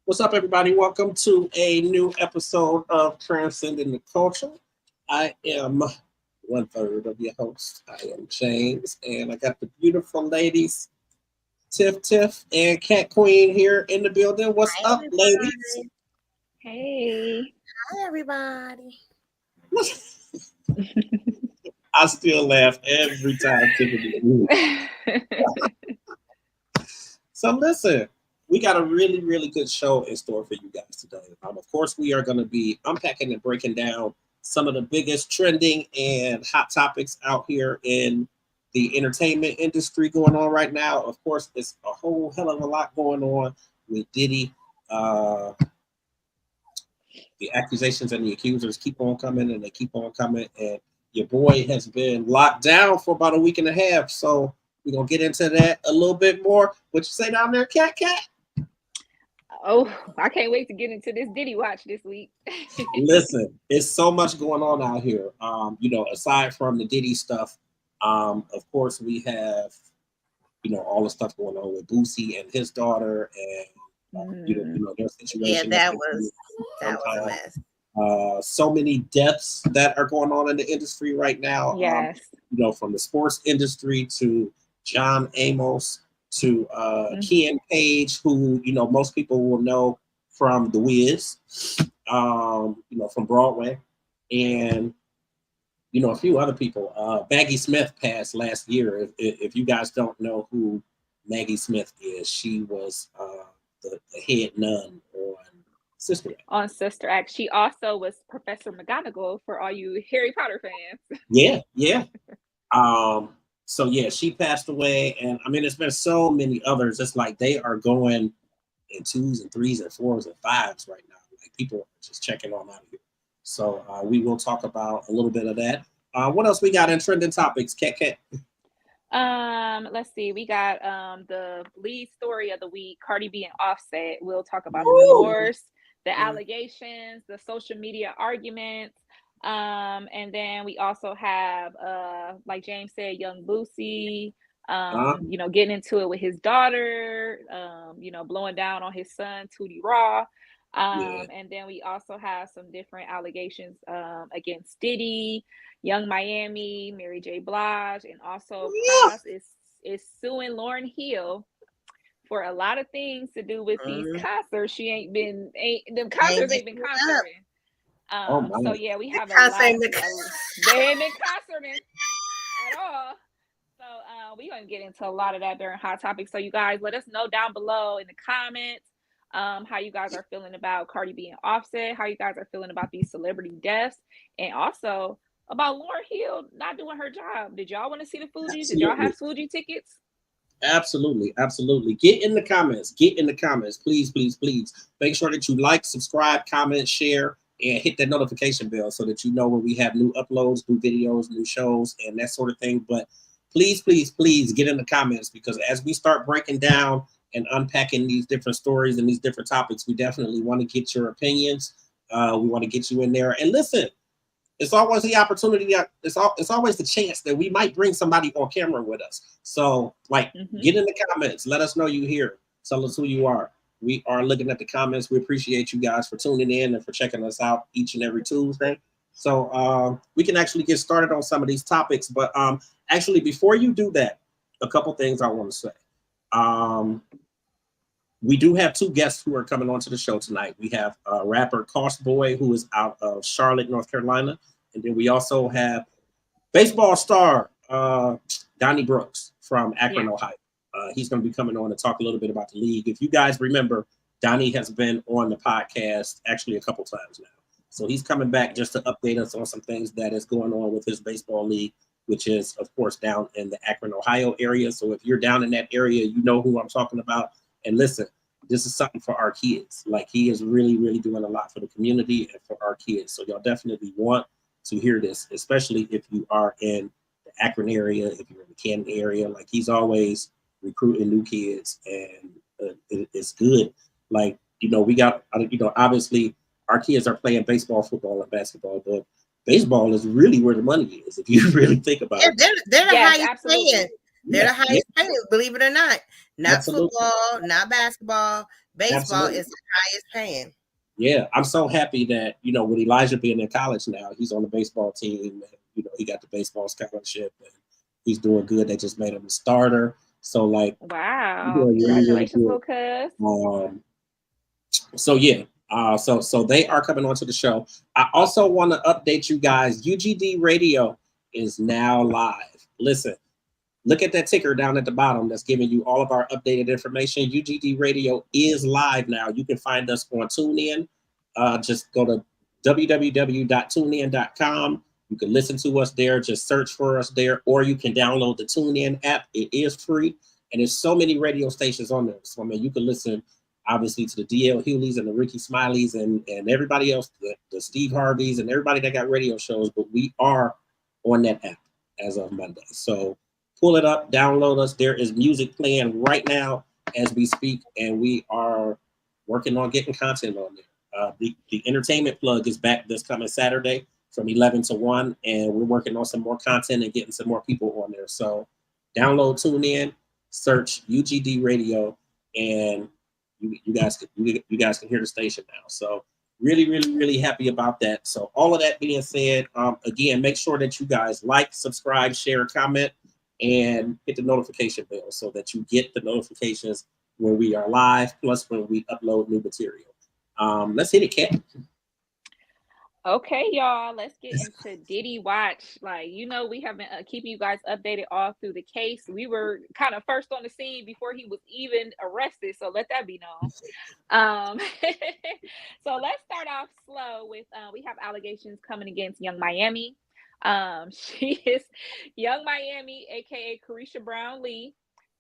What's up, everybody? Welcome to a new episode of Transcending the Culture. I am 1/3 of your host. I am James, and I got the beautiful ladies, Tiff, and Cat Queen here in the building. What's Hi, up, everybody. ladies? Hey. Hi, everybody. I still laugh every time Tiffany moves. So listen, we got a really, really good show in store for you guys today. Of course, we are going to be unpacking and breaking down some of the biggest trending and hot topics out here in the entertainment industry going on right now. Of course, it's a whole hell of a lot going on with Diddy. The accusations and the accusers keep on coming and they keep on coming. And your boy has been locked down for about a week and a half. So we're going to get into that a little bit more. What you say down there, Cat? Oh, I can't wait to get into this Diddy watch this week. Listen, it's so much going on out here. Aside from the Diddy stuff, of course, we have, all the stuff going on with Boosie and his daughter and, their situation. Yeah, that was a mess. So many deaths that are going on in the industry right now. Yes. From the sports industry to John Amos to Ken Page, who most people will know from The Wiz, from Broadway, and a few other people. Maggie Smith passed last year. If you guys don't know who Maggie Smith is, she was the head nun on Sister Act. On Sister Act. She also was Professor McGonagall for all you Harry Potter fans. Yeah. So yeah, she passed away, and I mean, there's been so many others. It's like they are going in 2s and 3s and 4s and 5s right now. Like people are just checking on out of here. So we will talk about a little bit of that. What else we got in trending topics, Cat? Let's see. We got the lead story of the week, Cardi B and Offset. We'll talk about the divorce, the allegations, the social media arguments. And then we also have, like James said, young Boosie, getting into it with his daughter, blowing down on his son, Tootie Raw. And then we also have some different allegations against Diddy, Young Miami, Mary J. Blige, and also Pras is suing Lauryn Hill for a lot of things to do with these concerts. Them concerts ain't been concerting. So yeah, we have a lot. They ain't been concerting at all. So we're gonna get into a lot of that during Hot Topics. So you guys, let us know down below in the comments how you guys are feeling about Cardi B and Offset, how you guys are feeling about these celebrity deaths, and also about Lauryn Hill not doing her job. Did y'all want to see the Fugees? Did y'all have Fugees tickets? Absolutely. Get in the comments. Please. Make sure that you like, subscribe, comment, share, and hit that notification bell so that you know when we have new uploads, new videos, new shows, and that sort of thing. But please get in the comments, because as we start breaking down and unpacking these different stories and these different topics, we definitely want to get your opinions. We want to get you in there. And listen, it's always the opportunity. It's always the chance that we might bring somebody on camera with us. So, get in the comments. Let us know you here. Tell us who you are. We are looking at the comments. We appreciate you guys for tuning in and for checking us out each and every Tuesday. So we can actually get started on some of these topics. But actually, before you do that, a couple things I want to say. We do have 2 guests who are coming onto the show tonight. We have rapper Cost Boy, who is out of Charlotte, North Carolina. And then we also have baseball star Donny Brooks from Akron, Ohio. He's going to be coming on to talk a little bit about the league. If you guys remember, Donny has been on the podcast actually a couple times now. So he's coming back just to update us on some things that is going on with his baseball league, which is, of course, down in the Akron, Ohio area. So if you're down in that area, you know who I'm talking about. And listen, this is something for our kids. Like, he is really, really doing a lot for the community and for our kids. So y'all definitely want to hear this, especially if you are in the Akron area, if you're in the Canton area. Like, he's always recruiting new kids, and it's good. Like, we got, obviously our kids are playing baseball, football, and basketball, but baseball is really where the money is, if you really think about it. They're the highest paying. They're the highest paying, believe it or not. Not football, not basketball. Baseball is the highest paying. Yeah, I'm so happy that, with Elijah being in college now, he's on the baseball team. And, he got the baseball scholarship, and he's doing good. They just made him a starter. So, like, wow, congratulations, little cuz. So yeah, so they are coming onto the show. I also want to update you guys. UGD Radio is now live. Listen, look at that ticker down at the bottom that's giving you all of our updated information. UGD Radio is live now. You can find us on TuneIn. Just go to www.tunein.com. You can listen to us there. Just search for us there, or you can download the TuneIn app. It is free, and there's so many radio stations on there. So, I mean, you can listen, obviously, to the DL Hewleys and the Ricky Smileys and everybody else, the Steve Harveys and everybody that got radio shows, but we are on that app as of Monday. So pull it up, download us. There is music playing right now as we speak, and we are working on getting content on there. The entertainment plug is back this coming Saturday from 11 to 1, and we're working on some more content and getting some more people on there. So download, tune in, search UGD Radio, and you guys can hear the station now. So really, really, really happy about that. So all of that being said, again, make sure that you guys like, subscribe, share, comment, and hit the notification bell so that you get the notifications when we are live, plus when we upload new material. Let's hit it, Kat. Okay, y'all, let's get into Diddy Watch. Like, we have been keeping you guys updated all through the case. We were kind of first on the scene before he was even arrested, so let that be known. So let's start off slow with, we have allegations coming against Young Miami. She is Young Miami, aka Carisha Brown Lee,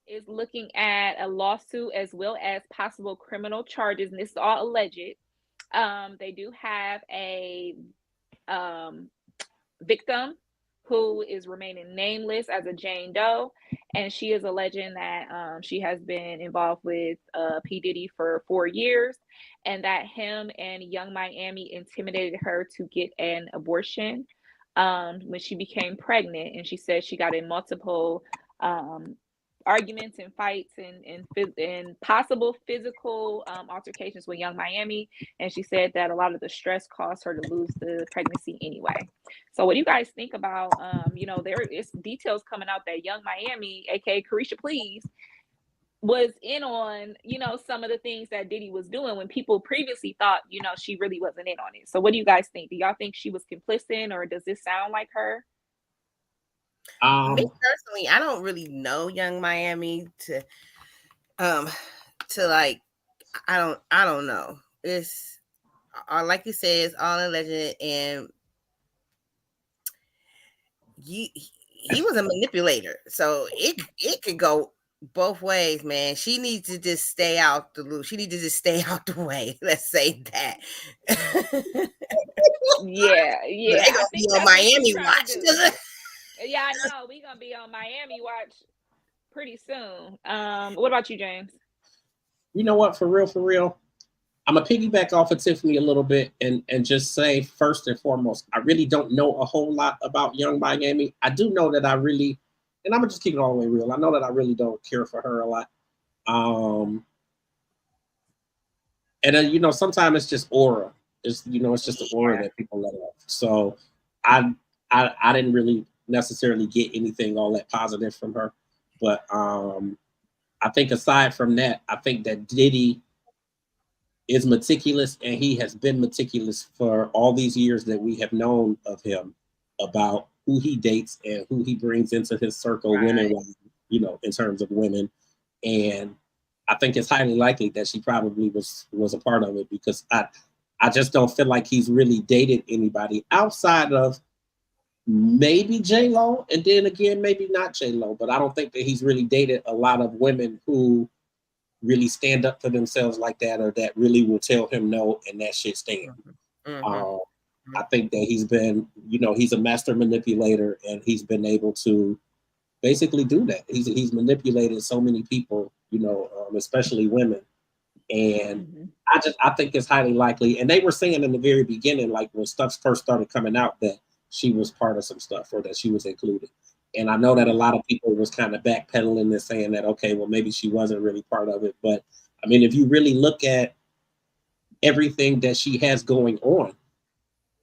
is looking at a lawsuit as well as possible criminal charges, and this is all alleged. They do have a victim who is remaining nameless as a Jane Doe, and she is alleging that she has been involved with P. Diddy for 4 years, and that him and Young Miami intimidated her to get an abortion when she became pregnant. And she said she got in multiple arguments and fights and possible physical altercations with Young Miami, and she said that a lot of the stress caused her to lose the pregnancy anyway. So what do you guys think about there is details coming out that Young Miami, aka Carisha Please, was in on some of the things that Diddy was doing when people previously thought she really wasn't in on it. So what do you guys think? Do y'all think she was complicit, or does this sound like her? Me personally, I don't really know Young Miami to like, I don't know. It's like you said, it's all alleged, and he was a manipulator, so it could go both ways, man. She needs to just stay out the loop. She needs to just stay out the way. Let's say that. Yeah. They gonna be on Miami Watch. Yeah, I know. We're going to be on Miami Watch pretty soon. What about you, James? You know what? For real, I'm going to piggyback off of Tiffany a little bit and just say, first and foremost, I really don't know a whole lot about Young Miami. I do know that and I'm going to just keep it all the way real, I know that I really don't care for her a lot. And then, sometimes it's just aura. It's just the aura that people let off. So I didn't really necessarily get anything all that positive from her, but I think aside from that, I think that Diddy is meticulous, and he has been meticulous for all these years that we have known of him about who he dates and who he brings into his circle, Right. women, you know, in terms of women. And I think it's highly likely that she probably was a part of it, because I just don't feel like he's really dated anybody outside of maybe J Lo, and then again maybe not J Lo. But I don't think that he's really dated a lot of women who really stand up for themselves like that, or that really will tell him no and that shit stand. I think that he's been, you know, he's a master manipulator, and he's been able to basically do that. He's manipulated so many people, you know, especially women. And I think it's highly likely. And they were saying in the very beginning, like when stuff first started coming out, that she was part of some stuff, or that she was included. And I know that a lot of people was kind of backpedaling and saying that, okay, well, maybe she wasn't really part of it. But I mean, if you really look at everything that she has going on,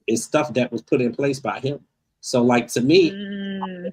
it's stuff that was put in place by him. So like to me, the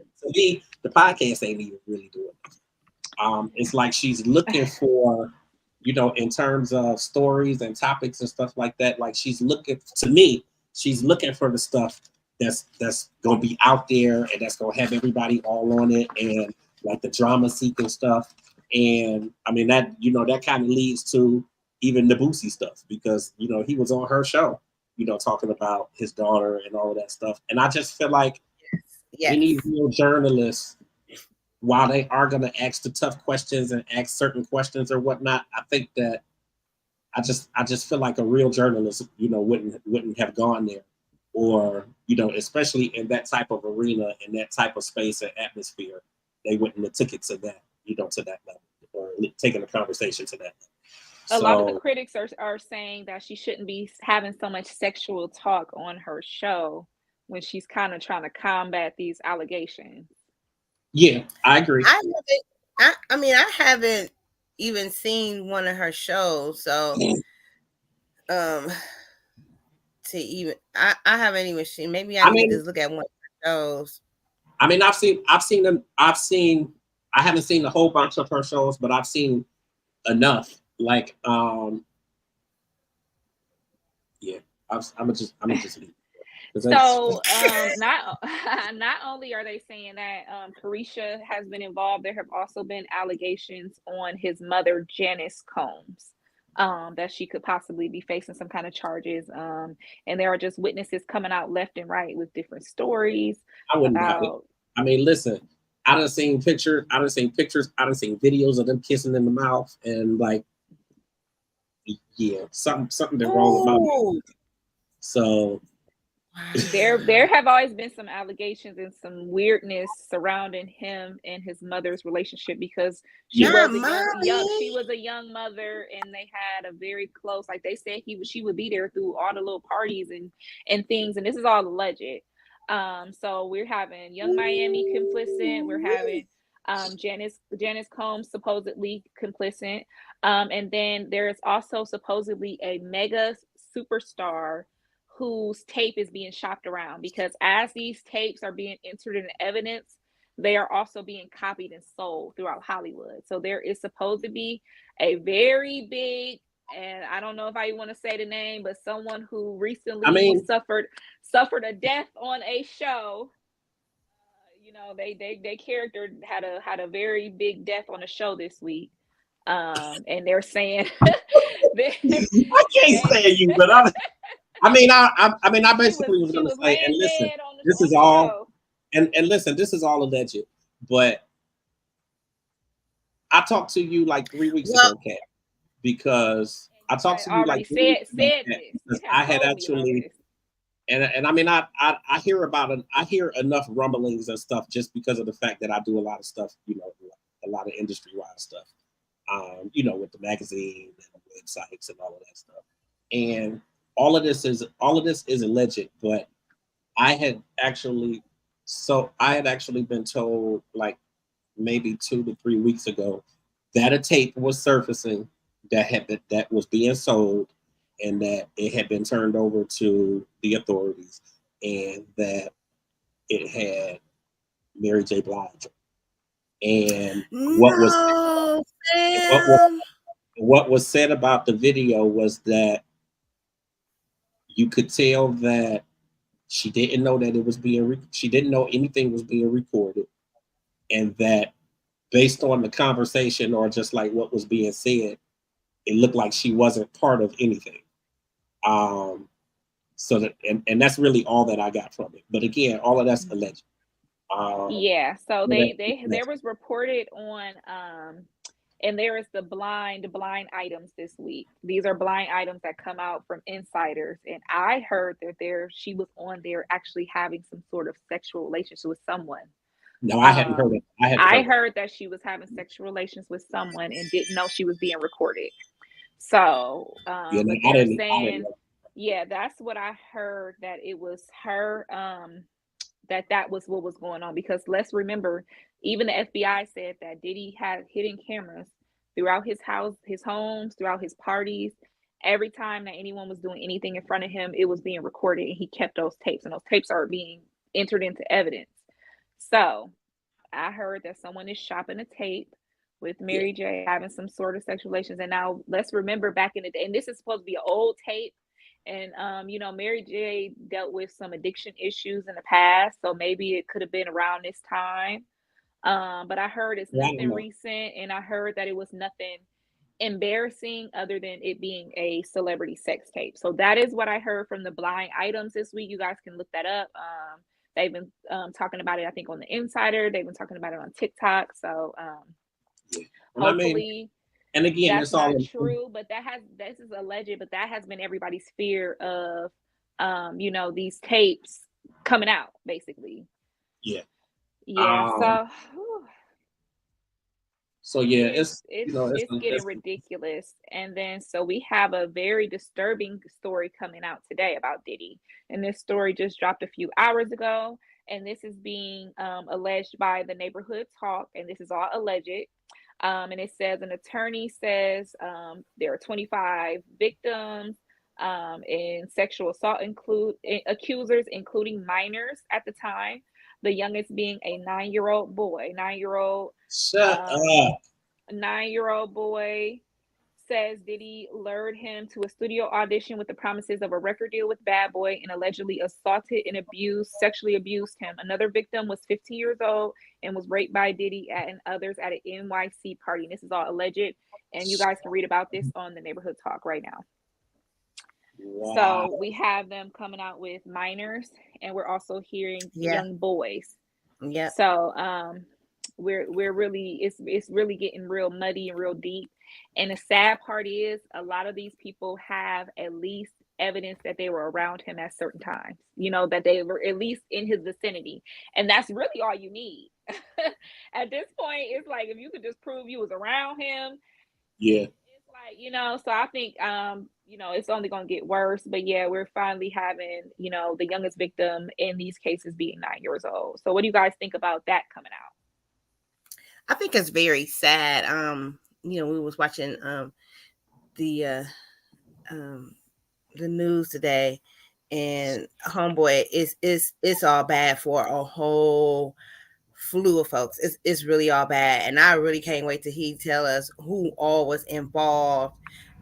podcast ain't even really doing it. It's like she's looking for, you know, in terms of stories and topics and stuff like that. Like she's looking, to me, she's looking for the stuff that's gonna be out there, and that's gonna have everybody all on it, and like the drama seeking stuff. And I mean that, you know, that kind of leads to even the Boosie stuff, because you know he was on her show, you know, talking about his daughter and all of that stuff. And I just feel like any real journalists, while they are going to ask the tough questions and ask certain questions or whatnot, I think that I just feel like a real journalist, you know, wouldn't have gone there, or you know, especially in that type of arena, in that type of space and atmosphere, they wouldn't have took it to that, you know, to that level, or taken the conversation to that level. A lot of the critics are saying that she shouldn't be having so much sexual talk on her show when she's kind of trying to combat these allegations. Yeah, I agree. I mean, I haven't even seen one of her shows, so to even I haven't even seen. Maybe I need to look at one of her shows. I mean, I've seen them. I haven't seen a whole bunch of her shows, but I've seen enough. Like, yeah, I'm gonna just leave. So not only are they saying that Carisha has been involved, there have also been allegations on his mother, Janice Combs, that she could possibly be facing some kind of charges. And there are just witnesses coming out left and right with different stories. I wouldn't doubt it. I mean, listen, I done seen pictures, I done seen videos of them kissing in the mouth, and like, yeah, something been wrong with my mouth. So there have always been some allegations and some weirdness surrounding him and his mother's relationship, because she was a young mother, and they had a very close, like they said, she would be there through all the little parties and things, and this is all alleged. So we're having Young Miami complicit, we're having Janice Combs supposedly complicit, and then there's also supposedly a mega superstar whose tape is being shopped around, because as these tapes are being entered into evidence, they are also being copied and sold throughout Hollywood. So there is supposed to be a very big, and I don't know if I want to say the name, but someone who recently suffered a death on a show. You know, they character had a very big death on a show this week. And they're saying I can't say you, but I basically was going to say, and listen, this is all, and listen, this is all alleged, but I talked to you like 3 weeks ago, Kat, because I talked to you like 3 weeks ago, Kat, because I had actually, and I mean, I hear about it, I hear enough rumblings and stuff just because of the fact that I do a lot of stuff, you know, a lot of industry-wide stuff, you know, with the magazine and the websites and all of that stuff, and all of this is alleged, but I had actually been told like maybe 2 to 3 weeks ago that a tape was surfacing that was being sold, and that it had been turned over to the authorities, and that it had Mary J. Blige. And what was said about the video was that you could tell that She didn't know that it was she didn't know anything was being recorded, and that based on the conversation or just like what was being said, it looked like she wasn't part of anything. Um, so that and that's really all that I got from it. But again, all of that's alleged. Yeah, so Well, there was reported on and there is the blind items this week. These are blind items that come out from insiders, and I heard that she was on there actually having some sort of sexual relationship with someone. No, I hadn't heard it. I heard that she was having sexual relations with someone and didn't know she was being recorded. So, Yeah, no, but they're saying, yeah, that's what I heard, that it was her, that was what was going on. Because let's remember, even the FBI said that Diddy had hidden cameras throughout his house, his homes, throughout his parties. Every time that anyone was doing anything in front of him, it was being recorded, and he kept those tapes, and those tapes are being entered into evidence. So I heard that someone is shopping a tape with Mary J having some sort of sexual relations. And now let's remember back in the day, and this is supposed to be an old tape. And Mary J dealt with some addiction issues in the past, so maybe it could have been around this time. But I heard it's nothing recent, and I heard that it was nothing embarrassing other than it being a celebrity sex tape. So that is what I heard from the blind items this week. You guys can look that up. They've been talking about it, I think, on the Insider. They've been talking about it on TikTok. So hopefully, and again, that's not true, but this is alleged, but that has been everybody's fear of, these tapes coming out, basically. Yeah. Yeah. So yeah, it's getting ridiculous. And then so we have a very disturbing story coming out today about Diddy, and this story just dropped a few hours ago, and this is being alleged by the Neighborhood Talk, and this is all alleged. And it says an attorney says there are 25 victims and sexual assault accusers, including minors at the time. The youngest being a 9-year-old boy. 9-year-old boy says Diddy lured him to a studio audition with the promises of a record deal with Bad Boy and allegedly assaulted and sexually abused him. Another victim was 15 years old and was raped by Diddy and others at an NYC party. And this is all alleged, and you guys can read about this on the Neighborhood Talk right now. Wow. So we have them coming out with minors, and we're also hearing young boys. Yeah. So we're really, it's really getting real muddy and real deep. And the sad part is a lot of these people have at least evidence that they were around him at certain times, that they were at least in his vicinity. And that's really all you need. At this point, it's like, if you could just prove you was around him. Yeah. It's like, so I think, it's only going to get worse. But yeah, we're finally having, the youngest victim in these cases being 9 years old. So what do you guys think about that coming out? I think it's very sad. We was watching the news today, and homeboy it's all bad for a whole slew of folks. It's really all bad, and I really can't wait till he tell us who all was involved.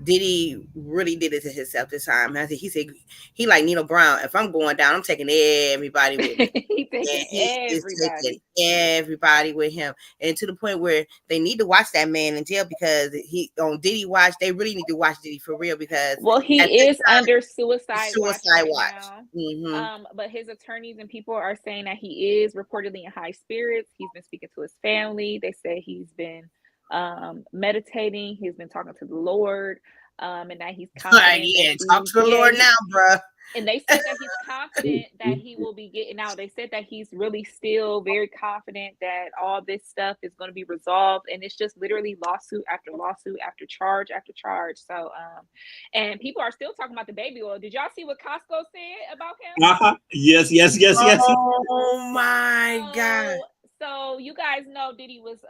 Diddy really did it to himself this time. He said he like Nino Brown. If I'm going down, I'm taking everybody with me. He is taking everybody with him, and to the point where they need to watch that man in jail, because he on Diddy Watch. They really need to watch Diddy for real, because he is under suicide watch. Now. Mm-hmm. But his attorneys and people are saying that he is reportedly in high spirits. He's been speaking to his family. They say he's been meditating. He's been talking to the Lord, and that he's confident. Talk to the Lord now, bro. And they said that he's confident that he will be getting out. They said that he's really still very confident that all this stuff is going to be resolved. And it's just literally lawsuit after lawsuit after charge after charge. So, and people are still talking about the baby oil. Did y'all see what Costco said about him? Yes. Oh my God. So you guys know Diddy was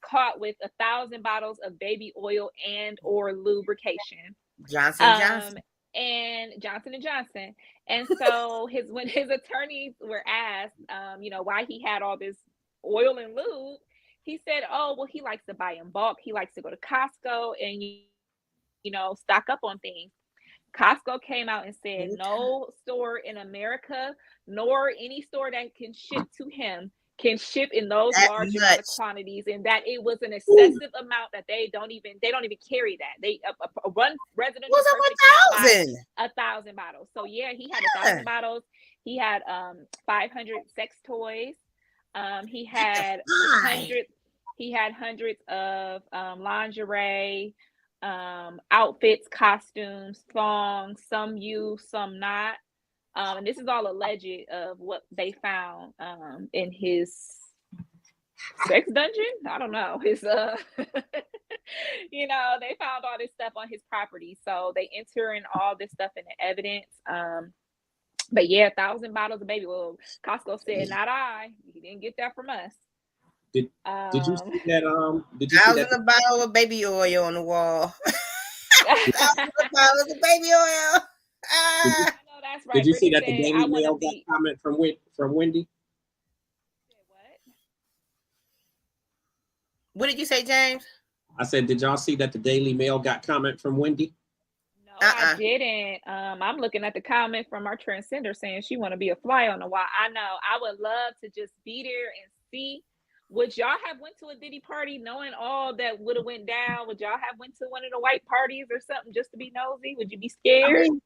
caught with 1,000 bottles of baby oil and or lubrication. Johnson. And Johnson & Johnson. And so when his attorneys were asked, why he had all this oil and lube, he said, oh, well, he likes to buy in bulk. He likes to go to Costco and, stock up on things. Costco came out and said no store in America, nor any store that can ship to him, can ship in those large amount of quantities, and that it was an excessive amount that they don't even carry that. They one resident was up 1,000 bottles. So yeah, he had 1,000 bottles. He had 500 sex toys. He had hundreds of lingerie, outfits, costumes, thongs, some used, some not. And this is all alleged of what they found in his sex dungeon. I don't know. His you know, they found all this stuff on his property. So they enter in all this stuff in the evidence. But yeah, 1,000 bottles of baby oil. Costco said, not I. He didn't get that from us. Did you see that? Did you 1,000 bottles of baby oil on the wall. 1,000 bottles of baby oil. I know that's right. Did you see that said, the Daily Mail got comment from Wendy? What did you say, James? I said, did y'all see that the Daily Mail got comment from Wendy? No, I didn't. I'm looking at the comment from our transcender saying she want to be a fly on the wall. I know. I would love to just be there and see. Would y'all have went to a Diddy party knowing all that would have went down? Would y'all have went to one of the white parties or something just to be nosy? Would you be scared? I mean,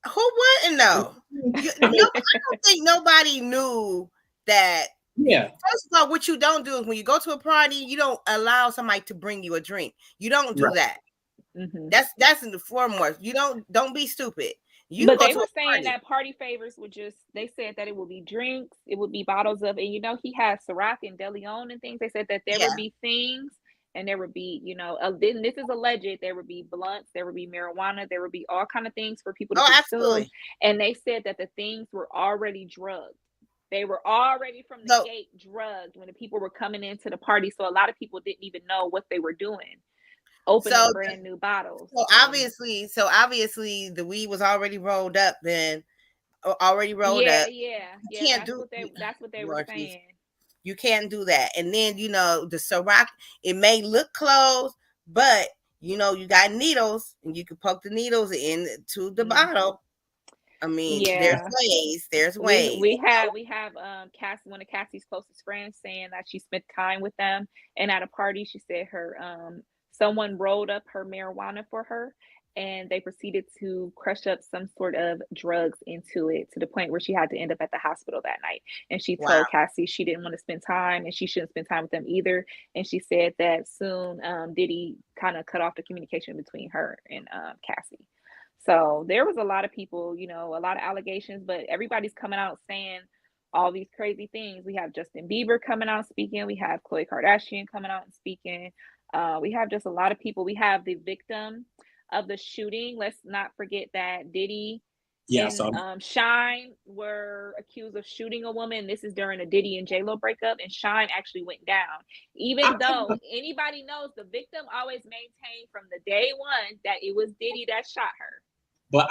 who wouldn't know? I don't think nobody knew that. Yeah. First of all, what you don't do is when you go to a party, you don't allow somebody to bring you a drink. You don't do that. Mm-hmm. That's in the foremost. You don't be stupid. But they were saying that party favors would they said that it would be drinks, it would be bottles of, and you know, he had Ciroc and De Leon and things. They said that there would be things, and there would be, you know, then this is alleged, there would be blunts, there would be marijuana, there would be all kind of things for people to consume. Absolutely. And they said that the things were already drugged. They were already from the gate drugged when the people were coming into the party. So a lot of people didn't even know what they were doing. Opening brand new bottles. So obviously the weed was already rolled up then. Already rolled up. Yeah. That's what they were saying. You can't do that. And then, you know, the Ciroc, it may look closed, but you know, you got needles and you can poke the needles into the bottle. I mean, there's ways. We have Cassie, one of Cassie's closest friends, saying that she spent time with them, and at a party she said her someone rolled up her marijuana for her, and they proceeded to crush up some sort of drugs into it to the point where she had to end up at the hospital that night. And she told Cassie she didn't want to spend time, and she shouldn't spend time with them either. And she said that soon Diddy kind of cut off the communication between her and Cassie. So there was a lot of people, you know, a lot of allegations, but everybody's coming out saying all these crazy things. We have Justin Bieber coming out speaking. We have Khloe Kardashian coming out and speaking. We have just a lot of people. We have the victim of the shooting. Let's not forget that Diddy and Shine were accused of shooting a woman. This is during a Diddy and J-Lo breakup, and Shine actually went down. Even though anybody knows, the victim always maintained from the day one that it was Diddy that shot her. But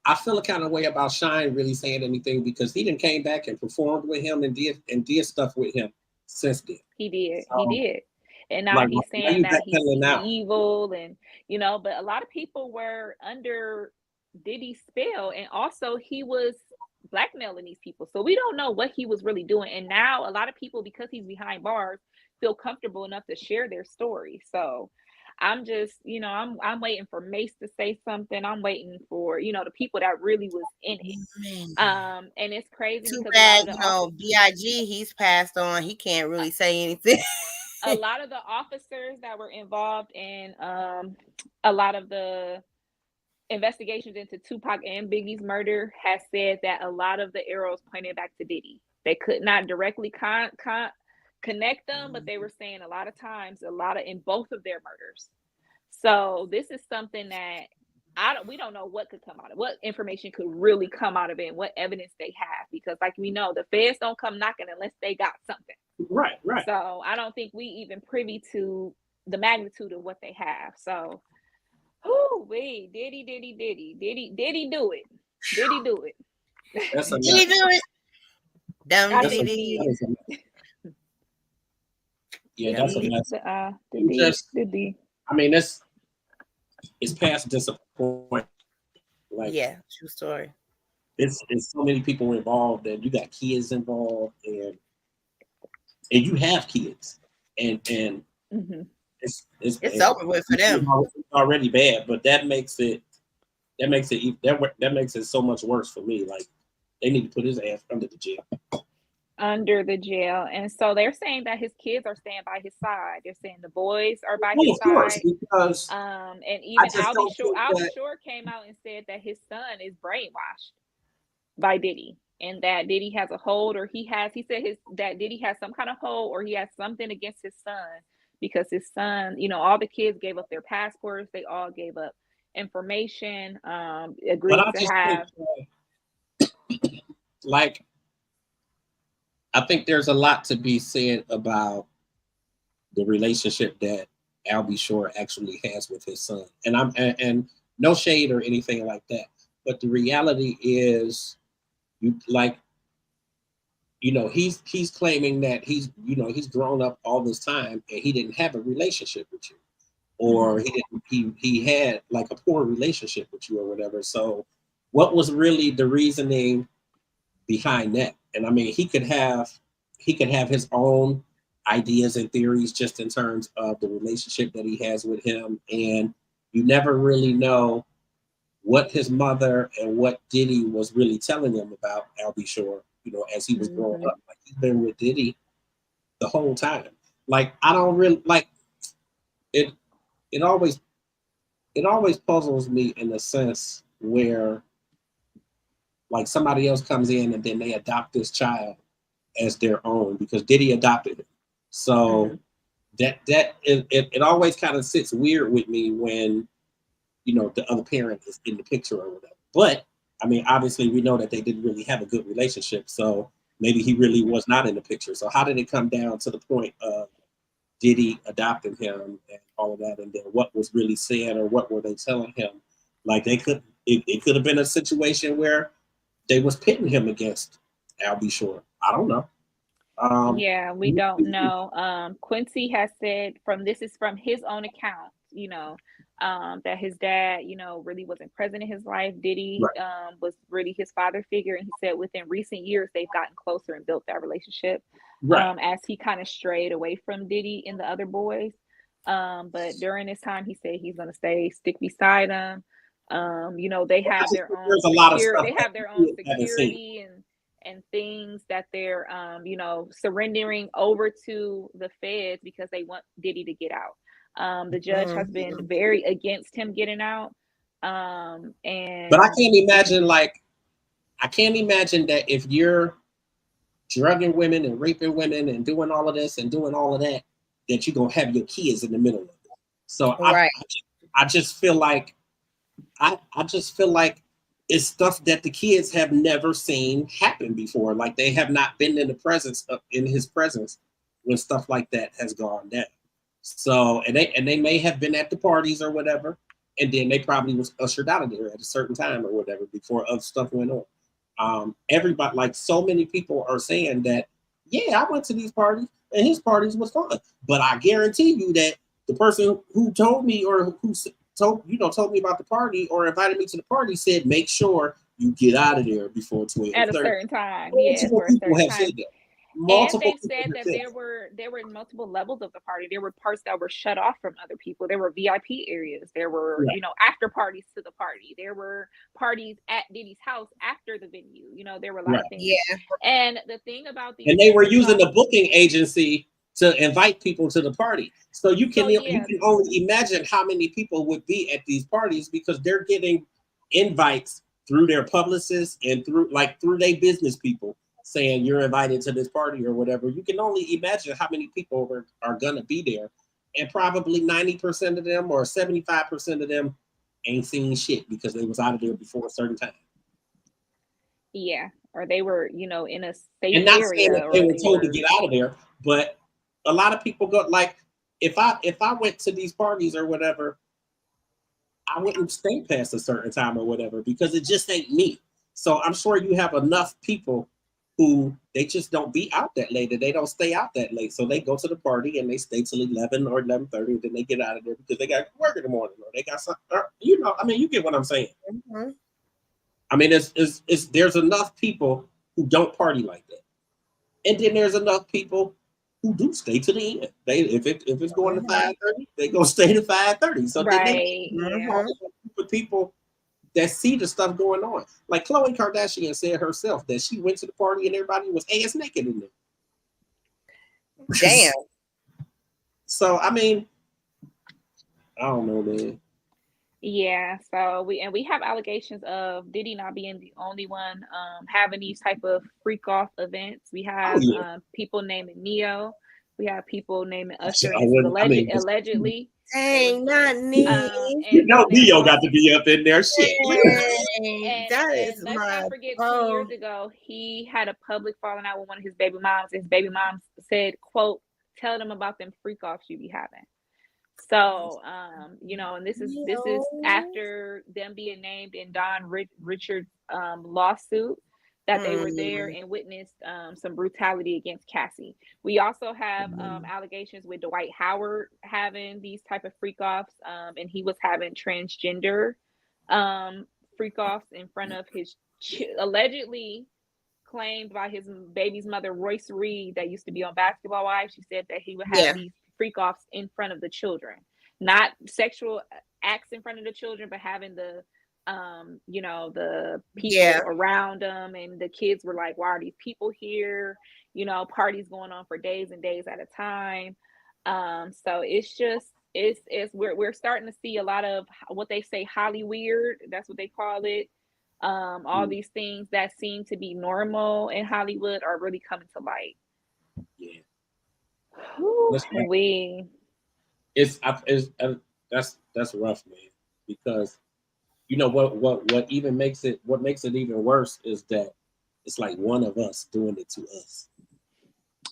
I feel a kind of way about Shine really saying anything, because he done came back and performed with him and did stuff with him since then. He did. And now he's saying that he's evil, and you know, but a lot of people were under Diddy's spell, and also he was blackmailing these people. So we don't know what he was really doing. And now a lot of people, because he's behind bars, feel comfortable enough to share their story. So I'm just, you know, I'm waiting for Mace to say something. I'm waiting for, you know, the people that really was in it. And it's crazy. Too bad, you know, B.I.G. he's passed on. He can't really say anything. A lot of the officers that were involved in a lot of the investigations into Tupac and Biggie's murder has said that a lot of the arrows pointed back to Diddy. They could not directly connect them, but they were saying a lot of times, in both of their murders. So this is something that we don't know what could come out of, what information could really come out of it, and what evidence they have, because like we know, the feds don't come knocking unless they got something. Right. So I don't think we even privy to the magnitude of what they have. So, Diddy do it. Diddy do it. Diddy do it. Dumb Diddy. Yeah, that's a mess. Diddy. I mean, it's past disappointment. Like, yeah, true story. it's so many people involved, and you got kids involved, and you have kids, and Mm-hmm. it's It's bad. over with for them. It's already bad, but that makes it so much worse for me. Like, they need to put his ass under the jail. Under the jail. And so they're saying that his kids are staying by his side. They're saying the boys are by Well, his of course, side. because And I even just don't think Albie that. Shore came out and said that his son is brainwashed by Diddy, and that Diddy has a hold, or he said that Diddy has some kind of hold, or he has something against his son, because his son, all the kids gave up their passports, they all gave up information, But agreed I to just think, have. like, I think there's a lot to be said about the relationship that Albie Shore actually has with his son, and no shade or anything like that. But the reality is, you like, he's claiming that he's grown up all this time and he didn't have a relationship with you, or he had like a poor relationship with you or whatever. So, what was really the reasoning behind that? And I mean, he could have his own ideas and theories just in terms of the relationship that he has with him, and you never really know what his mother and what Diddy was really telling him about Albie Shore, as he was growing Mm-hmm. up. Like, he's been with Diddy the whole time. Like, I don't really like it. It always puzzles me in the sense where, like, somebody else comes in and then they adopt this child as their own because Diddy adopted it. Mm-hmm. So it always kind of sits weird with me when the other parent is in the picture or whatever. But I mean, obviously, we know that they didn't really have a good relationship, so maybe he really was not in the picture. So how did it come down to the point of Diddy adopting him and all of that, and then what was really said or what were they telling him? Like, it could have been a situation where they was pitting him against Albie Shore. I don't know. Um, Yeah, we don't know. Quincy has said, this is from his own account, that his dad, really wasn't present in his life. Diddy right, was really his father figure. And he said within recent years, they've gotten closer and built that relationship, right. as he kind of strayed away from Diddy and the other boys. But during this time, he said he's going to stick beside him. They Well, I have just their think own there's a lot of stuff they that have their own we haven't seen. security and things that they're surrendering over to the feds because they want Diddy to get out. The judge has been very against him getting out. But And I can't imagine that if you're drugging women and raping women and doing all of this and doing all of that, that you're gonna have your kids in the middle of it. So Right. I just feel like I just feel like it's stuff that the kids have never seen happen before. Like, they have not been in his presence when stuff like that has gone down. So, and they may have been at the parties or whatever, and then they probably was ushered out of there at a certain time or whatever before other stuff went on. Everybody, like, so many people are saying that, yeah, I went to these parties and his parties was fun, but I guarantee you that the person who told me or who told me about the party or invited me to the party said, make sure you get out of there before at a 12:30. certain time, yeah, Multiple for a people certain have said time. that. And Multiple they people said have that said there that. were multiple levels of the party. There were parts that were shut off from other people. There were VIP areas. There were, Right. after parties to the party. There were parties at Diddy's house after the venue. There were a lot Right. of things. Yeah. And the thing about these And they were parties using about the booking agency to invite people to the party. So you so can yeah, only imagine how many people would be at these parties because they're getting invites through their publicists and through their business people saying you're invited to this party or whatever. You can only imagine how many people are gonna be there, and probably 90% of them or 75% of them ain't seen shit because they was out of there before a certain time. yeah. Or they were, in a safe And not saying area, that they or were they told to were get out of there, but a lot of people go, like, if I went to these parties or whatever, I wouldn't stay past a certain time or whatever because it just ain't me. So I'm sure you have enough people who they just don't be out that late, and they don't stay out that late. So they go to the party and they stay till 11 or 11:30, and then they get out of there because they got work in the morning or they got something. You know, I mean, you get what I'm saying. Mm-hmm. I mean, it's there's enough people who don't party like that, and then there's enough people who do stay to the end. They if it's going to 5:30, they go stay to 5:30. So then they with people that see the stuff going on. Like Khloe Kardashian said herself that she went to the party and everybody was ass naked in there. Damn. So I mean, I don't know, man. Yeah, so we have allegations of Diddy not being the only one having these type of freak off events. We have people naming Neo. We have people naming Usher. And this is allegedly. Dang, not Neo. You know, Neo got to be up in there. Shit. And let's not forget, 2 years ago, he had a public falling out with one of his baby moms. His baby mom said, quote, "Tell them about them freak offs you be having." So, you know, and this is after them being named in Don Richard's lawsuit that they were there and witnessed some brutality against Cassie. We also have allegations with Dwight Howard having these type of freak offs, and he was having transgender freak offs in front of his allegedly claimed by his baby's mother, Royce Reed, that used to be on Basketball Wives. She said that he would have these freak offs in front of the children, not sexual acts in front of the children, but having the you know, the people around them, and the kids were like, why are these people here? You know, parties going on for days and days at a time. So it's just we're starting to see a lot of what they say Hollyweird, that's what they call it. All these things that seem to be normal in Hollywood are really coming to light. Yeah. That's rough, man, because you know what even makes it even worse is that it's like one of us doing it to us.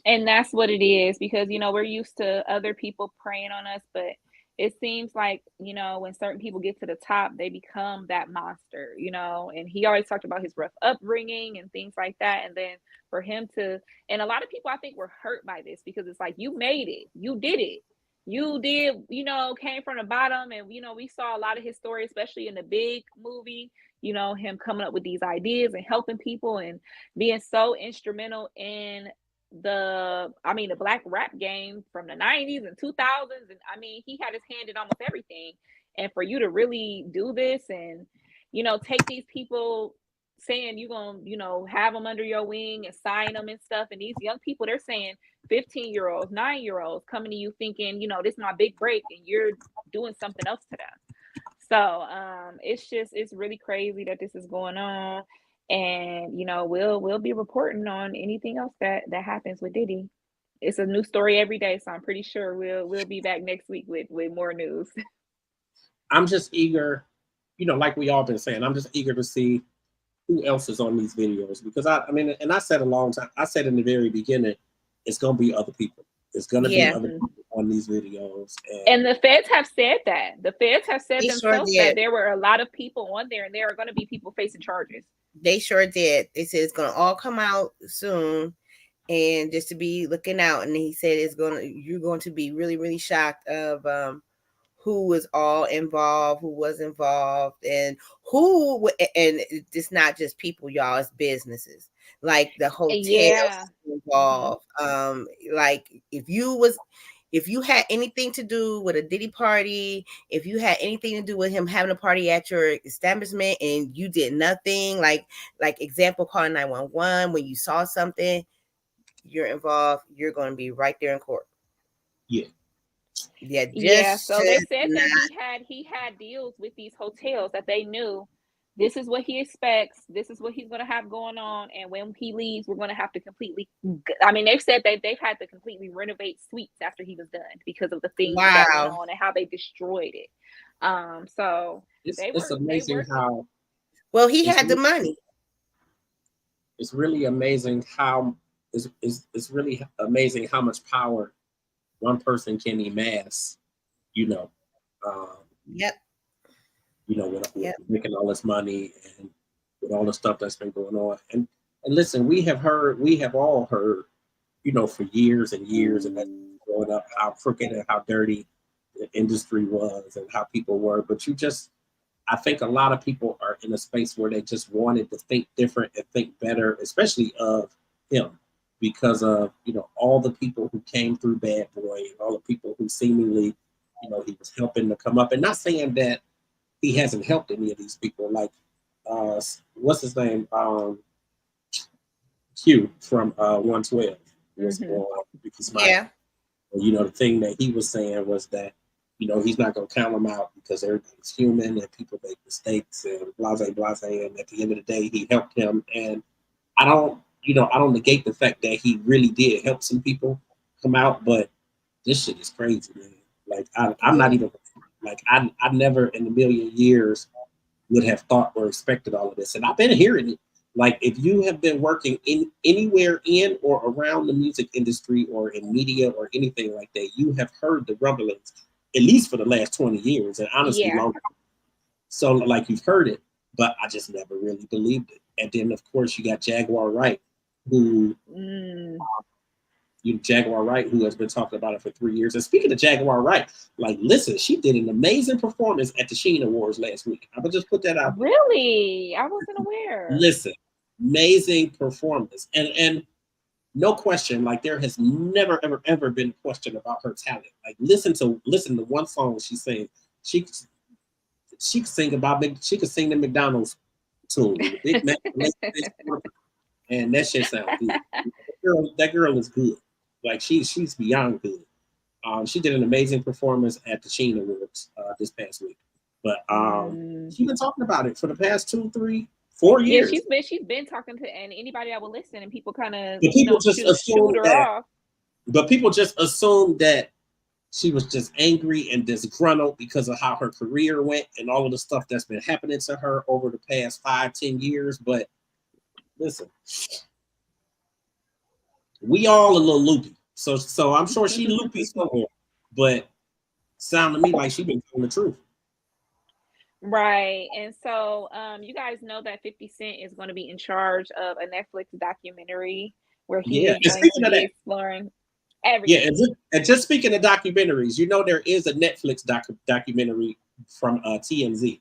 And that's what it is, because you know, we're used to other people preying on us, but it seems like, you know, when certain people get to the top, they become that monster, you know. And he always talked about his rough upbringing and things like that. And then for him to, and a lot of people I think were hurt by this, because it's like, you made it, you did it. You did, you know, came from the bottom. And, you know, we saw a lot of his story, especially in the Big movie, you know, him coming up with these ideas and helping people and being so instrumental in the black rap game from the 90s and 2000s. And I mean, he had his hand in almost everything. And for you to really do this and, you know, take these people saying you're gonna, you know, have them under your wing and sign them and stuff, and these young people, they're saying 15-year-olds, 9-year-olds coming to you thinking, you know, this is my big break, and you're doing something else to them. So it's really crazy that this is going on. And you know, we'll be reporting on anything else that happens with Diddy. It's a new story every day, so I'm pretty sure we'll be back next week with more news. I'm just eager, you know, like we all been saying, I'm just eager to see who else is on these videos, because I mean, and I said a long time, I said in the very beginning, it's gonna be other people. It's gonna be other people on these videos. And the feds have said that. The feds have said themselves that there were a lot of people on there, and there are going to be people facing charges. They sure did. They said it's going to all come out soon, and just to be looking out. And he said you're going to be really, really shocked of who was all involved, who was involved, and it's not just people, y'all, it's businesses. Like the hotels involved. Like if you had anything to do with a Diddy party, if you had anything to do with him having a party at your establishment and you did nothing, like example, calling 911 when you saw something, you're involved, you're going to be right there in court. So they said that he had deals with these hotels that they knew this is what he expects, this is what he's going to have going on, and when he leaves, we're going to have to completely, I mean, they've said that they've had to completely renovate suites after he was done because of the things that went on and how they destroyed it. So it's amazing how he had the money. It's really amazing how it's really amazing how much power one person can amass, you know. You know, with making all this money and with all the stuff that's been going on. And And listen, we have all heard, for years and years, and that growing up, how crooked and how dirty the industry was and how people were. But I think a lot of people are in a space where they just wanted to think different and think better, especially of him, because of all the people who came through Bad Boy and all the people who seemingly, he was helping to come up. And not saying that he hasn't helped any of these people, like what's his name, Q from 112 was on because yeah. the thing that he was saying was that he's not going to count them out because everybody's human and people make mistakes and blase blase. And at the end of the day, he helped him. And I don't negate the fact that he really did help some people come out, but this shit is crazy, man. Like I'm not even like I never in a million years would have thought or expected all of this. And I've been hearing it. Like if you have been working in anywhere in or around the music industry or in media or anything like that, you have heard the rumblings at least for the last 20 years and honestly longer. So like you've heard it, but I just never really believed it. And then of course you got Jaguar Wright, who Jaguar Wright, who has been talking about it for 3 years. And speaking of Jaguar Wright, like listen, she did an amazing performance at the Sheen Awards last week. I'm gonna just put that out. Really? I wasn't aware. Listen, amazing performance. And no question, like there has never ever been a question about her talent. Like listen to one song she sang. She could sing the McDonald's tune, the Big Mac, and that shit sounds good. That girl is good. Like she's beyond good. She did an amazing performance at the Sheen Awards this past week. But she's been talking about it for the past 2, 3, 4 years. Yeah, she's been talking to and anybody that will listen, and people kind of shoot her off. But people just assumed that she was just angry and disgruntled because of how her career went and all of the stuff that's been happening to her over the past 5, 10 years. But listen, we all a little loopy. So I'm sure she loopy somewhere, but sound to me like she been telling the truth. Right. And so you guys know that 50 Cent is going to be in charge of a Netflix documentary where he is going to be exploring everything. Yeah, and just speaking of documentaries, there is a Netflix documentary from TMZ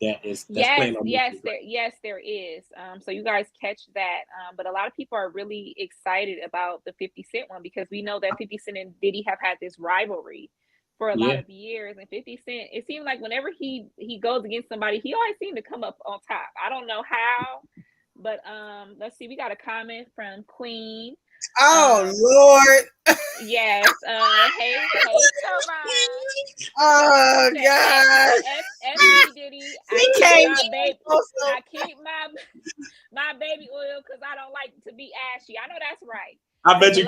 that's playing on yes, right? yes, there is. So you guys catch that. But a lot of people are really excited about the 50 Cent one because we know that 50 Cent and Diddy have had this rivalry for a lot of years. And 50 Cent, it seemed like whenever he goes against somebody, he always seemed to come up on top. I don't know how, but let's see. We got a comment from Queen. Oh Lord. Yes. Hey, Siobhan. Oh God. F Diddy. I keep my baby oil because I don't like to be ashy. I know that's right. I bet you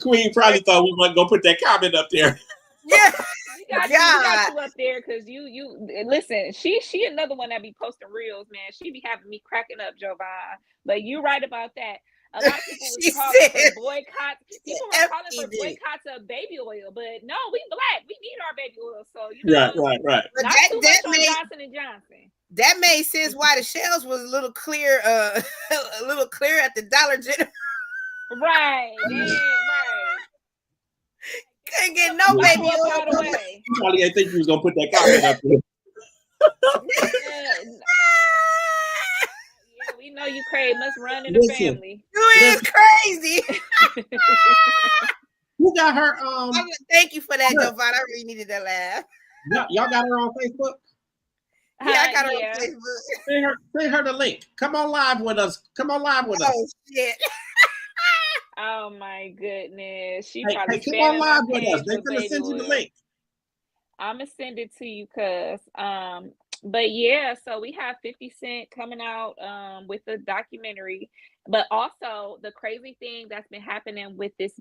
Queen probably thought we weren't gonna put that comment up there. Yeah. We got you up there because you listen. She another one that be posting reels, man. She be having me cracking up, Jovan. But you right about that. A lot of people was calling for boycotts. People were calling for boycotts of baby oil, but no, we black. We need our baby oil. So right. But not too much on Johnson and Johnson. That made sense why the shelves was a little clear, a little clear at the Dollar General. Right. Couldn't get no baby oil out of the way. You probably didn't think you was gonna put that comment up there. Yeah, we know you crazy. Must run in the family. You is crazy. Who got her? Thank you for that, Jovan. I really needed that laugh. Y'all got her on Facebook? Yeah, I got her on Facebook. Send her the link. Come on live with us. Oh shit. Oh my goodness. She probably come on live with us. They're gonna send you the link. I'm gonna send it to you, cuz but yeah, so we have 50 Cent coming out with the documentary, but also the crazy thing that's been happening with this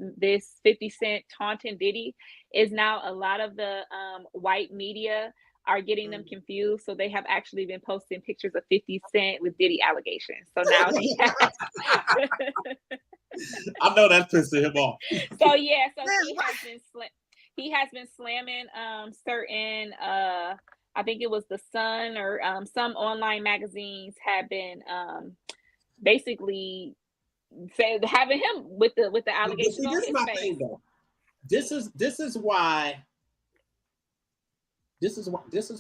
50 Cent taunting Diddy is now a lot of the white media are getting them confused, so they have actually been posting pictures of 50 Cent with Diddy allegations. So now I know that's pissing him off. So yeah, so he has been slamming certain I think it was The Sun or some online magazines have been basically say having him with the allegations See, on this is his my face. thing, though. This is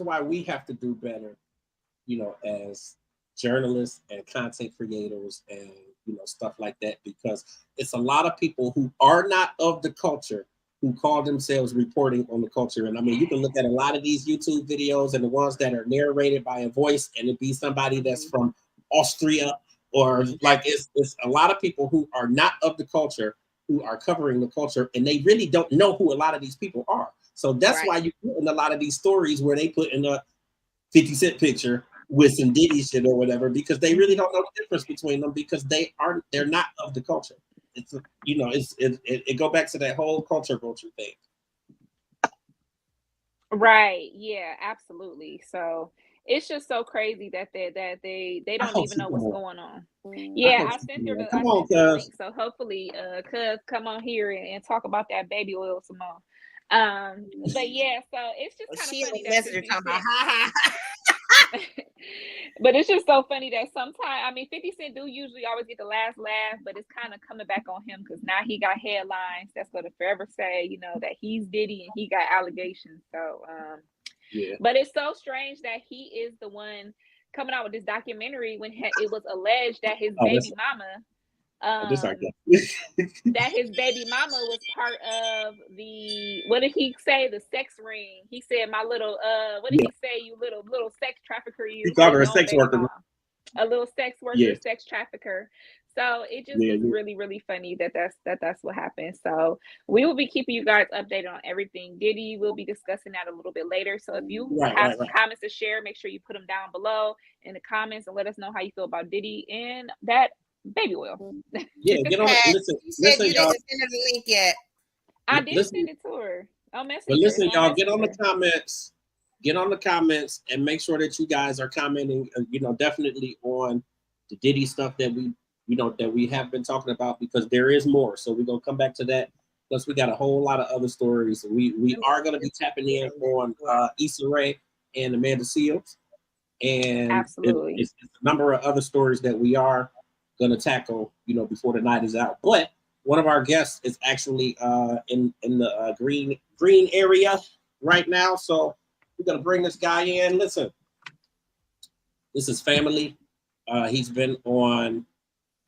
why we have to do better, as journalists and content creators and stuff like that, because it's a lot of people who are not of the culture who call themselves reporting on the culture. And I mean, you can look at a lot of these YouTube videos and the ones that are narrated by a voice, and it be somebody that's from Austria, or like it's a lot of people who are not of the culture who are covering the culture, and they really don't know who a lot of these people are. So that's why you put in a lot of these stories where they put in a 50 Cent picture with some Diddy shit or whatever, because they really don't know the difference between them, because they're not of the culture. It's it go back to that whole culture thing. Right. Yeah, absolutely. So it's just so crazy that they don't even know what's going on. Yeah, I sent her the link. So hopefully cuz come on here and talk about that baby oil some more. But yeah, so it's just kind of funny that 50 Cent, but it's just so funny that sometimes, I mean, 50 Cent do usually always get the last laugh, but it's kind of coming back on him because now he got headlines that's going to forever say, that he's Diddy and he got allegations. So, yeah. But it's so strange that he is the one coming out with this documentary when it was alleged that his baby mama, that his baby mama was part of the, what did he say? The sex ring. He said, my little, what did he say? You little sex trafficker. He called her a sex worker. A little sex worker, sex trafficker. So it just was really, really funny that's what happened. So we will be keeping you guys updated on everything. Diddy will be discussing that a little bit later. So if you have some comments to share, make sure you put them down below in the comments and let us know how you feel about Diddy and that baby oil. Yeah, get on. Listen, you said you y'all. didn't send her the link yet. I did send it to her. But listen, y'all, get on the comments. Get on the comments and make sure that you guys are commenting. Definitely on the Diddy stuff that we have been talking about, because there is more. So we're gonna come back to that. Plus, we got a whole lot of other stories. We are gonna be tapping in on Issa Rae and Amanda Seales, and absolutely, it's a number of other stories that we are gonna tackle. Before the night is out. But one of our guests is actually in the green area right now, so we're gonna bring this guy in. Listen, this is family. He's been on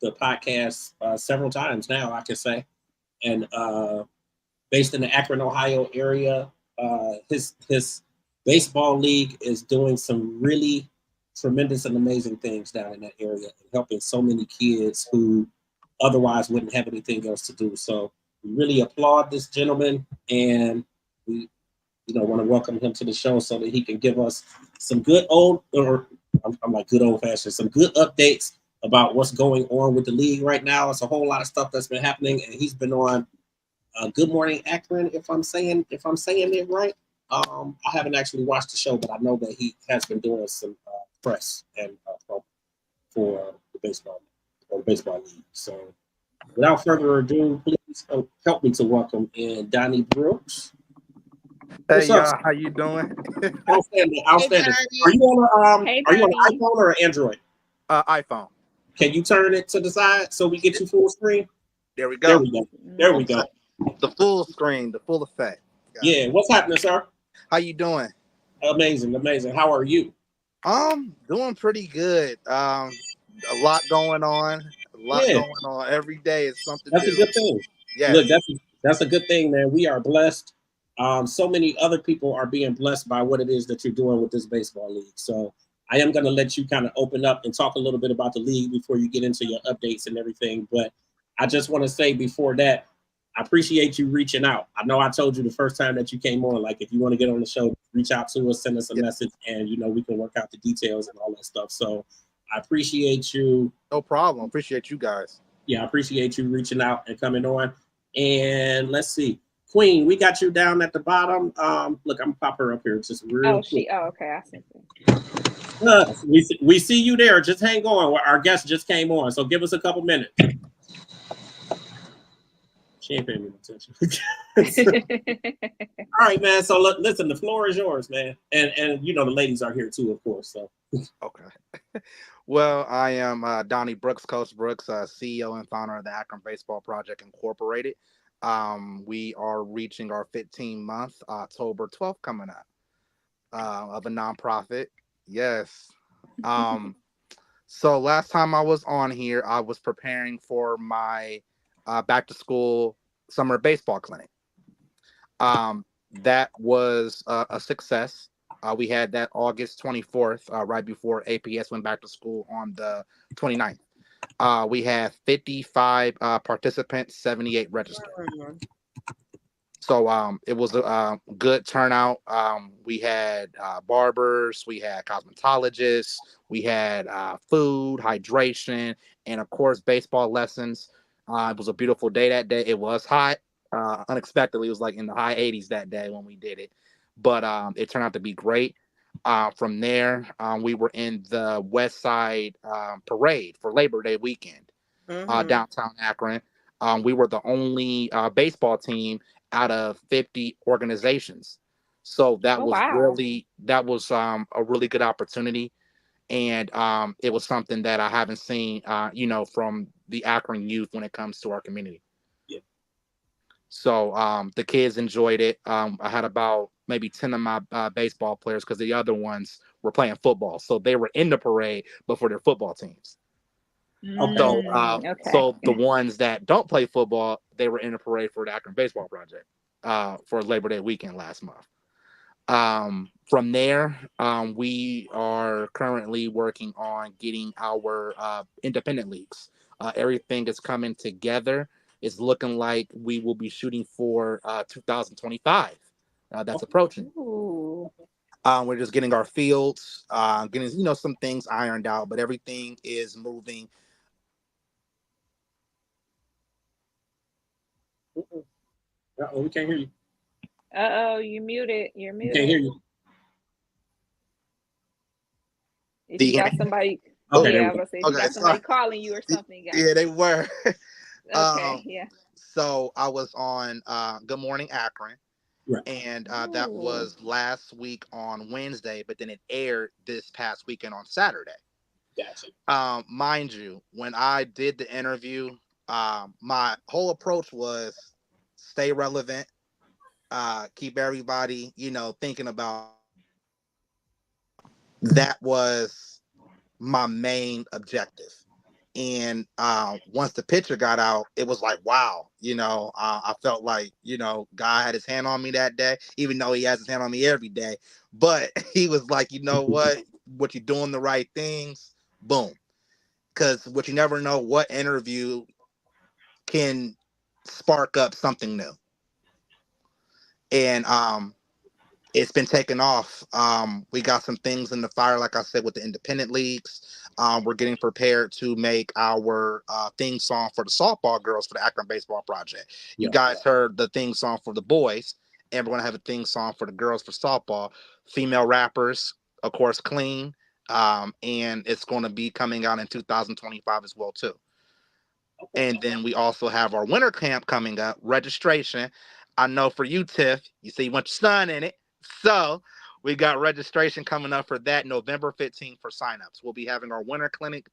the podcast several times now, I can say, and based in the Akron, Ohio area. His baseball league is doing some really tremendous and amazing things down in that area and helping so many kids who otherwise wouldn't have anything else to do. So we really applaud this gentleman, and we want to welcome him to the show so that he can give us some good old fashioned, some good updates about what's going on with the league right now. It's a whole lot of stuff that's been happening, and he's been on Good Morning Akron, if I'm saying it right. I haven't actually watched the show, but I know that he has been doing some press and for the baseball league. So without further ado, please help me to welcome in Donny Brooks. Hey y'all, how you doing? Outstanding. Are you on an iPhone or an Android? iPhone. Can you turn it to the side so we get you full screen? There we go. There we go. The full screen, the full effect. Yeah. What's happening, sir? How you doing? Amazing. How are you? Doing pretty good. A lot going on. Every day is something. That's a good thing. Yeah. Look, that's a good thing, man. We are blessed. So many other people are being blessed by what it is that you're doing with this baseball league. So I am going to let you kind of open up and talk a little bit about the league before you get into your updates and everything. But I just want to say before that, I appreciate you reaching out. I know I told you the first time that you came on, like, if you want to get on the show, reach out to us, send us a message, and, we can work out the details and all that stuff. So I appreciate you. No problem. Appreciate you guys. Yeah, I appreciate you reaching out and coming on. And let's see. Queen, we got you down at the bottom. Look, I'm gonna pop her up here just real quick. Okay, I see it. We see you there. Just hang on. Our guest just came on, so give us a couple minutes. She ain't paying me attention. All right, man. So listen, the floor is yours, man. And the ladies are here too, of course. So Okay. Well, I am Donny Brooks, Coach Brooks, CEO and founder of the Akron Baseball Project Incorporated. We are reaching our 15-month, October 12th coming up, of a nonprofit. Yes. Um, so last time I was on here, I was preparing for my back to school summer baseball clinic. That was a success. We had that August 24th, right before APS went back to school on the 29th. We had 55 participants, 78 registered. So it was a good turnout. We had barbers, we had cosmetologists, we had food, hydration, and of course baseball lessons. It was a beautiful day that day. It was hot. Unexpectedly, it was like in the high 80s that day when we did it, but it turned out to be great. From there, we were in the West Side parade for Labor Day weekend, downtown Akron. We were the only baseball team out of 50 organizations. So that Oh, was wow. a really good opportunity. And it was something that I haven't seen, from the Akron youth when it comes to our community. Yeah. So the kids enjoyed it. I had about maybe 10 of my baseball players because the other ones were playing football. So they were in the parade, but for their football teams. Okay. Okay. So the ones that don't play football, they were in a parade for the Akron Baseball Project for Labor Day weekend last month. From there, we are currently working on getting our independent leagues. Everything is coming together. It's looking like we will be shooting for 2025. That's approaching. Ooh. We're just getting our fields, getting some things ironed out, but everything is moving. Uh-oh, we can't hear you. Uh-oh, you muted. You're We can't hear muted. you. If Do you you hear got me? somebody, Okay, there yeah, we I was go. gonna say if you Okay, got sorry. somebody calling you or something, Yeah, they gotcha. were. Okay, um, yeah. so I was on Good Morning Akron, Right. and that Ooh. was last week on Wednesday, but then it aired this past weekend on Saturday. Gotcha. Mind you, when I did the interview, my whole approach was stay relevant, keep everybody, thinking about that was my main objective. And once the picture got out, it was like, wow, I felt like, God had his hand on me that day, even though he has his hand on me every day. But he was like, you know what you're doing the right things, boom. Because what you never know, what interview can spark up something new. And it's been taken off. We got some things in the fire, like I said, with the independent leagues. We're getting prepared to make our theme song for the softball girls for the Akron Baseball Project. You Yeah. guys heard the theme song for the boys, and we're going to have a theme song for the girls for softball. Female rappers, of course, clean. And it's going to be coming out in 2025 as well, too. And then we also have our winter camp coming up, registration. I know for you, Tiff, you say you want your son in it. So we got registration coming up for that November 15th for signups. We'll be having our winter clinic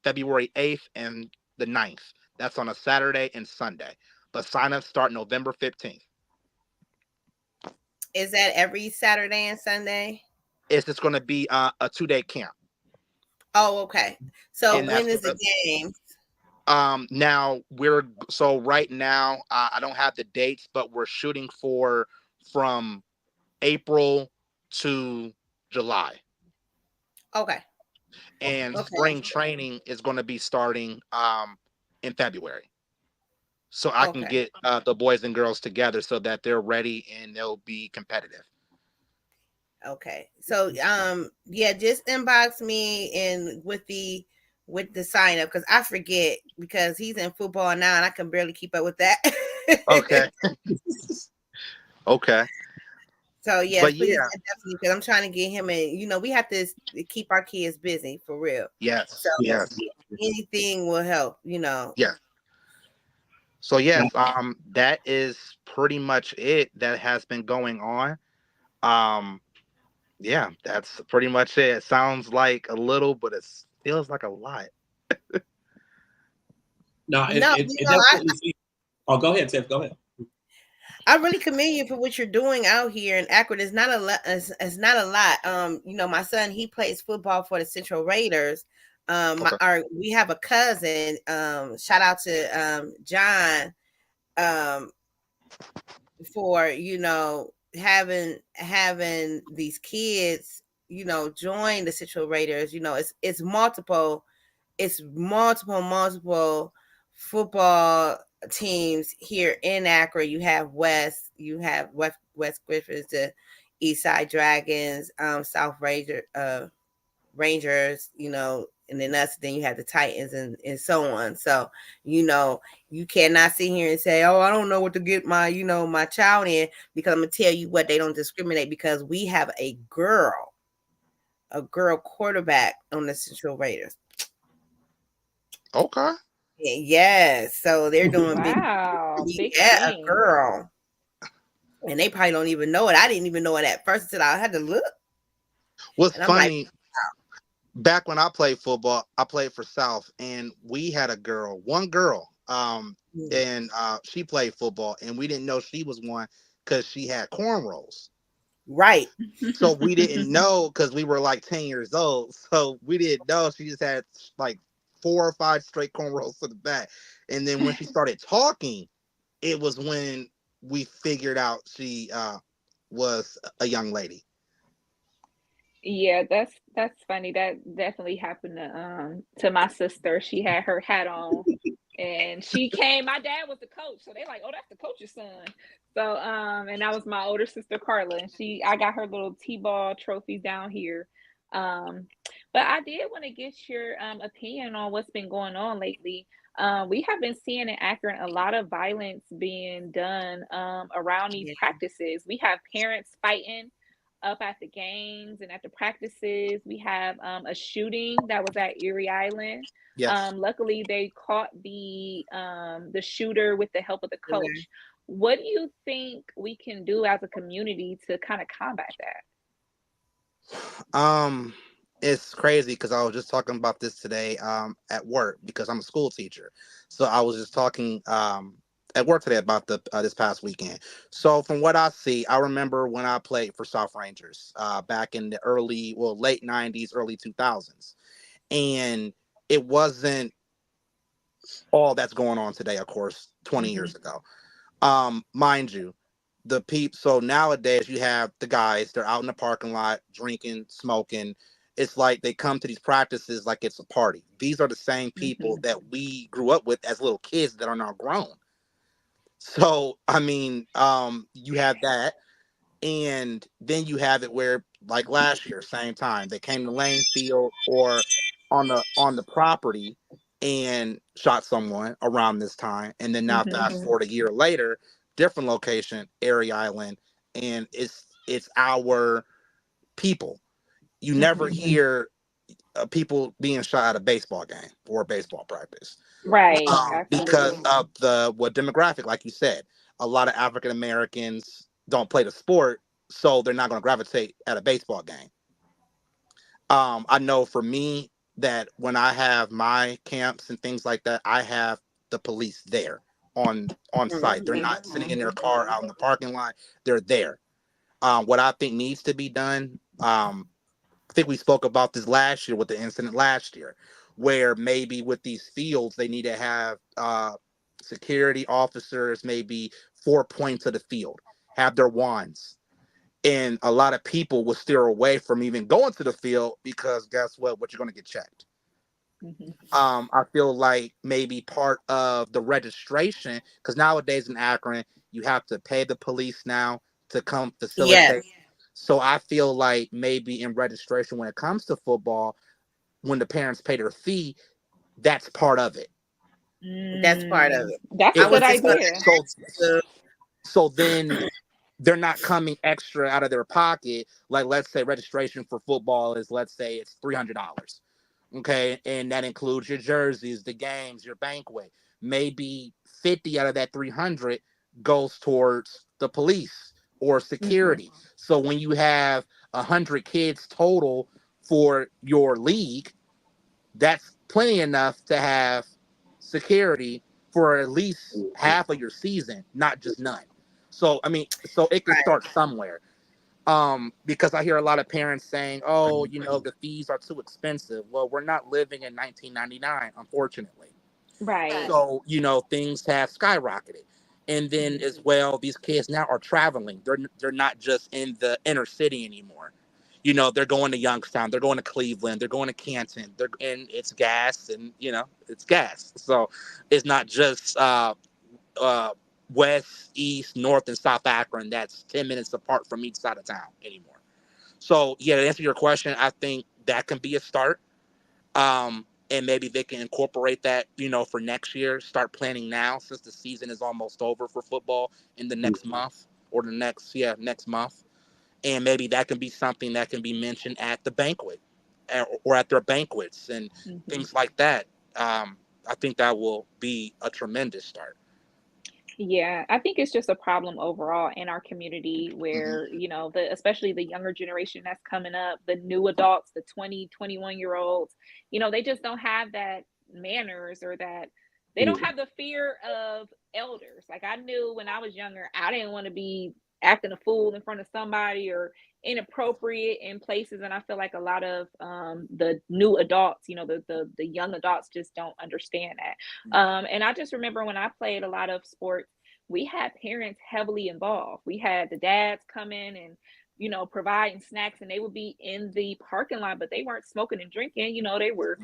February 8th and the 9th. That's on a Saturday and Sunday. But signups start November 15th. Is that every Saturday and Sunday? It's just going to be a 2-day camp. Oh, okay. So And when that's is the gonna, game? now right now I don't have the dates, but we're shooting for from April to July. Okay. And Okay. spring training is going to be starting in February. So I can Okay. get the boys and girls together so that they're ready and they'll be competitive. Okay. So yeah, just inbox me and with the sign up because I forget because he's in football now and I can barely keep up with that. Okay. Okay. So yes, But please yeah, definitely because I'm trying to get him in. We have to keep our kids busy for real. So yes, Yeah. yes, anything will help. yes. So yes, that is pretty much it that has been going on. Um Yeah, that's pretty much it. It sounds like a little, but it feels like a lot. No, No, it definitely. Oh, go ahead, Tiff. Go ahead. I really commend you for what you're doing out here in Akron. It's not a lot. It's not a lot. My son, he plays football for the Central Raiders. Okay. We have a cousin. Shout out to John. Um, for having these kids, join the Central Raiders. It's multiple football teams here in Akron. You have West Griffins, the East Side Dragons, South Rangers, and then us. Then you have the Titans and so on. So you cannot sit here and say, "Oh, I don't know what to get my child in," because I'm gonna tell you what, they don't discriminate, because we have a girl quarterback on the Central Raiders. Okay. Yes, so they're doing big. Wow, big Yeah, a thing. girl, and they probably don't even know it. I didn't even know it at first until I had to look, What's and I'm like, funny, back when I played football, I played for South, and we had one girl, and she played football, and we didn't know she was one because she had cornrows. right. So we didn't know because we were like 10 years old. So we didn't know she just had like 4 or 5 straight cornrows to the back. And then when she started talking, it was when we figured out she was a young lady. Yeah, that's funny. That definitely happened to my sister. She had her hat on and she came. My dad was the coach, so they like, oh, that's the coach's son. So and that was my older sister Carla, and I got her little T-ball trophies down here. Um, but I did want to get your opinion on what's been going on lately. We have been seeing in Akron a lot of violence being done around these Yeah, practices. We have parents fighting up at the games and at the practices. We have a shooting that was at Erie Island. Yes. Luckily, they caught the shooter with the help of the coach. What do you think we can do as a community to kind of combat that? Um, it's crazy because I was just talking about this today at work because I'm a school teacher. So I was just talking at work today about the this past weekend. So from what I see, I remember when I played for South Rangers back in the late 90s, early 2000s. And it wasn't all that's going on today, of course, 20 mm-hmm. years ago. Mind you, so nowadays you have the guys, they're out in the parking lot drinking, smoking. It's like they come to these practices like it's a party. These are the same people Mm-hmm. that we grew up with as little kids that are now grown. So I mean, you have that, and then you have it where, like last year, same time, they came to Lane Field or on the property and shot someone around this time. And then now Mm-hmm. fast forward a year later, different location, Erie Island, and it's our people. You never Mm-hmm. hear people being shot at a baseball game or a baseball practice, Right, because absolutely. of the what demographic, like you said, a lot of African Americans don't play the sport, so they're not going to gravitate at a baseball game. I know for me that when I have my camps and things like that, I have the police there on site. They're Mm-hmm. not sitting in their car out in the parking lot. They're there. What I think needs to be done, I think we spoke about this last year with the incident last year, where maybe with these fields they need to have security officers maybe 4 points of the field, have their wands, and a lot of people will steer away from even going to the field because guess what you're going to get checked. Mm-hmm. I feel like maybe part of the registration, because nowadays in Akron you have to pay the police now to come facilitate. Yes, So I feel like maybe in registration when it comes to football, when the parents pay their fee, that's part of it. that's part of it. That's a I It was good just going idea. so then they're not coming extra out of their pocket. Like let's say registration for football is, let's say it's $300. Okay, and that includes your jerseys, the games, your banquet. Maybe 50 out of that 300 goes towards the police or security. So when you have 100 kids total for your league, that's plenty enough to have security for at least half of your season, not just none. So I mean, so it can start somewhere. Because I hear a lot of parents saying, "Oh, the fees are too expensive." Well, we're not living in 1999, unfortunately. Right. So things have skyrocketed, and then as well, these kids now are traveling. They're not just in the inner city anymore. They're going to Youngstown, they're going to Cleveland, they're going to Canton. And it's gas, and it's gas. So it's not just west, east, north, and south Akron that's 10 minutes apart from each side of town anymore. So yeah, to answer your question, I think that can be a start. And maybe they can incorporate that, for next year. Start planning now, since the season is almost over for football in the next month, or the next month. And maybe that can be something that can be mentioned at the banquet, or at their banquets and things like that. I think that will be a tremendous start. Yeah, I think it's just a problem overall in our community where, especially the younger generation that's coming up, the new adults, the 20, 21-year-olds, they just don't have that manners, or that they don't have the fear of elders. Like, I knew when I was younger, I didn't want to be acting a fool in front of somebody, or inappropriate in places. And I feel like a lot of the new adults, the young adults, just don't understand that. And I just remember when I played a lot of sports, we had parents heavily involved. We had the dads come in and providing snacks, and they would be in the parking lot, but they weren't smoking and drinking. They were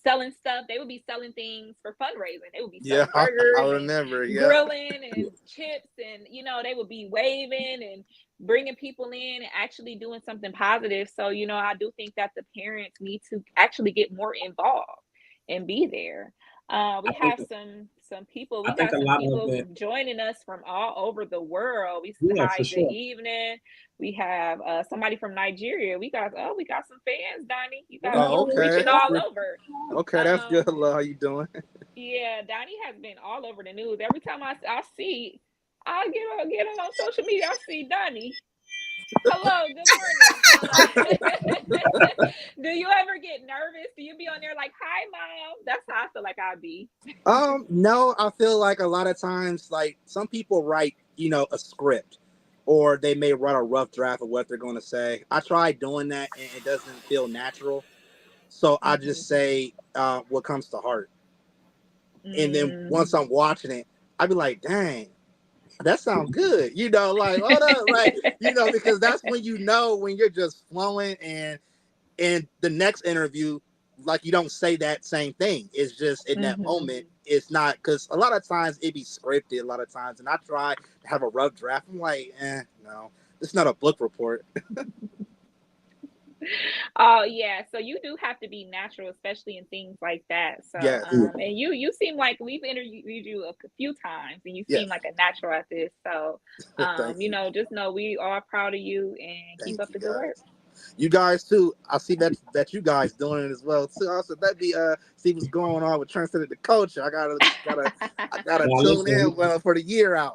selling stuff. They would be selling things for fundraising. They would be selling burgers, I remember, grilling and chips, and they would be waving and bringing people in and actually doing something positive. So I do think that the parents need to actually get more involved and be there. We have some people. We got some people joining us from all over the world. We say hi, good evening. We have somebody from Nigeria. We got some fans, Donny. You got reaching all over. Okay, that's good. Hello, how you doing? Yeah, Donny has been all over the news. Every time I see, I'll get on social media. I see Donny. Hello, good morning. Do you ever get nervous? Do you be on there like, "Hi, mom"? That's how I feel like I'd be. No, I feel like a lot of times, like, some people write, a script, or they may write a rough draft of what they're going to say. I tried doing that, and it doesn't feel natural. So I just say what comes to heart. And then once I'm watching it, I'd be like, dang, that sounds good. Like, hold up, like, because that's when when you're just flowing, and in the next interview, like, you don't say that same thing. It's just in that moment. It's not, because a lot of times it be scripted a lot of times, and I try to have a rough draft. I'm like, no, it's not a book report. Oh yeah, so you do have to be natural, especially in things like that. So Yes. And you seem like, we've interviewed you a few times, and you seem like a natural at this. So just know we are proud of you, and keep up the good work. You guys too. I see that you guys doing it as well too. Also, let me see what's going on with Transcending The Culture. I gotta tune in for the year out.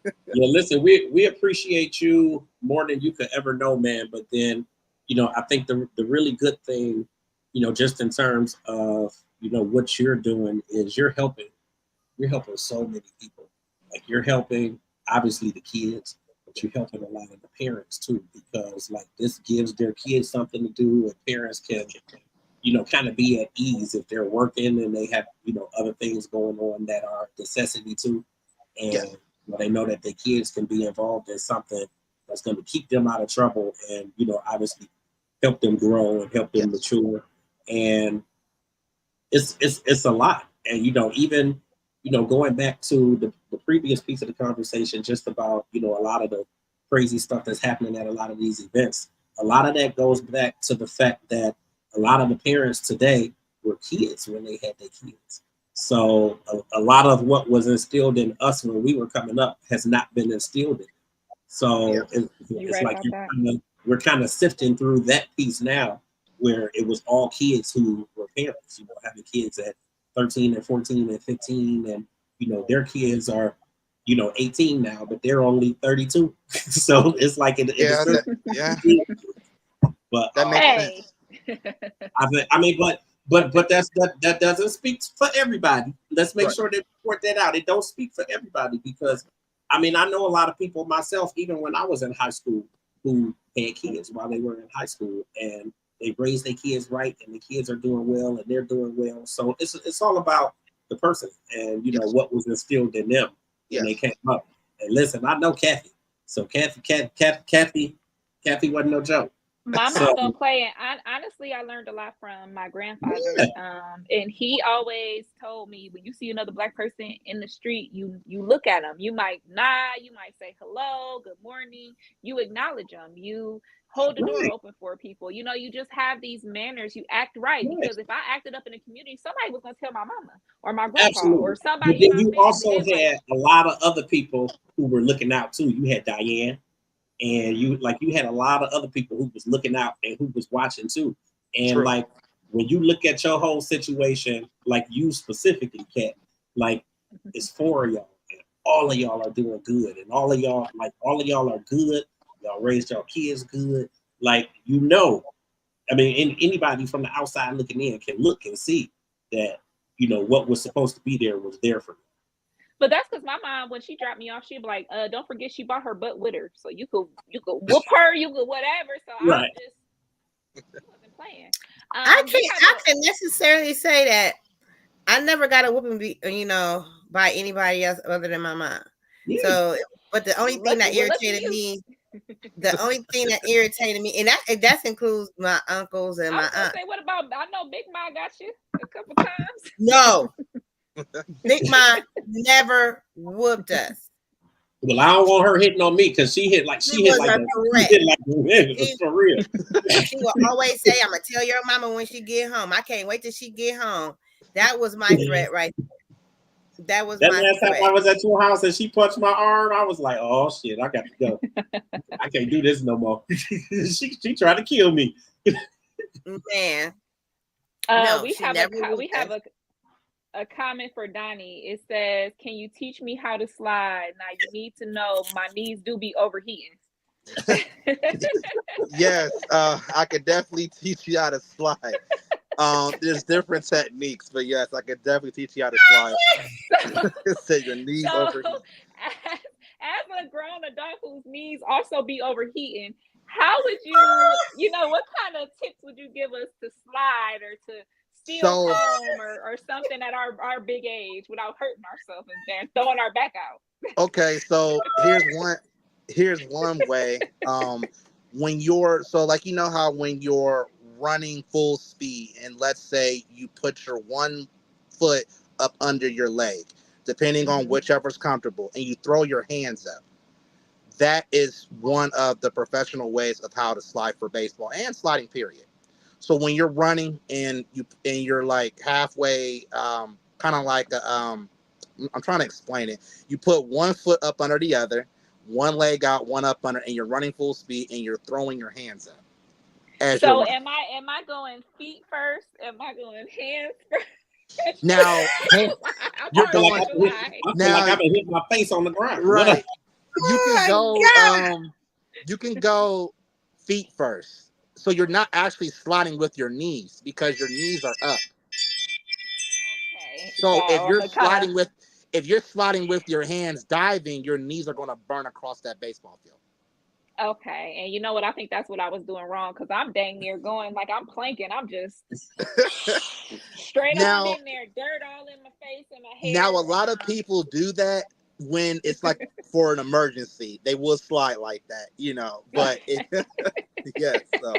Yeah, listen, we appreciate you more than you could ever know, man. But then, I think the really good thing, just in terms of what you're doing, is you're helping so many people. Like, you're helping obviously the kids, but you're helping a lot of the parents too, because like, this gives their kids something to do, and parents can kind of be at ease if they're working and they have other things going on that are necessity too, and they know that their kids can be involved in something that's going to keep them out of trouble, and obviously help them grow and help them mature. And it's a lot. And even going back to the previous piece of the conversation, just about a lot of the crazy stuff that's happening at a lot of these events, a lot of that goes back to the fact that a lot of the parents today were kids when they had their kids. So a lot of what was instilled in us when we were coming up has not been instilled in. So it's like we're kind of sifting through that piece now, where it was all kids who were parents, having kids at 13 and 14 and 15, and their kids are 18 now, but they're only 32. So it's like Yeah. But that makes sense. I mean, but that doesn't speak for everybody. Let's make sure that we point that out. It don't speak for everybody because I mean I know a lot of people myself, even when I was in high school, who had kids while they were in high school and they raised their kids right and the kids are doing well and they're doing well. So it's all about the person and what was instilled in them when they came up. And listen, I know Kathy. So Kathy wasn't no joke. Mama's gonna play, and honestly, I learned a lot from my grandfather. And he always told me, when you see another Black person in the street, you look at them. You might nod, you might say hello, good morning. You acknowledge them. You hold the door open for people. You just have these manners. You act right. Because if I acted up in the community, somebody was gonna tell my mama or my grandpa or somebody. But then you also had a lot of other people who were looking out too. You had Diane. And you had a lot of other people who was looking out and who was watching too. And like when you look at your whole situation, like you specifically, Kat, like it's 4 of y'all, and all of y'all are doing good, and all of y'all are good. Y'all raised your kids good, like I mean, anybody from the outside looking in can look and see that what was supposed to be there was there for you. But that's because my mom, when she dropped me off, she'd be like, don't forget she brought her butt with her. So you could whoop her, you could whatever. So I wasn't playing. I can't necessarily say that I never got a whooping by anybody else other than my mom. Yeah. So but the only thing that irritated me, and that includes my uncles and my aunt. What about, I know Big Ma got you a couple times. No. Big Ma never whooped us. Well, I don't want her hitting on me because she hit like for real. She will always say, "I'm gonna tell your mama when she get home. I can't wait till she get home." That was my threat right there. That was my last time I was at your house and she punched my arm. I was like, "Oh shit, I got to go. I can't do this no more." she tried to kill me. Man, we have a comment for Donny. It says, "Can you teach me how to slide? Now you need to know my knees do be overheating." Yes, I could definitely teach you how to slide. There's different techniques, but yes, I could definitely teach you how to slide. Say your knees overheating. As a grown adult whose knees also be overheating, how would you, what kind of tips would you give us to slide or to steal home or something at our big age without hurting ourselves and throwing our back out? Okay, so here's one way. When you're how when you're running full speed and let's say you put your one foot up under your leg, depending on whichever's comfortable, and you throw your hands up. That is one of the professional ways of how to slide for baseball and sliding period. So when you're running and you're like halfway, kind of like I'm trying to explain it. You put one foot up under the other, one leg out, one up under, and you're running full speed and you're throwing your hands up. So am I going feet first? Am I going hands first? Now you're going. Now I've been hitting my face on the ground. Right. You can go feet first. So you're not actually sliding with your knees because your knees are up. Okay. So if you're sliding with your hands diving, your knees are going to burn across that baseball field. Okay. And you know what? I think that's what I was doing wrong because I'm dang near going like I'm planking. I'm just straight on in there, dirt all in my face and my hair. Now, a lot of people do that when it's like for an emergency. They will slide like that, but yes. So.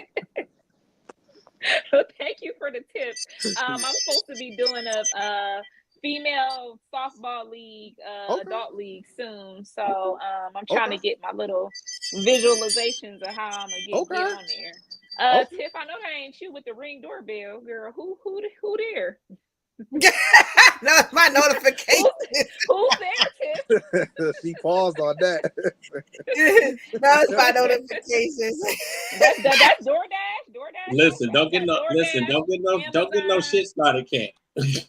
Well, thank you for the tip. I'm supposed to be doing a female softball league, adult league soon. So I'm trying to get my little visualizations of how I'm gonna get on there. Tiff, I know that ain't you with the Ring doorbell, girl. Who there? No, it's my notification. Who's there, Tiff? She paused on that. No, it's my notifications. That's DoorDash. Listen, don't get no shit started, Kat. DoorDash,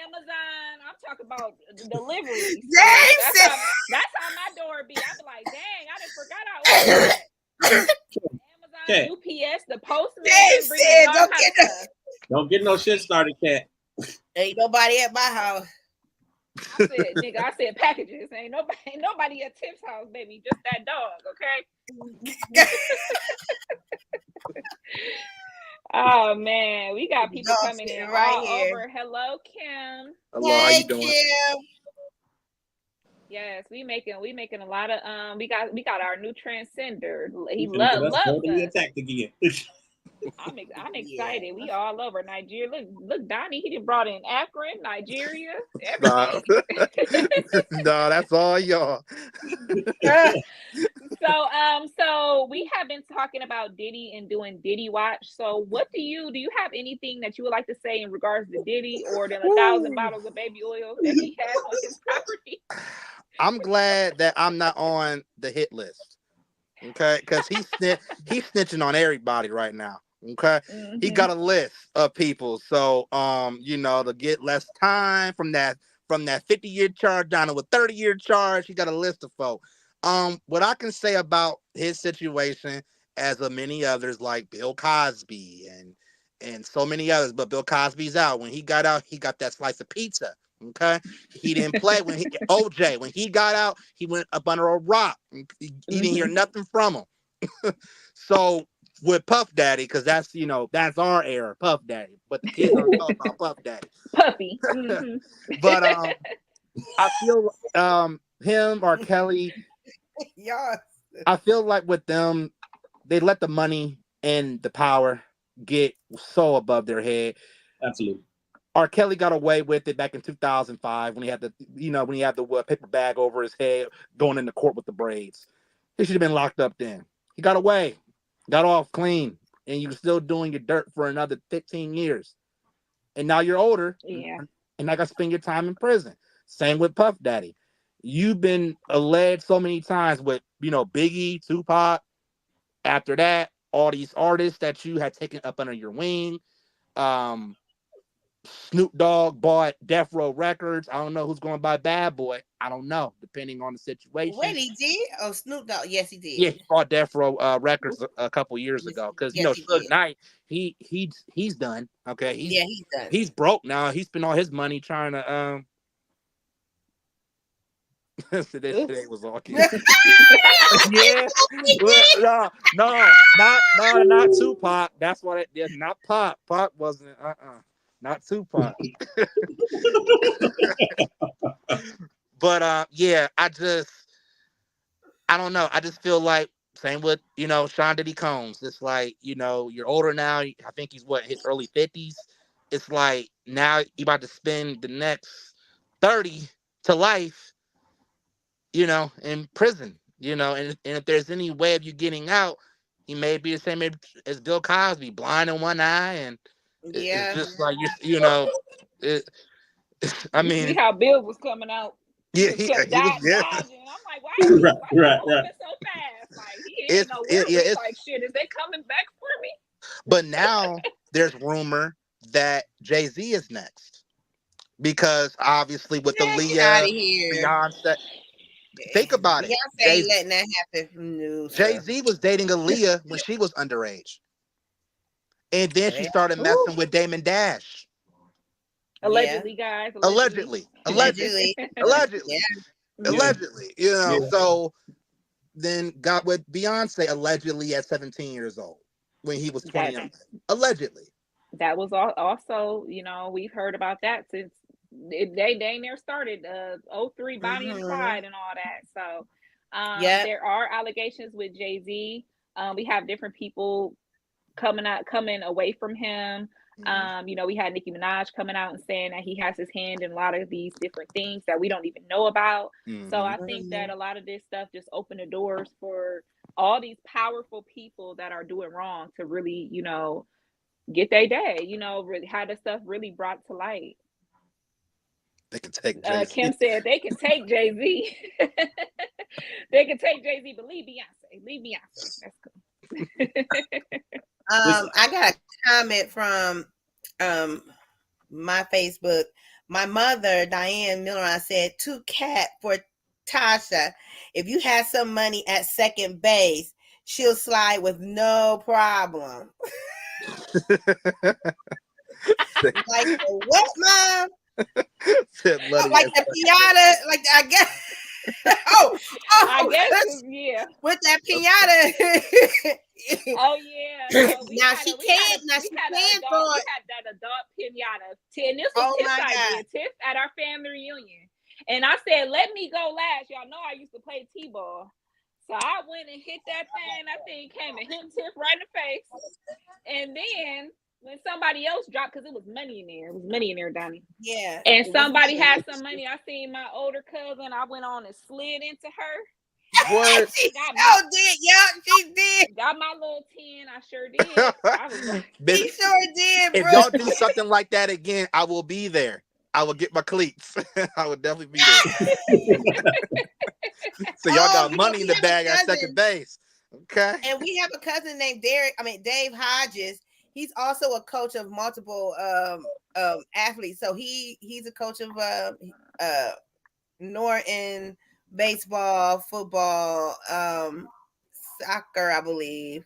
Amazon. I'm talk about deliveries. Dang, that's how my door be. I be like, dang, I just forgot I ordered that. Amazon, UPS, the postman bringing all kinds of stuff. Don't get no shit started, Cat. Ain't nobody at my house. I said, nigga, I said packages. Ain't nobody at Tip's house, baby. Just that dog, okay? Oh man, we got people coming in all over. Hello, Kim. Hello, how you doing? Kim. Yes, we making a lot of we got our new transcender. He loves us. Attacked again. I'm excited. Yeah. We all over Nigeria. Look, Donny, he done brought in Akron, Nigeria, everything. No, that's all y'all. So we have been talking about Diddy and doing Diddy Watch. So what do you have anything that you would like to say in regards to Diddy or the 1,000 bottles of baby oil that he has on his property? I'm glad that I'm not on the hit list. Okay, because he's snitching on everybody right now. Okay, he got a list of people. So to get less time from that 50-year charge down to a 30-year charge, he got a list of folks. What I can say about his situation, as of many others like Bill Cosby and so many others, but Bill Cosby's out. When he got out, he got that slice of pizza. Okay, he didn't play when OJ, when he got out, he went up under a rock. He didn't hear nothing from him. So with Puff Daddy, because that's our era, Puff Daddy. But the kids aren't talking about Puff Daddy. Puffy. But I feel him or Kelly. Yeah. I feel like with them, they let the money and the power get so above their head. Absolutely. R. Kelly got away with it back in 2005 when he had the paper bag over his head going into court with the braids. He should have been locked up then. He got away, got off clean, and you're still doing your dirt for another 15 years. And now you're older, and I got to spend your time in prison. Same with Puff Daddy. You've been alleged so many times with, Biggie, Tupac. After that, all these artists that you had taken up under your wing. Snoop Dogg bought Death Row Records. I don't know who's going to buy Bad Boy. I don't know, depending on the situation. Wait, he did? Oh, Snoop Dogg. Yes, he did. Yeah, he bought Death Row Records a couple years ago because Suge Knight, he's done. Okay, he's done. He's broke now. He spent all his money trying to Today was all cute. Yeah, not Tupac. That's what it did. Not Pop. Pop wasn't. Not Tupac. But I don't know. I just feel like same with Sean Diddy Combs. It's like you're older now. I think he's his early 50s. It's like now you about to spend the next 30 to life, in prison. And if there's any way of you getting out, he may be the same as Bill Cosby, blind in one eye, and it's just like I mean, see how Bill was coming out. Yeah, he was. Yeah. Dodging. I'm like, why are you moving so fast? Like he ain't nowhere. It's like, shit, is they coming back for me? But now there's rumor that Jay-Z is next because obviously with the Leah, Beyonce. Think about it. Beyonce ain't letting that happen. Jay-Z was dating Aaliyah when she was underage, and then she started messing with Damon Dash. Allegedly, guys. Allegedly. So then got with Beyonce allegedly at 17 years old when he was 20. Allegedly. That was also, we've heard about that since they never started 03 Bonnie and Clyde and all that. So there are allegations with Jay-Z. We have different people coming away from him. We had Nicki Minaj coming out and saying that he has his hand in a lot of these different things that we don't even know about. So I think that a lot of this stuff just opened the doors for all these powerful people that are doing wrong to really, get their day, really have the stuff really brought to light. They can take Jay-Z. Kim said they can take Jay-Z. They can take Jay-Z, but leave Beyonce. That's cool. I got a comment from my Facebook. My mother, Diane Miller, I said, 2 cat for Tasha. If you have some money at second base, she'll slide with no problem. Like, what, Mom? Like the piñata, like I guess. I guess, yeah. With that piñata. Oh yeah. So we now had she a, we can. had a, Now we she had can adult, for we it. had that adult pinata. And this was Tiff's idea. Tiff at our family reunion. And I said, let me go last. Y'all know I used to play T-ball. So I went and hit that thing. That thing came and hit Tiff right in the face. And then when somebody else dropped, because it was money in there. It was money in there, Donny. Yeah. And somebody had some money. I seen my older cousin. I went on and slid into her. What? She did. Yeah, she did. Got my little 10. I sure did. I was like, she sure did, if bro. y'all do something like that again, I will be there. I will get my cleats. I would definitely be there. So y'all got money in the bag at second base. Okay. And we have a cousin named Dave Hodges. He's also a coach of multiple athletes. So he's a coach of Norton, baseball, football, soccer, I believe.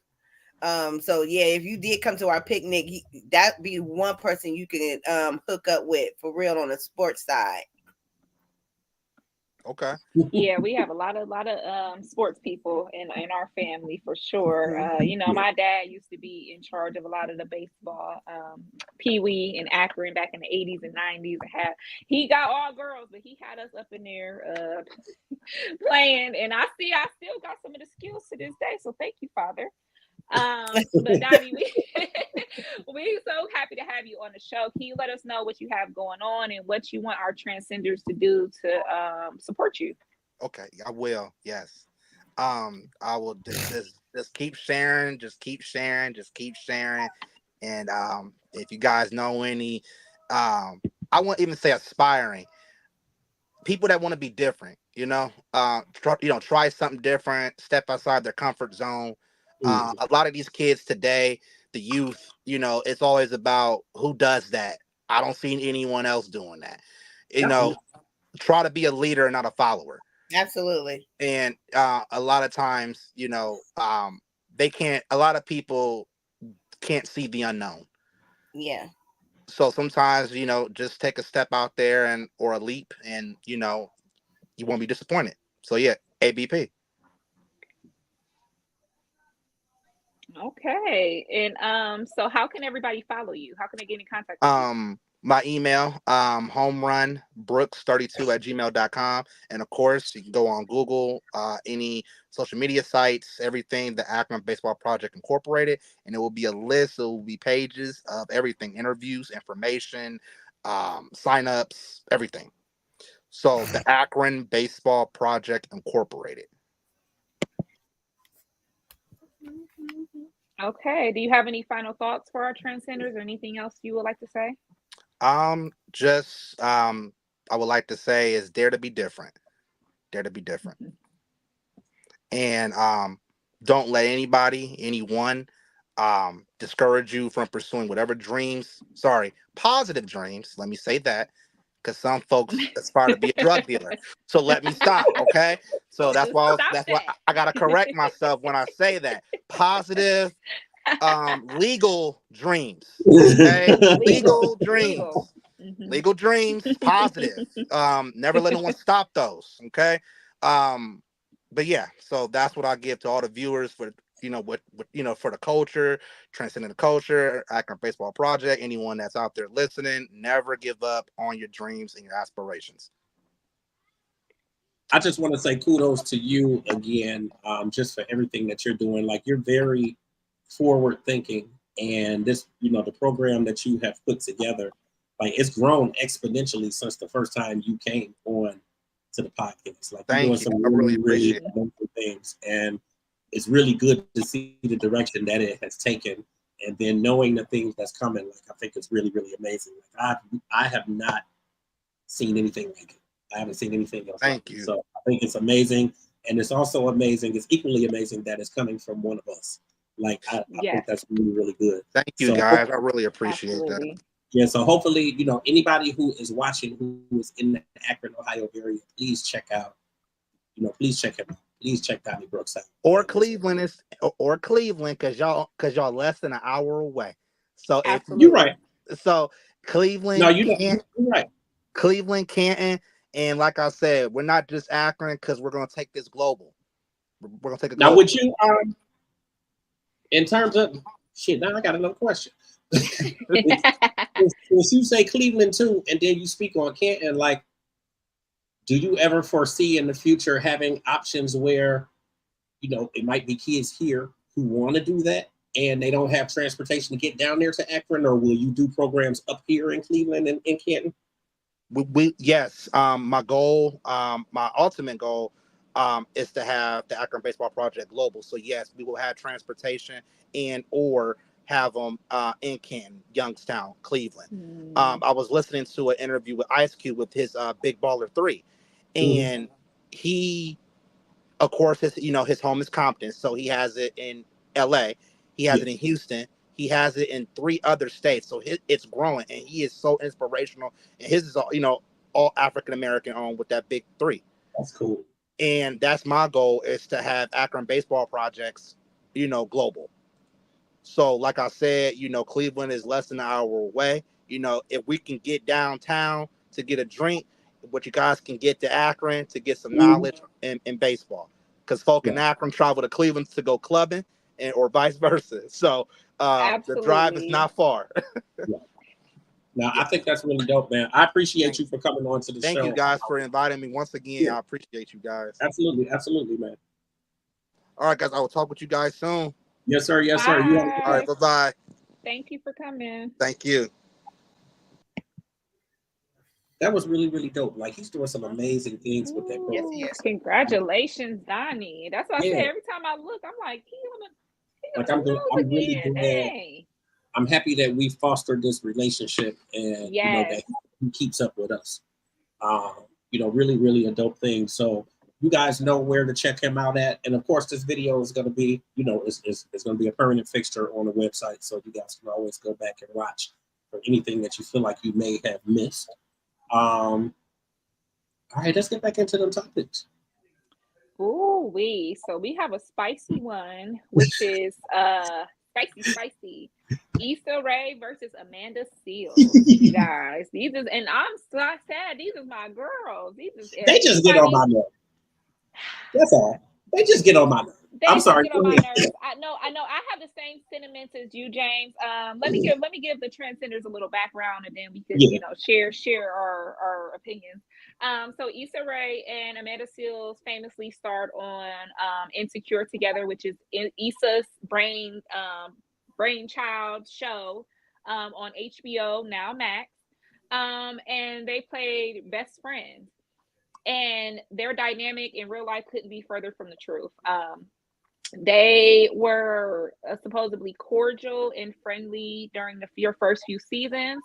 So yeah, if you did come to our picnic, that'd be one person you can hook up with for real on the sports side. Okay. Yeah, we have a lot of sports people in our family for sure. You know, my dad used to be in charge of a lot of the baseball, Pee Wee in Akron back in the 80s and 90s. He got all girls, but he had us up in there playing. And I still got some of the skills to this day. So thank you, Father. But Donny, we're so happy to have you on the show. Can you let us know what you have going on and what you want our transcenders to do to support you? Okay, I will. Yes. I will just keep sharing, and if you guys know any, I won't even say aspiring people that want to be different, try something different, step outside their comfort zone. A lot of these kids today, the youth, it's always about who does that. I don't see anyone else doing that. Try to be a leader and not a follower. Absolutely. And a lot of times, they can't. A lot of people can't see the unknown. Yeah. So sometimes, just take a step out there or a leap, and you won't be disappointed. So yeah, ABP. Okay. And so how can everybody follow you? How can they get in contact with you? My email, homerunbrooks32@gmail.com. And of course, you can go on Google, any social media sites, everything, the Akron Baseball Project Incorporated, and it will be a list. It will be pages of everything, interviews, information, signups, everything. So the Akron Baseball Project Incorporated. Okay. Do you have any final thoughts for our transcenders or anything else you would like to say? I would like to say is dare to be different. Dare to be different. And don't let anyone discourage you from pursuing whatever positive dreams. Let me say that, because some folks aspire to be a drug dealer. So let me stop, okay? So that's why I gotta correct myself when I say that. Positive, legal dreams. Okay? Legal dreams. Legal dreams, positive. Never let anyone stop those. Okay. But yeah, so that's what I give to all the viewers for for the culture, Transcending the Culture, Akron Baseball Project, anyone that's out there listening, never give up on your dreams and your aspirations. I just want to say kudos to you again, just for everything that you're doing. Like, you're very forward thinking, and this, the program that you have put together, like, it's grown exponentially since the first time you came on to the podcast. Like, you're doing some really, really wonderful things, and it's really good to see the direction that it has taken, and then knowing the things that's coming. Like, I think it's really, really amazing. Like, I have not seen anything like it. I haven't seen anything else. Thank you. So I think it's amazing, and it's also amazing. It's equally amazing that it's coming from one of us. Like, I think that's really, really good. Thank you, guys. I really appreciate that. Yeah, so hopefully, anybody who is watching who is in the Akron, Ohio area, please check out, please check him out. Please check Donny Brooks out. Or Cleveland because y'all less than an hour away. So if You're Absolutely. right. so No, Cleveland can't you're right. Cleveland, Canton, and like I said, we're not just Akron because we're gonna take this global. We're gonna take it Now, global. would you, in terms of shit, now I got another question. Since you say Cleveland too, and then you speak on Canton, like, do you ever foresee in the future having options where, it might be kids here who want to do that and they don't have transportation to get down there to Akron, or will you do programs up here in Cleveland and in Canton? Yes. My goal, my ultimate goal, is to have the Akron Baseball Project global. So yes, we will have transportation and or have them in Canton, Youngstown, Cleveland. I was listening to an interview with Ice Cube with his Big Baller 3, and he, of course, his home is Compton, so he has it in L.A. He has it in Houston. He has it in 3 other states. So it's growing, and he is so inspirational. And his is all African American owned with that big 3. That's cool. And that's my goal, is to have Akron baseball projects, global. So like I said, Cleveland is less than an hour away. If we can get downtown to get a drink, what you guys can get to Akron to get some knowledge in baseball. Because folk in Akron travel to Cleveland to go clubbing or vice versa. So the drive is not far. Now, I think that's really dope, man. I appreciate you for coming on to the show. Thank you guys for inviting me once again. I appreciate you guys. Absolutely, man. All right, guys. I will talk with you guys soon. Yes, sir. Yes, Bye. sir. All right, bye-bye. Thank you for coming. Thank you. That was really, really dope. Like, he's doing some amazing things with that program. Yes. Congratulations, Donny. That's what I say. Every time I look, I'm like, I'm really glad. I'm happy that we fostered this relationship, and that he keeps up with us. Really, really a dope thing. So you guys know where to check him out at, and of course, this video is going to be, it's going to be a permanent fixture on the website, so you guys can always go back and watch for anything that you feel like you may have missed. All right, let's get back into them topics. So we have a spicy one, which is spicy. Issa Rae versus Amanda Seales. You guys, and I'm so sad. These are my girls. They just get on my nerves. That's all. They just get on my nerves. I'm sorry. Get on my nerves. I know. I have the same sentiments as you, James. Let me give the Transcenders a little background, and then we can share our opinions. So Issa Rae and Amanda Seales famously starred on Insecure together, which is Issa's brainchild show on HBO, now Max. And they played best friends, and their dynamic in real life couldn't be further from the truth. They were supposedly cordial and friendly during your first few seasons,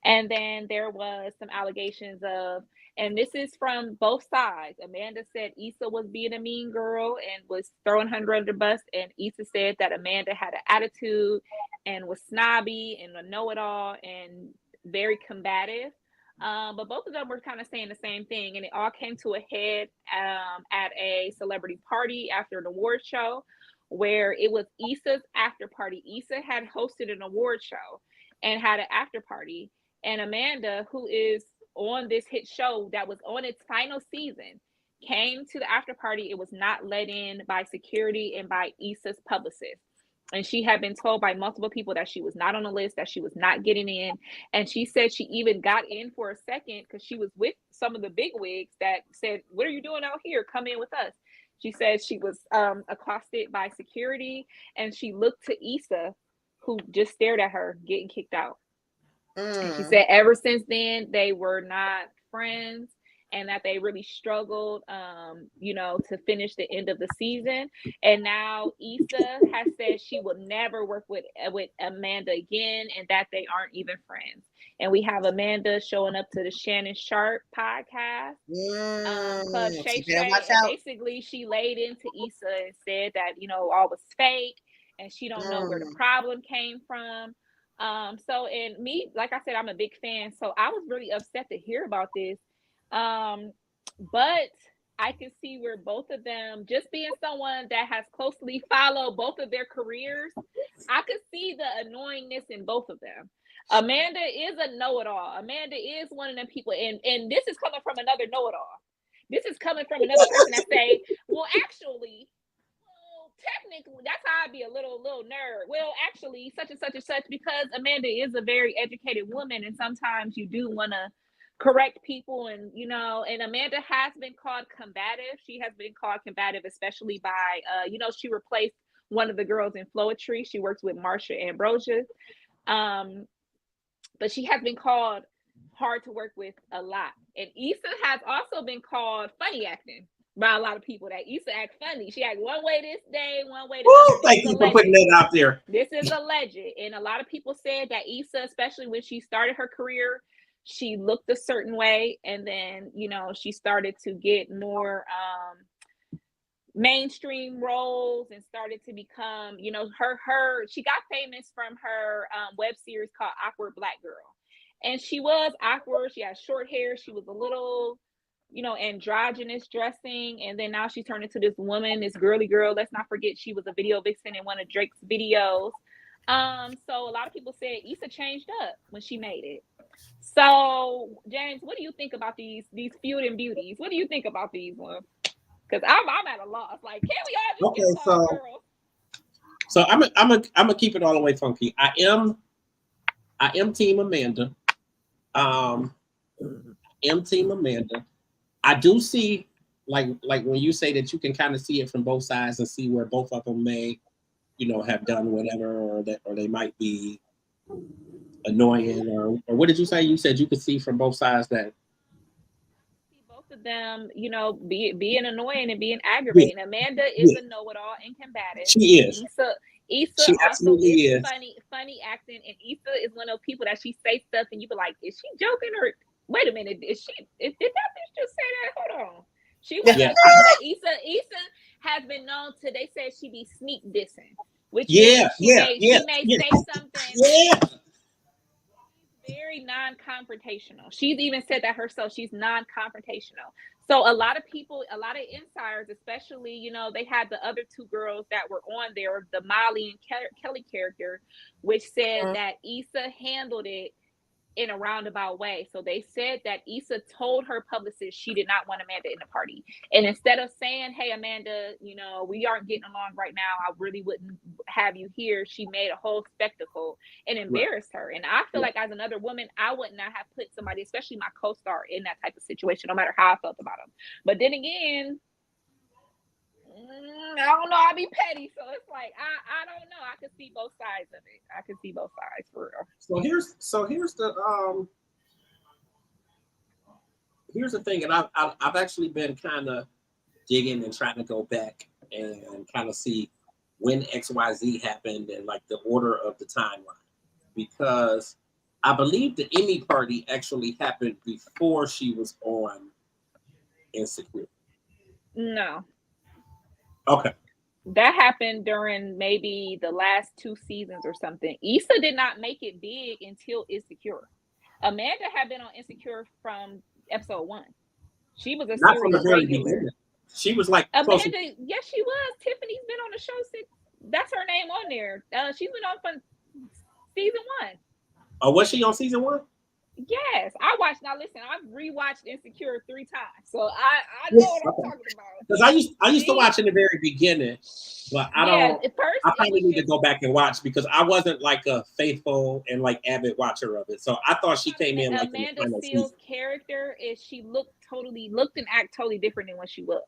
and then there was some allegations of, and this is from both sides. Amanda said Issa was being a mean girl and was throwing her under the bus, and Issa said that Amanda had an attitude and was snobby and a know-it-all and very combative. But both of them were kind of saying the same thing, and it all came to a head at a celebrity party after an award show, where it was Issa's after party. Issa had hosted an award show and had an after party, and Amanda, who is on this hit show that was on its final season, came to the after party. It was not let in by security and by Issa's publicist. And she had been told by multiple people that she was not on the list, that she was not getting in. And she said she even got in for a second because she was with some of the big wigs that said, "What are you doing out here? Come in with us." She said she was accosted by security, and she looked to Issa, who just stared at her, getting kicked out. She said ever since then, they were not friends, and that they really struggled, to finish the end of the season. And now Issa has said she will never work with Amanda again, and that they aren't even friends. And we have Amanda showing up to the Shannon Sharp podcast, Club Shay Shay, and basically she laid into Issa and said that all was fake, and she don't know where the problem came from. So, and me, like I said, I'm a big fan. So I was really upset to hear about this. But I can see where both of them, just being someone that has closely followed both of their careers, I could see the annoyingness in both of them. Amanda is a know-it-all. Amanda is one of them people, and this is coming from another know-it-all. This is coming from another person that say, well, actually, technically, that's how I'd be a little nerd. Well, actually, such and such and such, because Amanda is a very educated woman, and sometimes you do want to correct people, and and Amanda has been called combative. She has been called combative, especially by she replaced one of the girls in Floetry. She works with Marsha Ambrosia. But she has been called hard to work with a lot. And Issa has also been called funny acting by a lot of people. That Issa act funny. She act one way this day, one way the other. Thank you for putting that out there. This is alleged. And a lot of people said that Issa, especially when she started her career, she looked a certain way. And then, she started to get more mainstream roles and started to become, she got famous from her web series called Awkward Black Girl. And she was awkward. She had short hair. She was a little, androgynous dressing. And then now she turned into this woman, this girly girl. Let's not forget she was a video vixen in one of Drake's videos. So a lot of people said Issa changed up when she made it. So James, what do you think about these feuding beauties? What do you think about these ones? Because I'm at a loss. Like, can't we all just get along, girls? So I'm gonna keep it all the way funky. I am Team Amanda. Am Team Amanda. I do see like when you say that you can kind of see it from both sides and see where both of them may, have done whatever, or they might be annoying, or what did you say? You said you could see from both sides that both of them, being annoying and being aggravating. Yeah. Amanda is a know-it-all and combative. She is. Issa also is funny acting, and Issa is one of those people that she say stuff and you be like, is she joking, or wait a minute, did that bitch just say that? Hold on. She was Issa has been known to, they said she be sneak dissing, which means she may say something very non-confrontational. She's even said that herself. She's non-confrontational. So a lot of people, a lot of insiders, especially, they had the other two girls that were on there, the Molly and Kelly character, which said that Issa handled it in a roundabout way. So they said that Issa told her publicist she did not want Amanda in the party. And instead of saying, hey, Amanda, we aren't getting along right now, I really wouldn't have you here, she made a whole spectacle and embarrassed her. And I feel like as another woman, I would not have put somebody, especially my co-star, in that type of situation, no matter how I felt about him. But then again, I don't know, I'll be petty. So it's like, I don't know. I could see both sides of it. I could see both sides for real. Here's the thing, and I've actually been kind of digging and trying to go back and kind of see when XYZ happened and like the order of the timeline, because I believe the Emmy party actually happened before she was on Insecure. No. Okay. That happened during maybe the last 2 seasons or something. Issa did not make it big until Insecure. Amanda had been on Insecure from episode 1. She was a Not from the very regular. beginning. She was like Amanda. Yes, she was. Tiffany's been on the show since. That's her name on there. She's been on from season 1. Oh, was she on season 1? Yes, I watched. Now listen, I've rewatched Insecure 3 times, so I know what I'm talking about. Because I used to watch in the very beginning, but I probably need to go back and watch, because I wasn't like a faithful and like avid watcher of it. So I thought she came in like Amanda Seale's character is she looked and act totally different than what she was.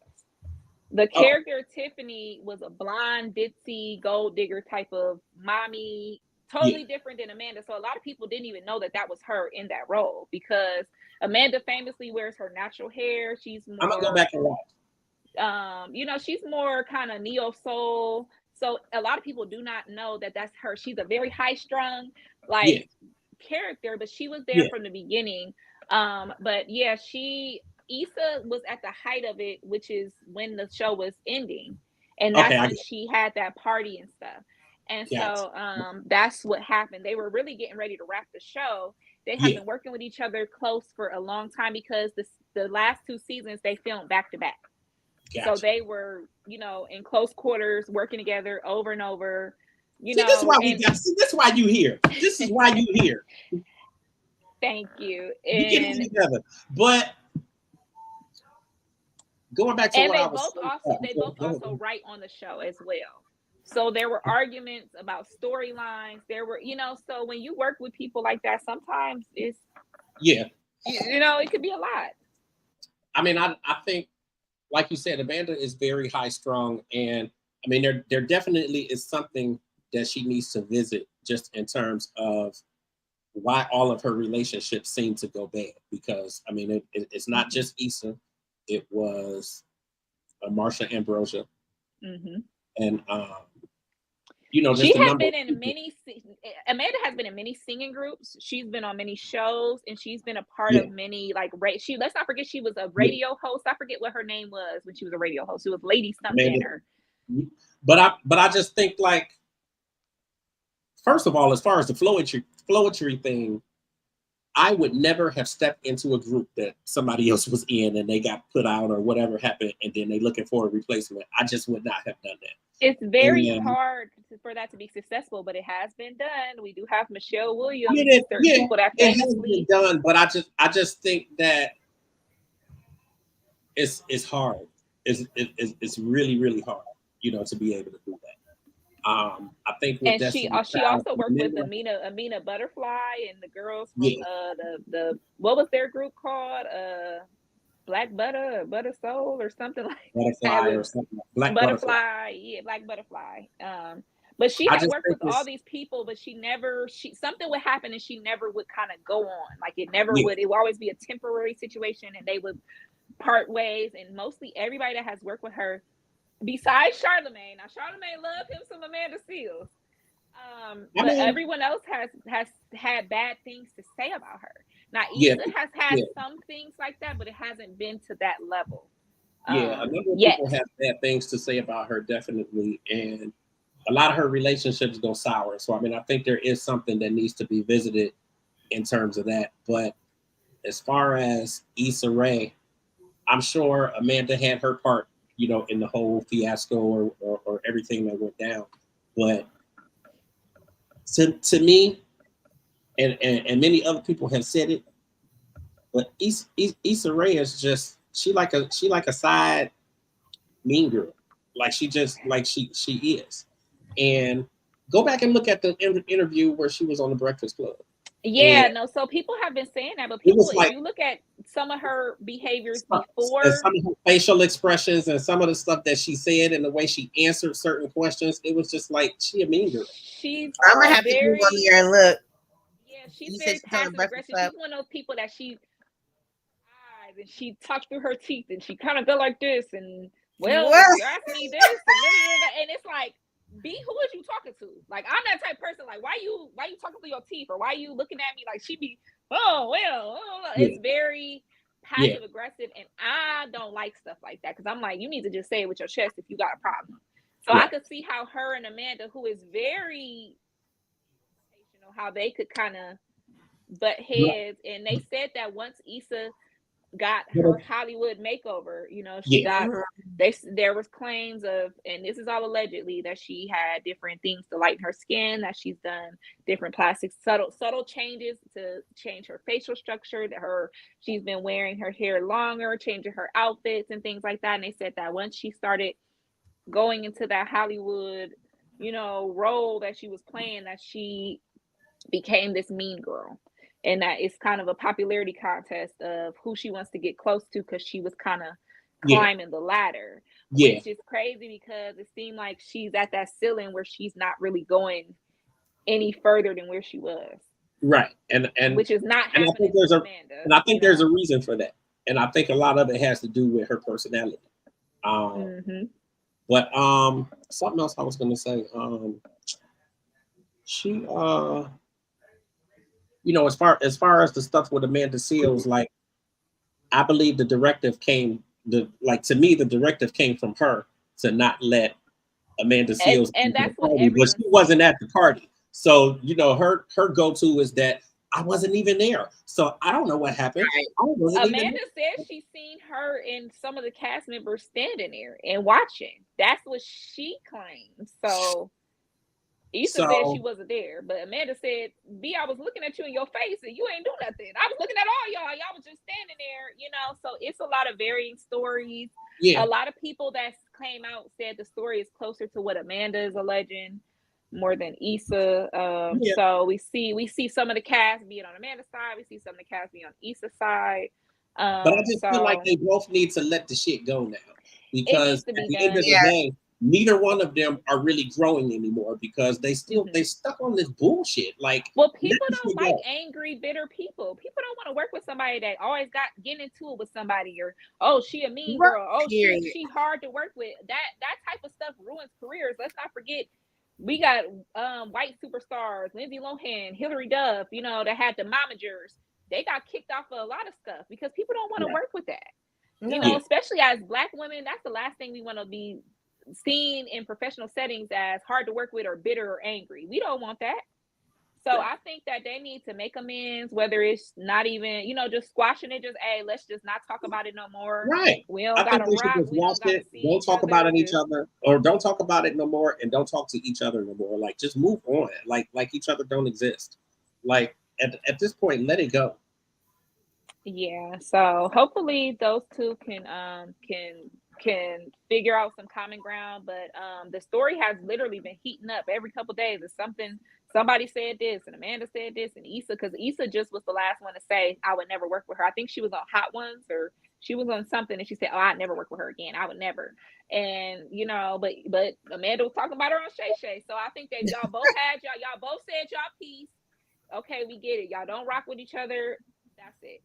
The character Tiffany was a blonde, ditzy, gold digger type of mommy. Totally different than Amanda. So a lot of people didn't even know that was her in that role, because Amanda famously wears her natural hair. She's more, I'm gonna go back and watch. She's more kind of neo soul. So a lot of people do not know that that's her. She's a very high strung character, but she was there from the beginning. But yeah, Issa was at the height of it, which is when the show was ending, and that's when she had that party and stuff. And Yes. so that's what happened. They were really getting ready to wrap the show. They had been working with each other close for a long time because the last 2 seasons they filmed back to back. Gotcha. So they were, you know, in close quarters, working together over and over. You see, know, this is why this is why you here. This is why you here. Thank you. We getting together, but going back to and what they I was both saying, also write on the show as well. So there were arguments about storylines. There were, you know, so when you work with people like that, sometimes it's you know, it could be a lot. I mean, I think, like you said, Amanda is very high strung, and I mean, there definitely is something that she needs to visit, just in terms of why all of her relationships seem to go bad. Because I mean, it's not just Issa; it was Marsha Ambrosia, and you know, she has been in many. Amanda has been in many singing groups. She's been on many shows, and she's been a part of many like let's not forget she was a radio host. I forget what her name was when she was a radio host. It was Lady something. But I just think, like, first of all, as far as the flowetry thing, I would never have stepped into a group that somebody else was in and they got put out or whatever happened, and then they looking for a replacement. I just would not have done that. It's very hard for that to be successful, but it has been done. We do have Michelle Williams, people that famously has been done, but I just think that it's hard. It's really, really hard, you know, to be able to do that. I think with and she also worked with Amina Butterfly and the girls from the what was their group called? Black Butter or Butter Soul or something like Butterfly or something. Black Butterfly. Yeah, Black Butterfly. But she had worked with all these people, but something would happen and she never would kind of go on. Like it would always be a temporary situation and they would part ways. And mostly everybody that has worked with her, besides Charlamagne. Now Charlamagne loved him some Amanda Seales. But everyone else has had bad things to say about her. Now, Issa has had some things like that, but it hasn't been to that level. A number of people have bad things to say about her, definitely, and a lot of her relationships go sour. So, I mean, I think there is something that needs to be visited in terms of that. But as far as Issa Rae, I'm sure Amanda had her part, you know, in the whole fiasco or everything that went down. But to me, and many other people have said it, but Issa Rae is just she like a side mean girl, like she is. And go back and look at the interview where she was on the Breakfast Club. So people have been saying that, but people, if you look at some of her behaviors before, and some of her facial expressions and some of the stuff that she said and the way she answered certain questions, it was just like she a mean girl. I'm gonna have to go on there and look. Yeah, she's very passive aggressive. She's one of those people that she talks through her teeth and she kind of go like this and you ask me this and it's like, who is you talking to? Like, I'm that type of person. Like, why you talking through your teeth, or why you looking at me like she be? It's very passive aggressive, and I don't like stuff like that because I'm like, you need to just say it with your chest if you got a problem. So I could see how her and Amanda, who is very, how they could kind of butt heads, and they said that once Issa got her Hollywood makeover, you know, there was claims of, and this is all allegedly, that she had different things to lighten her skin, that she's done different plastic subtle changes to change her facial structure, she's been wearing her hair longer, changing her outfits and things like that. And they said that once she started going into that Hollywood, you know, role that she was playing, that she became this mean girl. And that it's kind of a popularity contest of who she wants to get close to, because she was kind of climbing the ladder, which is crazy because it seemed like she's at that ceiling where she's not really going any further than where she was. Right, and which is not happening. I think there's a reason for that, and I think a lot of it has to do with her personality. But something else I was going to say. She you know, as far as the stuff with Amanda Seales, like, I believe the directive came from her to not let Amanda Seales and that's what party, but everyone's she wasn't saying. at the party. So, you know, her go-to is that I wasn't even there. So I don't know what happened. Right. I wasn't even Amanda there. said she's seen her and some of the cast members standing there and watching. That's what she claims. So Issa said she So wasn't there, but Amanda said, B, I was looking at you in your face and you ain't do nothing. I was looking at all y'all. Y'all was just standing there, you know. So it's a lot of varying stories. yeah, A lot of people that came out said the story is closer to what Amanda is alleging more than Issa. yeah. So we see some of the cast being on Amanda's side. We see some of the cast being on Issa's side. But I just feel like So they both need to let the shit go now, it needs because to at be the end done. of the day, neither one of them are really growing anymore because they stuck on this bullshit. Like, Well, let people the don't shit like go. angry, bitter people. People don't want to work with somebody that always got getting into it with somebody, or oh, she a mean girl. Oh, Period. she hard to work with. That type of stuff ruins careers. Let's not forget, we got white superstars, Lindsay Lohan, Hillary Duff, you know, that had the momagers. They got kicked off of a lot of stuff because people don't want to work with that. You know, Yeah. especially as Black women, that's the last thing we want to be seen in professional settings as hard to work with or bitter or angry. We don't want that. So I think that they need to make amends, whether it's not even, you know, just squashing it, just, hey, let's just not talk about it no more. Right. We don't I think gotta they should rock, just we watch don't gotta it. see Don't each talk about other. it each Just other, or don't talk about it no more, and don't talk to each other no more. Like, just move on. Like each other don't exist. Like at this point, let it go. yeah. So hopefully those two can figure out some common ground. But the story has literally been heating up every couple days. It's something somebody said this and Amanda said this and Issa, because Issa just was the last one to say I would never work with her. I think she was on Hot Ones or she was on something and she said, oh, I'd never work with her again. I would never. And you know, but Amanda was talking about her on Shay Shay. So I think that y'all both had y'all both said y'all piece. Okay, we get it. Y'all don't rock with each other. That's it.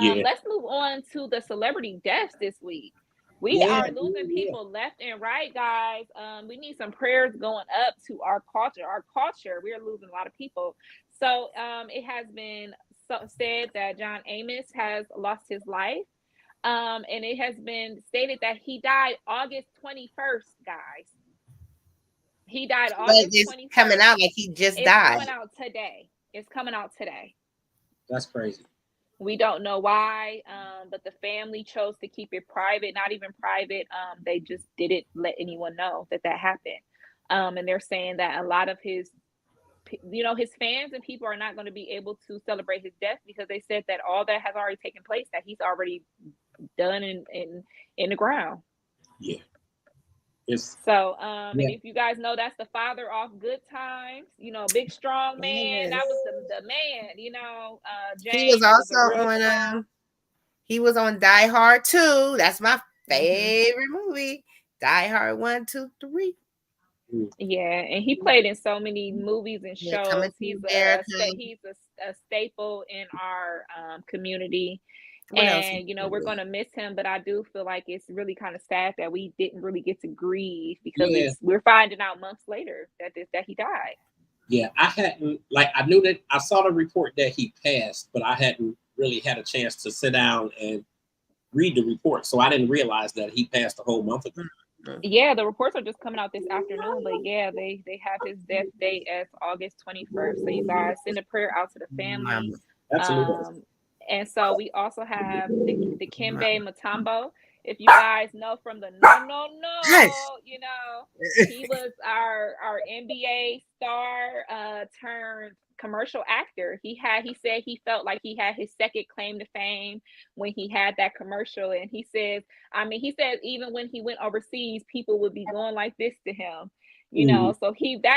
Yeah. Let's move on to the celebrity deaths this week. We Yeah. are losing people left and right, guys. We need some prayers going up to our culture. Our culture, we're losing a lot of people. So it has been said that John Amos has lost his life. And it has been stated that he died August 21st, guys. He died But August it's 21st. coming out like he just It's died. coming out today. It's coming out today. That's crazy. We don't know why, but the family chose to keep it private, not even private. They just didn't let anyone know that happened. And they're saying that a lot of his, you know, his fans and people are not going to be able to celebrate his death because they said that all that has already taken place, that he's already done in the ground. Yeah. So, and if you guys know, that's the father off Good Times, you know, big strong man. That was the man, you know. James he was also was on he was on Die Hard 2. That's my favorite movie. Die Hard 1, 2, 3. Yeah, and he played in so many movies and shows. He's a staple in our community. And you know, we're gonna miss him, but I do feel like it's really kind of sad that we didn't really get to grieve because we're finding out months later that he died. Yeah, I hadn't, like, I knew that I saw the report that he passed, but I hadn't really had a chance to sit down and read the report, so I didn't realize that he passed a whole month ago. Yeah, the reports are just coming out this afternoon, but yeah, they have his death date as August 21st. So you guys send a prayer out to the family. Absolutely. And so we also have the Kimbe Mutombo. If you guys know from the no, you know, he was our NBA star turned commercial actor. He said he felt like he had his second claim to fame when he had that commercial. And he says, he said even when he went overseas, people would be going like this to him, you know. So he said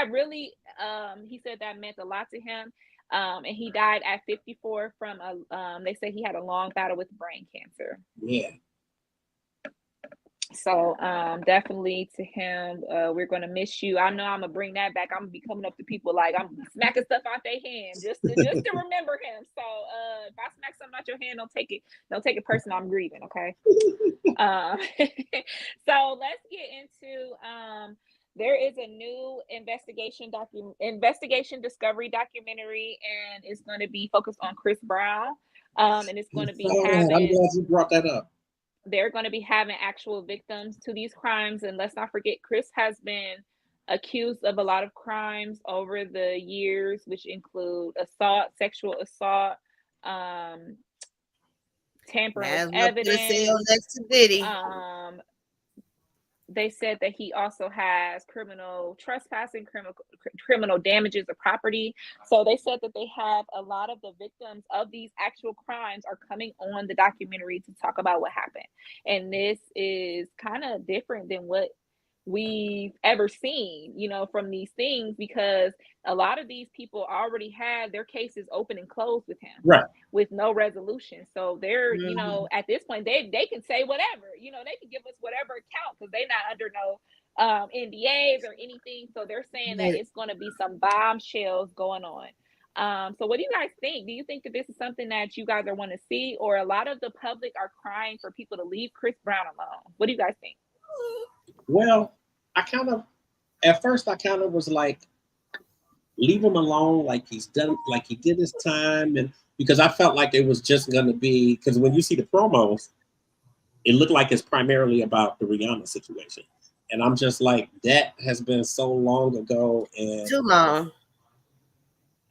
that meant a lot to him. And he died at 54 from they say he had a long battle with brain cancer. Yeah. So definitely to him, we're gonna miss you. I know I'm gonna bring that back. I'm gonna be coming up to people like I'm smacking stuff out their hand just to remember him. So if I smack something out your hand, don't take it personal. I'm grieving, okay? So let's get into there is a new investigation discovery documentary, and it's going to be focused on Chris Brown. And it's going to be I'm glad you brought that up. they're going to be having actual victims to these crimes. And let's not forget, Chris has been accused of a lot of crimes over the years, which include assault, sexual assault, tampering with evidence. Next to Diddy. They said that he also has criminal trespassing, criminal damages of property. So they said that they have a lot of the victims of these actual crimes are coming on the documentary to talk about what happened. And this is kind of different than what we've ever seen, you know, from these things, because a lot of these people already had their cases open and closed with him, right, with no resolution. So they're, you know, at this point, they can say whatever, you know, they can give us whatever account because they're not under no NDAs or anything. So they're saying that it's going to be some bombshells going on. So what do you guys think? Do you think that this is something that you guys are want to see, or a lot of the public are crying for people to leave Chris Brown alone? What do you guys think? Well, at first I kind of was like, leave him alone, like he's done, like he did his time. And because I felt like it was just going to be, because when you see the promos, it looked like it's primarily about the Rihanna situation. And I'm just like, that has been so long ago. And too long.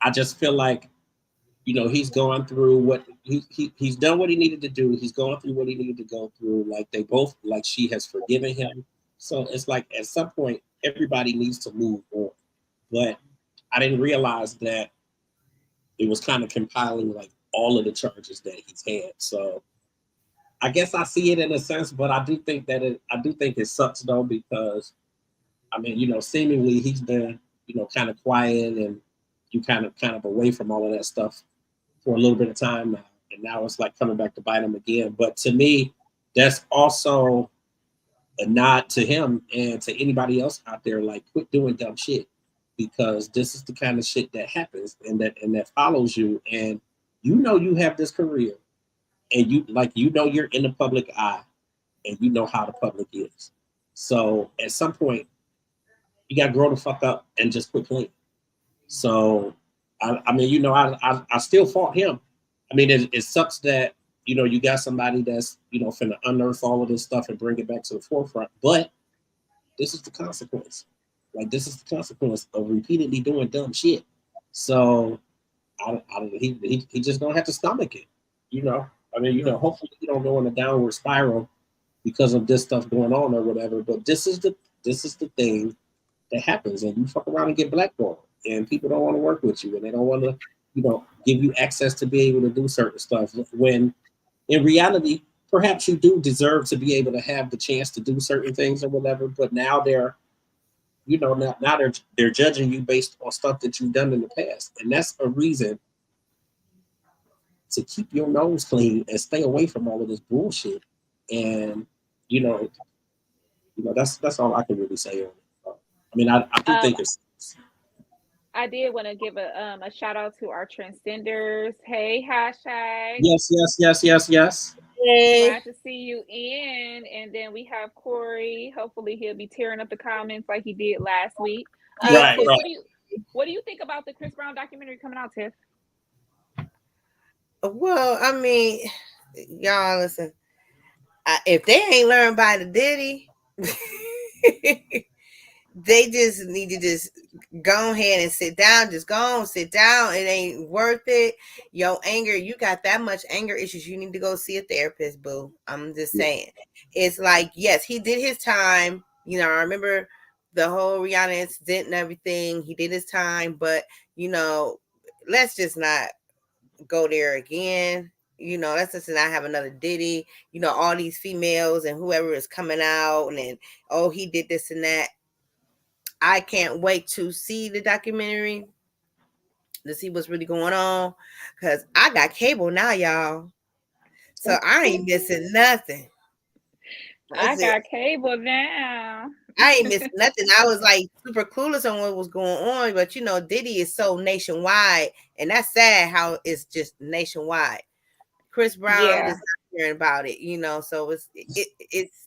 I just feel like, you know, he's going through what he's done what he needed to do. He's going through what he needed to go through. Like they both, like she has forgiven him. So it's like at some point, everybody needs to move on. But I didn't realize that it was kind of compiling like all of the charges that he's had. So I guess I see it in a sense, but I do think it sucks though, because I mean, you know, seemingly he's been, you know, kind of quiet and you kind of away from all of that stuff for a little bit of time now. And now it's like coming back to bite him again. But to me, that's also a nod to him and to anybody else out there, like, quit doing dumb shit, because this is the kind of shit that happens and that follows you. And you know you have this career, and you know you're in the public eye, and you know how the public is. So at some point, you gotta grow the fuck up and just quit playing. So I mean, you know, I still fought him. I mean, it sucks that, you know, you got somebody that's, you know, finna unearth all of this stuff and bring it back to the forefront. But this is the consequence. Like, this is the consequence of repeatedly doing dumb shit. So he just gonna have to stomach it. You know, I mean, you know, hopefully you don't go in a downward spiral because of this stuff going on or whatever. But this is the thing that happens, and you fuck around and get blackballed, and people don't want to work with you, and they don't want to, you know, give you access to be able to do certain stuff. When in reality, perhaps you do deserve to be able to have the chance to do certain things or whatever. But now they're, you know, now they're judging you based on stuff that you've done in the past, and that's a reason to keep your nose clean and stay away from all of this bullshit. And you know that's all I can really say on it. I mean, I do think it's. I did want to give a shout out to our transcenders. Hey, hashtag. Yes. Hey. Glad to see you in. And then we have Corey. Hopefully he'll be tearing up the comments like he did last week. Right. What do you think about the Chris Brown documentary coming out, Tiff? Well, I mean, y'all listen. If they ain't learned by the Diddy, they just need to just go ahead and sit down. Just go on, sit down. It ain't worth it. Your anger, you got that much anger issues. You need to go see a therapist, boo. I'm just saying. It's like, yes, he did his time. You know, I remember the whole Rihanna incident and everything. He did his time, but you know, let's just not go there again. You know, let's just not have another Diddy. You know, all these females and whoever is coming out and then, oh, he did this and that. I can't wait to see the documentary to see what's really going on, because I got cable now, y'all. So I ain't missing nothing. I got cable now. I ain't missing nothing. I was like super clueless on what was going on, but you know, Diddy is so nationwide, and that's sad how it's just nationwide. Chris Brown is not hearing about it, you know, so it's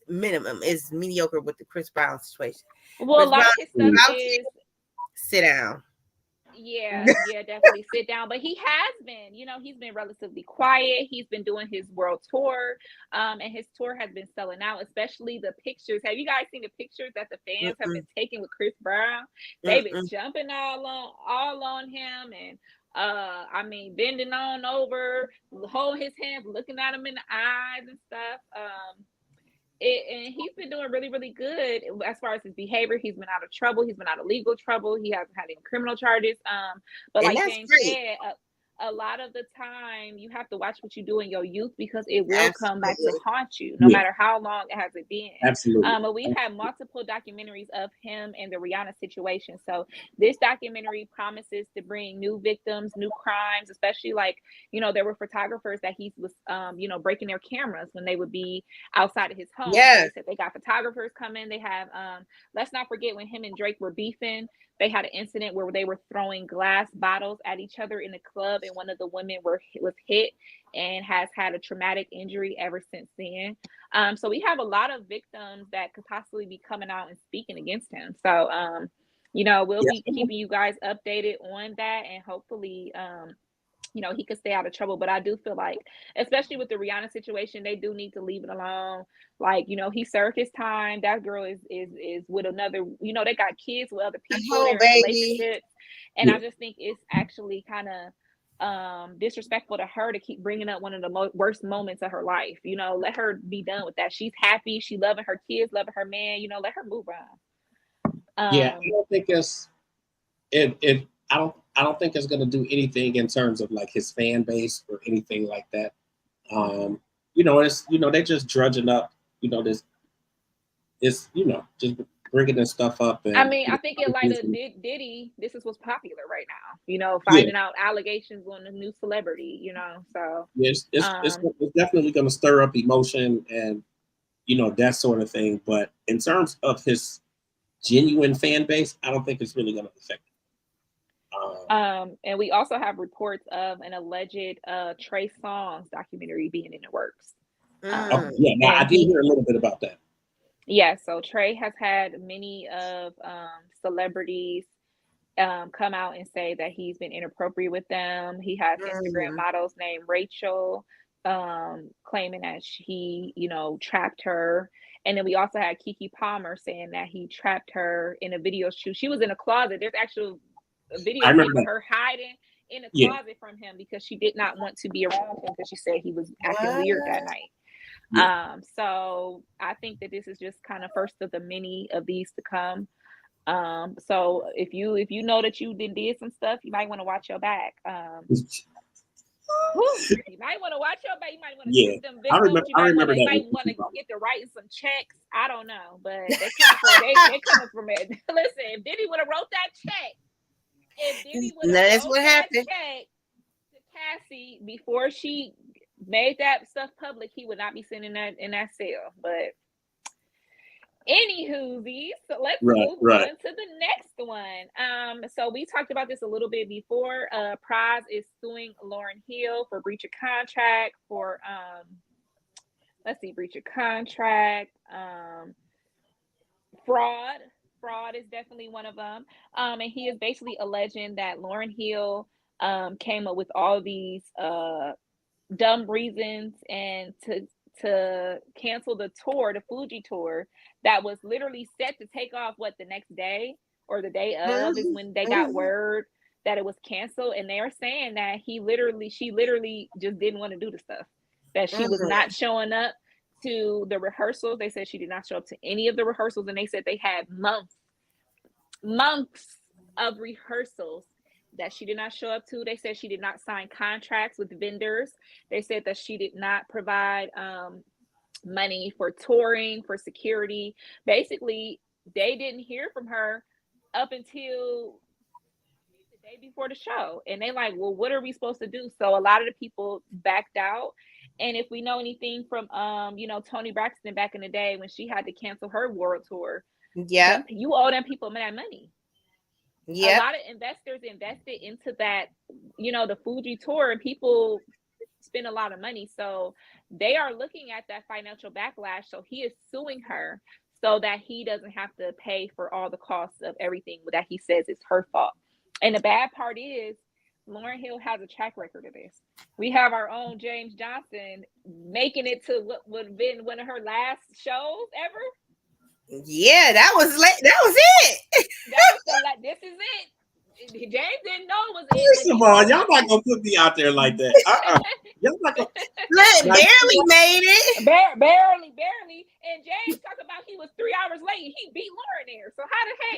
minimum. It's mediocre with the Chris Brown situation. Well, Chris a lot of his stuff is sit down. Yeah, definitely sit down. But he has been, he's been relatively quiet. He's been doing his world tour, and his tour has been selling out, especially the pictures. Have you guys seen the pictures that the fans have been taking with Chris Brown? They've been jumping all on him, and I mean, bending on over, holding his hands, looking at him in the eyes and stuff. And he's been doing really, really good as far as his behavior. He's been out of trouble. He's been out of legal trouble. He hasn't had any criminal charges. But like James said, a lot of the time you have to watch what you do in your youth, because it will come back to haunt you, no matter how long it has been. Absolutely. But we've had multiple documentaries of him and the Rihanna situation. So this documentary promises to bring new victims, new crimes, especially like, there were photographers that he was, breaking their cameras when they would be outside of his home. Yeah. So they said they got photographers coming. They have, let's not forget when him and Drake were beefing, they had an incident where they were throwing glass bottles at each other in the club, and one of the women was hit and has had a traumatic injury ever since then. So we have a lot of victims that could possibly be coming out and speaking against him. So, we'll be keeping you guys updated on that, and hopefully, he could stay out of trouble. But I do feel like, especially with the Rihanna situation, they do need to leave it alone. Like, he served his time. That girl is with another, they got kids with other people, they're in relationships. And I just think it's actually kind of disrespectful to her to keep bringing up one of the worst moments of her life. Let her be done with that. She's happy. She loving her kids, loving her man, let her move on. I don't think I don't think it's going to do anything in terms of like his fan base or anything like that. It's they're just drudging up. This just bringing this stuff up. And, I mean, I think in light of Diddy, this is what's popular right now. Finding out allegations on a new celebrity. So it's definitely going to stir up emotion and that sort of thing. But in terms of his genuine fan base, I don't think it's really going to affect it. And we also have reports of an alleged Trey Songz documentary being in the works. I did hear a little bit about that. Yeah, so Trey has had many of celebrities come out and say that he's been inappropriate with them. He has Instagram models named Rachel claiming that he, trapped her. And then we also had Keke Palmer saying that he trapped her in a video shoot. She was in a closet. There's actual video of her hiding in a closet from him because she did not want to be around him because she said he was acting weird that night. So I think that this is just kind of first of the many of these to come. So if you know that you did some stuff, you might want to watch your back. You might want to watch your back. You might want to get them victims. You might want to get to writing some checks. I don't know, but they coming from it. Listen, if Diddy would have wrote that check, that's what happened. Check to Cassie before she made that stuff public, he would not be sitting in that cell. But anywho, so let's move on to the next one. So we talked about this a little bit before. Prize is suing Lauryn Hill for breach of contract for breach of contract, fraud is definitely one of them. And he is basically alleging that Lauryn Hill came up with all these dumb reasons and to cancel the tour, the Fuji tour, that was literally set to take off the next day or the day of is when they got word that it was canceled. And they're saying that she literally just didn't want to do the stuff, that she was not showing up to the rehearsals. They said she did not show up to any of the rehearsals, and they said they had months of rehearsals that she did not show up to. They said she did not sign contracts with vendors. They said that she did not provide money for touring, for security. Basically, they didn't hear from her up until the day before the show. And they like, well, what are we supposed to do? So a lot of the people backed out. And if we know anything from Toni Braxton back in the day when she had to cancel her world tour, you owe them people that money. A lot of investors invested into that, the Fuji tour, and people spend a lot of money. So they are looking at that financial backlash. So he is suing her so that he doesn't have to pay for all the costs of everything that he says is her fault. And the bad part is, Lauryn Hill has a track record of this. We have our own James Johnson making it to what would have been one of her last shows ever. Yeah, that was it. That was this is it. James didn't know it was it. First of all, y'all not gonna put me out there like that. Y'all not gonna. Barely made it. Barely. And James talked about he was 3 hours late and he beat Lauryn there. So how the heck?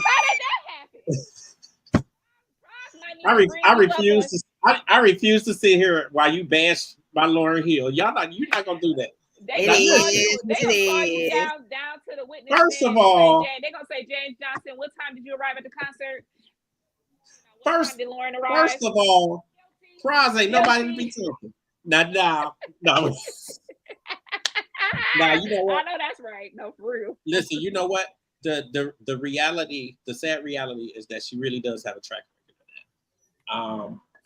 How did that happen? I refuse to sit here while you bash my Lauryn Hill. You're not gonna do that. They gonna call you down to the witness. First of all, they're gonna say, James Johnson, what time did you arrive at the concert? First of all, Praz ain't nobody to be talking. No. Now you know what? I know that's right. No, for real. Listen, you know what? The reality, the sad reality is that she really does have a track record of that.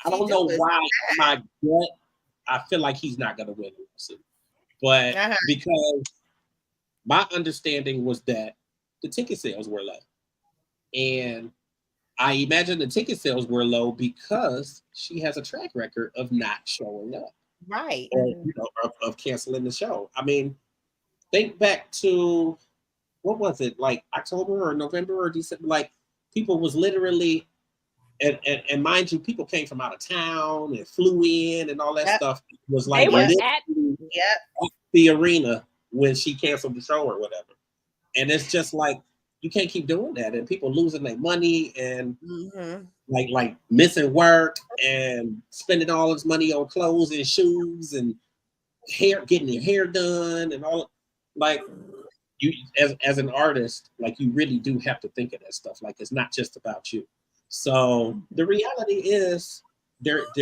I don't know why my gut, I feel like he's not gonna win the lawsuit. But because my understanding was that the ticket sales were low. And I imagine the ticket sales were low because she has a track record of not showing up. Right. Or, of canceling the show. I mean, think back to, what was it, like October or November or December? Like, people was literally, and mind you, people came from out of town and flew in and all that stuff. It was like at the arena when she canceled the show or whatever. And it's just like, you can't keep doing that, and people losing their money and like missing work and spending all this money on clothes and shoes and hair, getting their hair done and all. Like, you as an artist, like, you really do have to think of that stuff. Like, it's not just about you. So the reality is,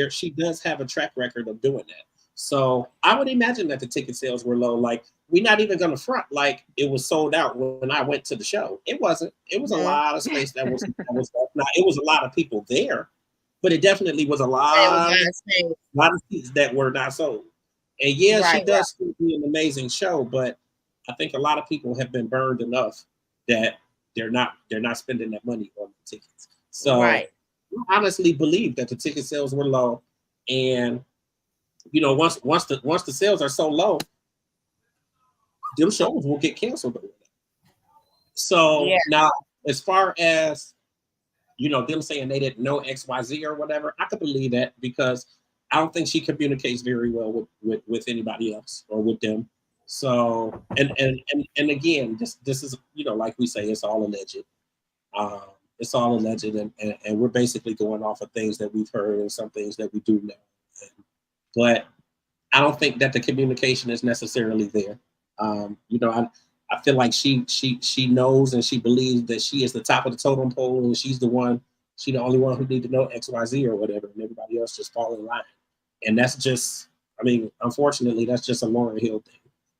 she does have a track record of doing that. So I would imagine that the ticket sales were low. Like, we're not even gonna front like it was sold out when I went to the show. It wasn't. It was a lot of space that was now, it was a lot of people there, but it definitely was a lot of seats that were not sold. And she does still be an amazing show, but I think a lot of people have been burned enough that they're not spending that money on the tickets. So I honestly believe that the ticket sales were low, and once the sales are so low, them shows will get canceled. So now, as far as them saying they didn't know XYZ or whatever, I could believe that, because I don't think she communicates very well with anybody else or with them. So and again, this is like we say, it's all alleged. It's all alleged, and we're basically going off of things that we've heard and some things that we do know. But I don't think that the communication is necessarily there. I feel like she knows and she believes that she is the top of the totem pole, and she's the only one who need to know XYZ or whatever, and everybody else just fall in line. And that's just, unfortunately, that's just a Lauryn Hill thing.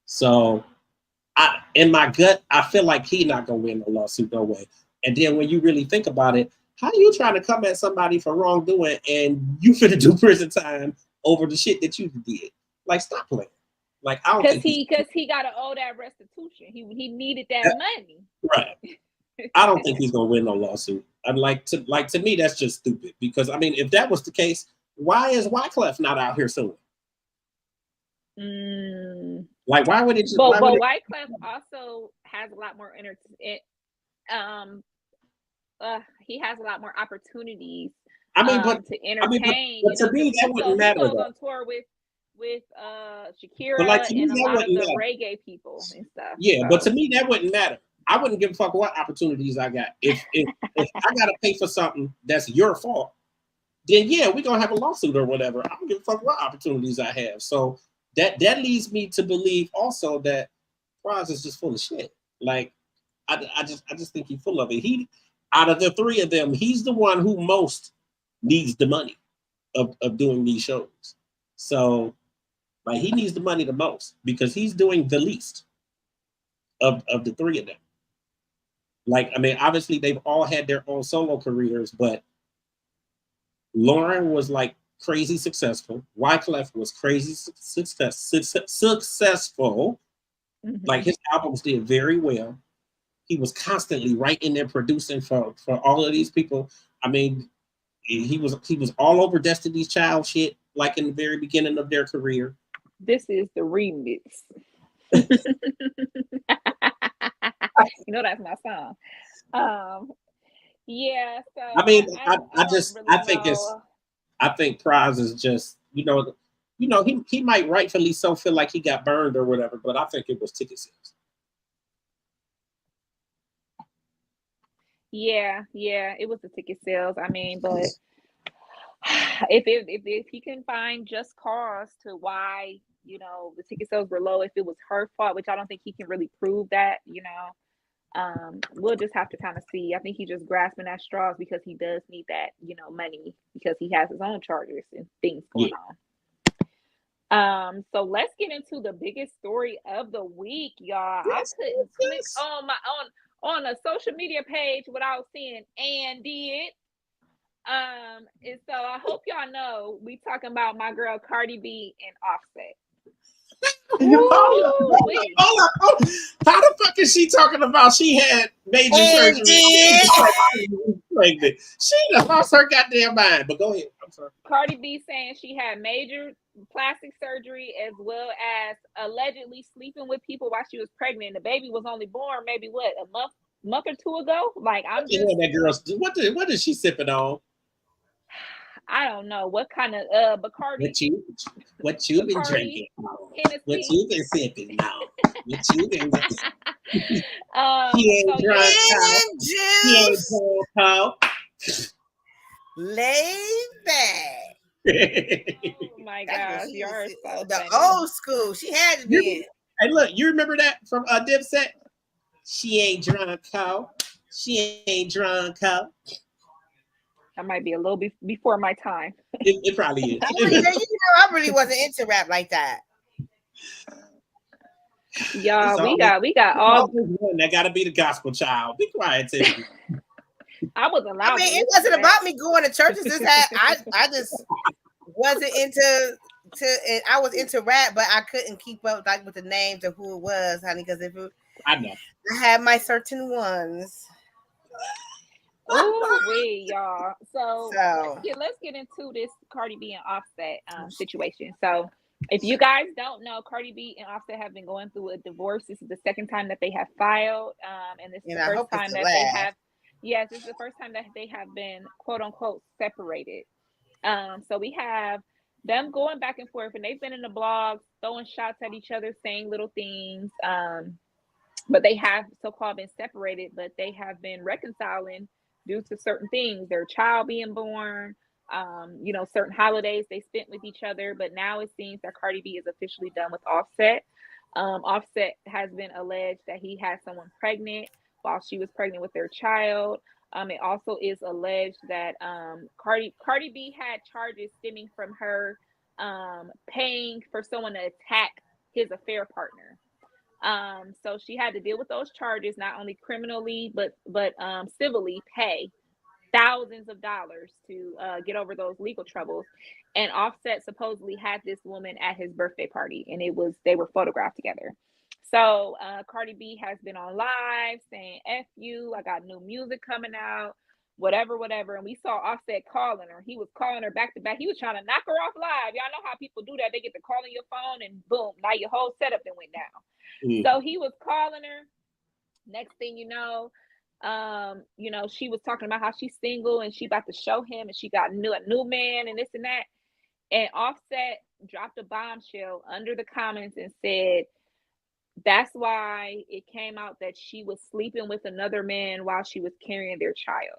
So in my gut, I feel like he's not gonna win the lawsuit, no way. And then when you really think about it, how are you trying to come at somebody for wrongdoing and you finna do prison time over the shit that you did? Like, stop playing. Like, I don't think because he got to owe that restitution. He needed that money. Right. I don't think he's gonna win no lawsuit. To me, that's just stupid. Because if that was the case, why is Wyclef not out here suing? Like, why would it? But Wyclef also has a lot more he has a lot more opportunities. To entertain. But to me, that wouldn't matter. He goes on tour with Shakira and a lot of the reggae people and stuff. Yeah, so. But to me, that wouldn't matter. I wouldn't give a fuck what opportunities I got. If I gotta pay for something that's your fault, then we're gonna have a lawsuit or whatever. I don't give a fuck what opportunities I have. So that leads me to believe also that Praz is just full of shit. Like, I just think he's full of it. He, out of the three of them, he's the one who most needs the money of doing these shows. So, like, he needs the money the most because he's doing the least of the three of them. Like, obviously they've all had their own solo careers, but Lauryn was like crazy successful. Wyclef was crazy successful. Mm-hmm. Like, his albums did very well. He was constantly right in there producing for all of these people. I mean, he was all over Destiny's Child shit, like in the very beginning of their career. This is the remix. You know that's my song. Yeah, so I mean, I don't really know. I think Prize is just, he might rightfully so feel like he got burned or whatever, but I think it was ticket sales. Yeah, it was the ticket sales. I mean, but if he can find just cause to why, the ticket sales were low, if it was her fault, which I don't think he can really prove that, we'll just have to kind of see. I think he's just grasping at straws because he does need that, money, because he has his own charges and things going on. So let's get into the biggest story of the week, y'all. I couldn't click on a social media page without seeing and did. And so I hope y'all know we talking about my girl Cardi B and Offset. Hold up. How the fuck is she talking about she had major surgery? Pregnant. She done lost her goddamn mind. But go ahead. I'm sorry. Cardi B saying she had major plastic surgery as well as allegedly sleeping with people while she was pregnant. The baby was only born maybe a month or two ago. Like I'm just that girl. What is she sipping on? I don't know what kind of Bacardi. What you been drinking? What you been sipping now? What you been drinking? He ain't drunk, he ain't drunk, lay back. Oh my gosh, you are so the funny. old school. She had to be. Hey, look, you remember that from Dipset? She ain't drunk, she ain't drunk, That might be a little bit before my time. It probably is. I really wasn't into rap like that. Y'all, we got all one that got to be the gospel child. Be quiet, Tiffany. I wasn't allowed. I mean, it wasn't about me going to churches. I just wasn't into. I was into rap, but I couldn't keep up like with the names of who it was, honey. Because I know, I had my certain ones. Oh, wait, y'all. So let's get into this Cardi B and Offset situation. So if you guys don't know, Cardi B and Offset have been going through a divorce. This is the second time that they have filed, and this is the first time that they have. Yes, this is the first time that they have been quote unquote separated. So we have them going back and forth, and they've been in the blogs throwing shots at each other, saying little things. But they have so-called been separated, but they have been reconciling due to certain things, their child being born, certain holidays they spent with each other. But now it seems that Cardi B is officially done with Offset. Offset has been alleged that he had someone pregnant while she was pregnant with their child. It also is alleged that Cardi B had charges stemming from her paying for someone to attack his affair partner. So she had to deal with those charges, not only criminally, but civilly pay thousands of dollars to get over those legal troubles. And Offset supposedly had this woman at his birthday party, and they were photographed together. So Cardi B has been on live saying F you, I got new music coming out, whatever. And we saw Offset calling her. He was calling her back to back. He was trying to knock her off live. Y'all know how people do that. They get to calling your phone and boom, now your whole setup then went down. So he was calling her. Next thing you know, she was talking about how she's single and she about to show him and she got a new man and this and that. And Offset dropped a bombshell under the comments and said, that's why it came out that she was sleeping with another man while she was carrying their child.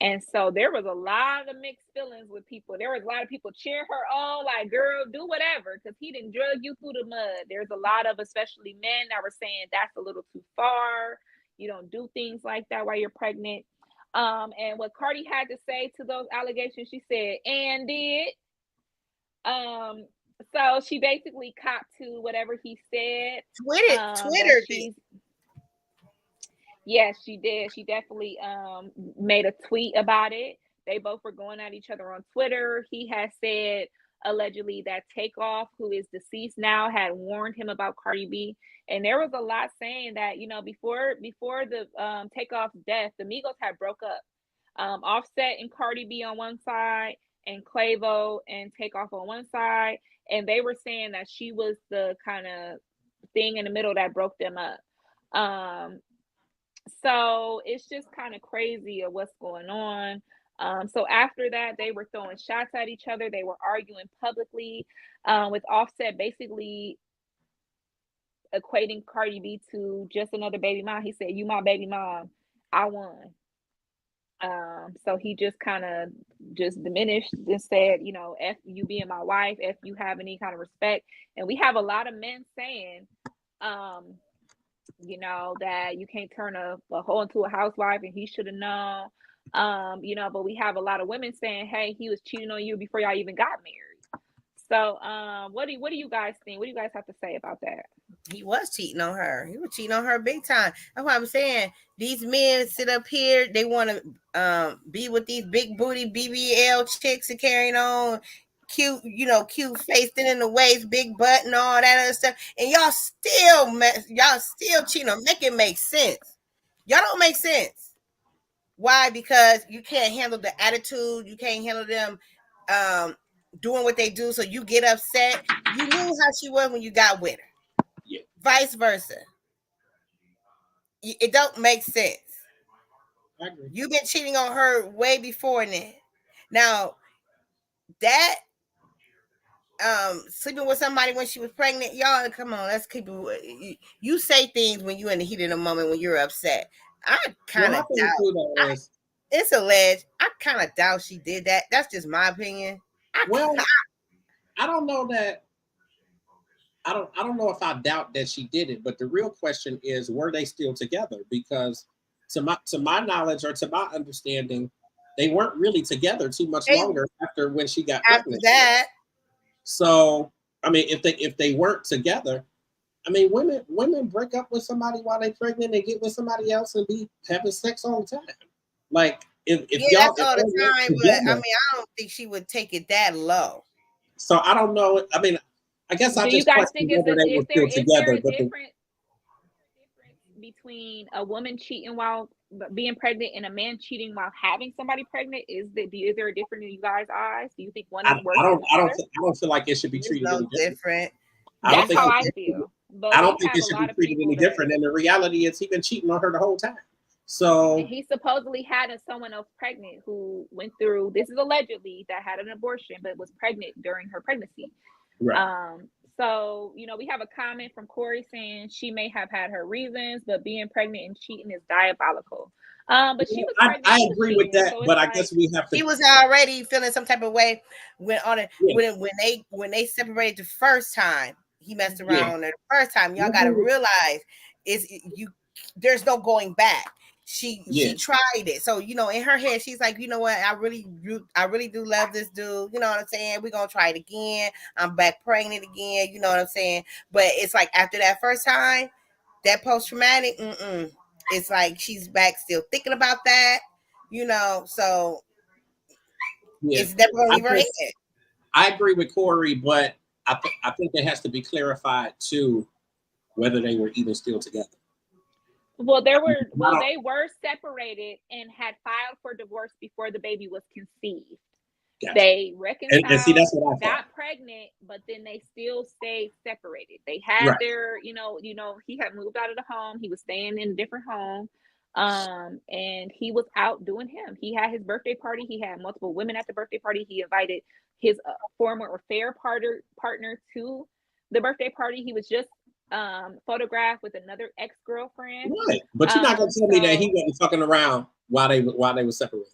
And so there was a lot of mixed feelings with people. There was a lot of people cheering her on, like, girl, do whatever, because he didn't drug you through the mud. There's a lot of, especially men, that were saying that's a little too far. You don't do things like that while you're pregnant. And what Cardi had to say to those allegations, she said, and did. So she basically copped to whatever he said. Twitter did. Yes, she did. She definitely made a tweet about it. They both were going at each other on Twitter. He had said allegedly that Takeoff, who is deceased now, had warned him about Cardi B. And there was a lot saying that, you know, before the Takeoff's death, the Migos had broke up. Offset and Cardi B on one side, and Quavo and Takeoff on one side, and they were saying that she was the kind of thing in the middle that broke them up. So it's just kind of crazy of what's going on. So after that, they were throwing shots at each other. They were arguing publicly, with Offset basically equating Cardi B to just another baby mom. He said, "You my baby mom, I won." So he just kind of just diminished and said, you know, F you being my wife, if you have any kind of respect. And we have a lot of men saying, you know, that you can't turn a hoe into a housewife and he should have known. You know, but we have a lot of women saying, hey, he was cheating on you before y'all even got married. So what do you guys think? What do you guys have to say about that? He was cheating on her. He was cheating on her big time. That's what I'm saying. These men sit up here, they want to be with these big booty BBL chicks and carrying on cute, you know, cute face, thin in the waist, big butt and all that other stuff. And y'all still cheating on. Make it make sense. Y'all don't make sense. Why? Because you can't handle the attitude. You can't handle them doing what they do. So you get upset. You knew how she was when you got with her. Yeah. Vice versa. It don't make sense. I agree. You've been cheating on her way before then. Now that sleeping with somebody when she was pregnant, y'all, come on, let's keep it. You say things when you're in the heat of the moment when you're upset. I kind of doubt. It's alleged. I kind of doubt she did that. That's just my opinion. I don't know that. I don't know if I doubt that she did it, but the real question is, were they still together? Because to my knowledge or to my understanding, they weren't really together too much longer after when she got pregnant. After that. So I mean, if they weren't together, I mean, women break up with somebody while they're pregnant and get with somebody else and be having sex all the time. Like if y'all, that's all the time, but I mean, I don't think she would take it that low. So I don't know. I mean, I guess I just question whether they were still together. But difference between a woman cheating while being pregnant and a man cheating while having somebody pregnant? Is there a difference in you guys' eyes? Do you think one is worse? I don't feel like it should be treated any different. That's how I feel. But I don't think it should be treated any different. And the reality is, he's been cheating on her the whole time. So and he supposedly had someone else pregnant who went through, this is allegedly, that had an abortion but was pregnant during her pregnancy. Right. So, you know, we have a comment from Corey saying she may have had her reasons, but being pregnant and cheating is diabolical. But she was pregnant. I agree with that, so but I guess we have to. She was already feeling some type of way when when they separated the first time. He messed around on her the first time. Y'all got to realize there's no going back. She tried it. So, you know, in her head, she's like, you know what? I really do love this dude. You know what I'm saying? We're going to try it again. I'm back pregnant again. You know what I'm saying? But it's like after that first time, that post-traumatic, it's like she's back still thinking about that, you know, so it's definitely right. I agree with Corey, but I think it has to be clarified too whether they were even still together. Well, they were separated and had filed for divorce before the baby was conceived. Gotcha. They reconciled, and see, that's what I got pregnant, but then they still stayed separated. They had their, you know, he had moved out of the home. He was staying in a different home. And he was out doing him. He had his birthday party. He had multiple women at the birthday party. He invited his former affair partner to the birthday party. He was just photographed with another ex-girlfriend. Right, but you're not gonna tell me that he wasn't fucking around while they were separated.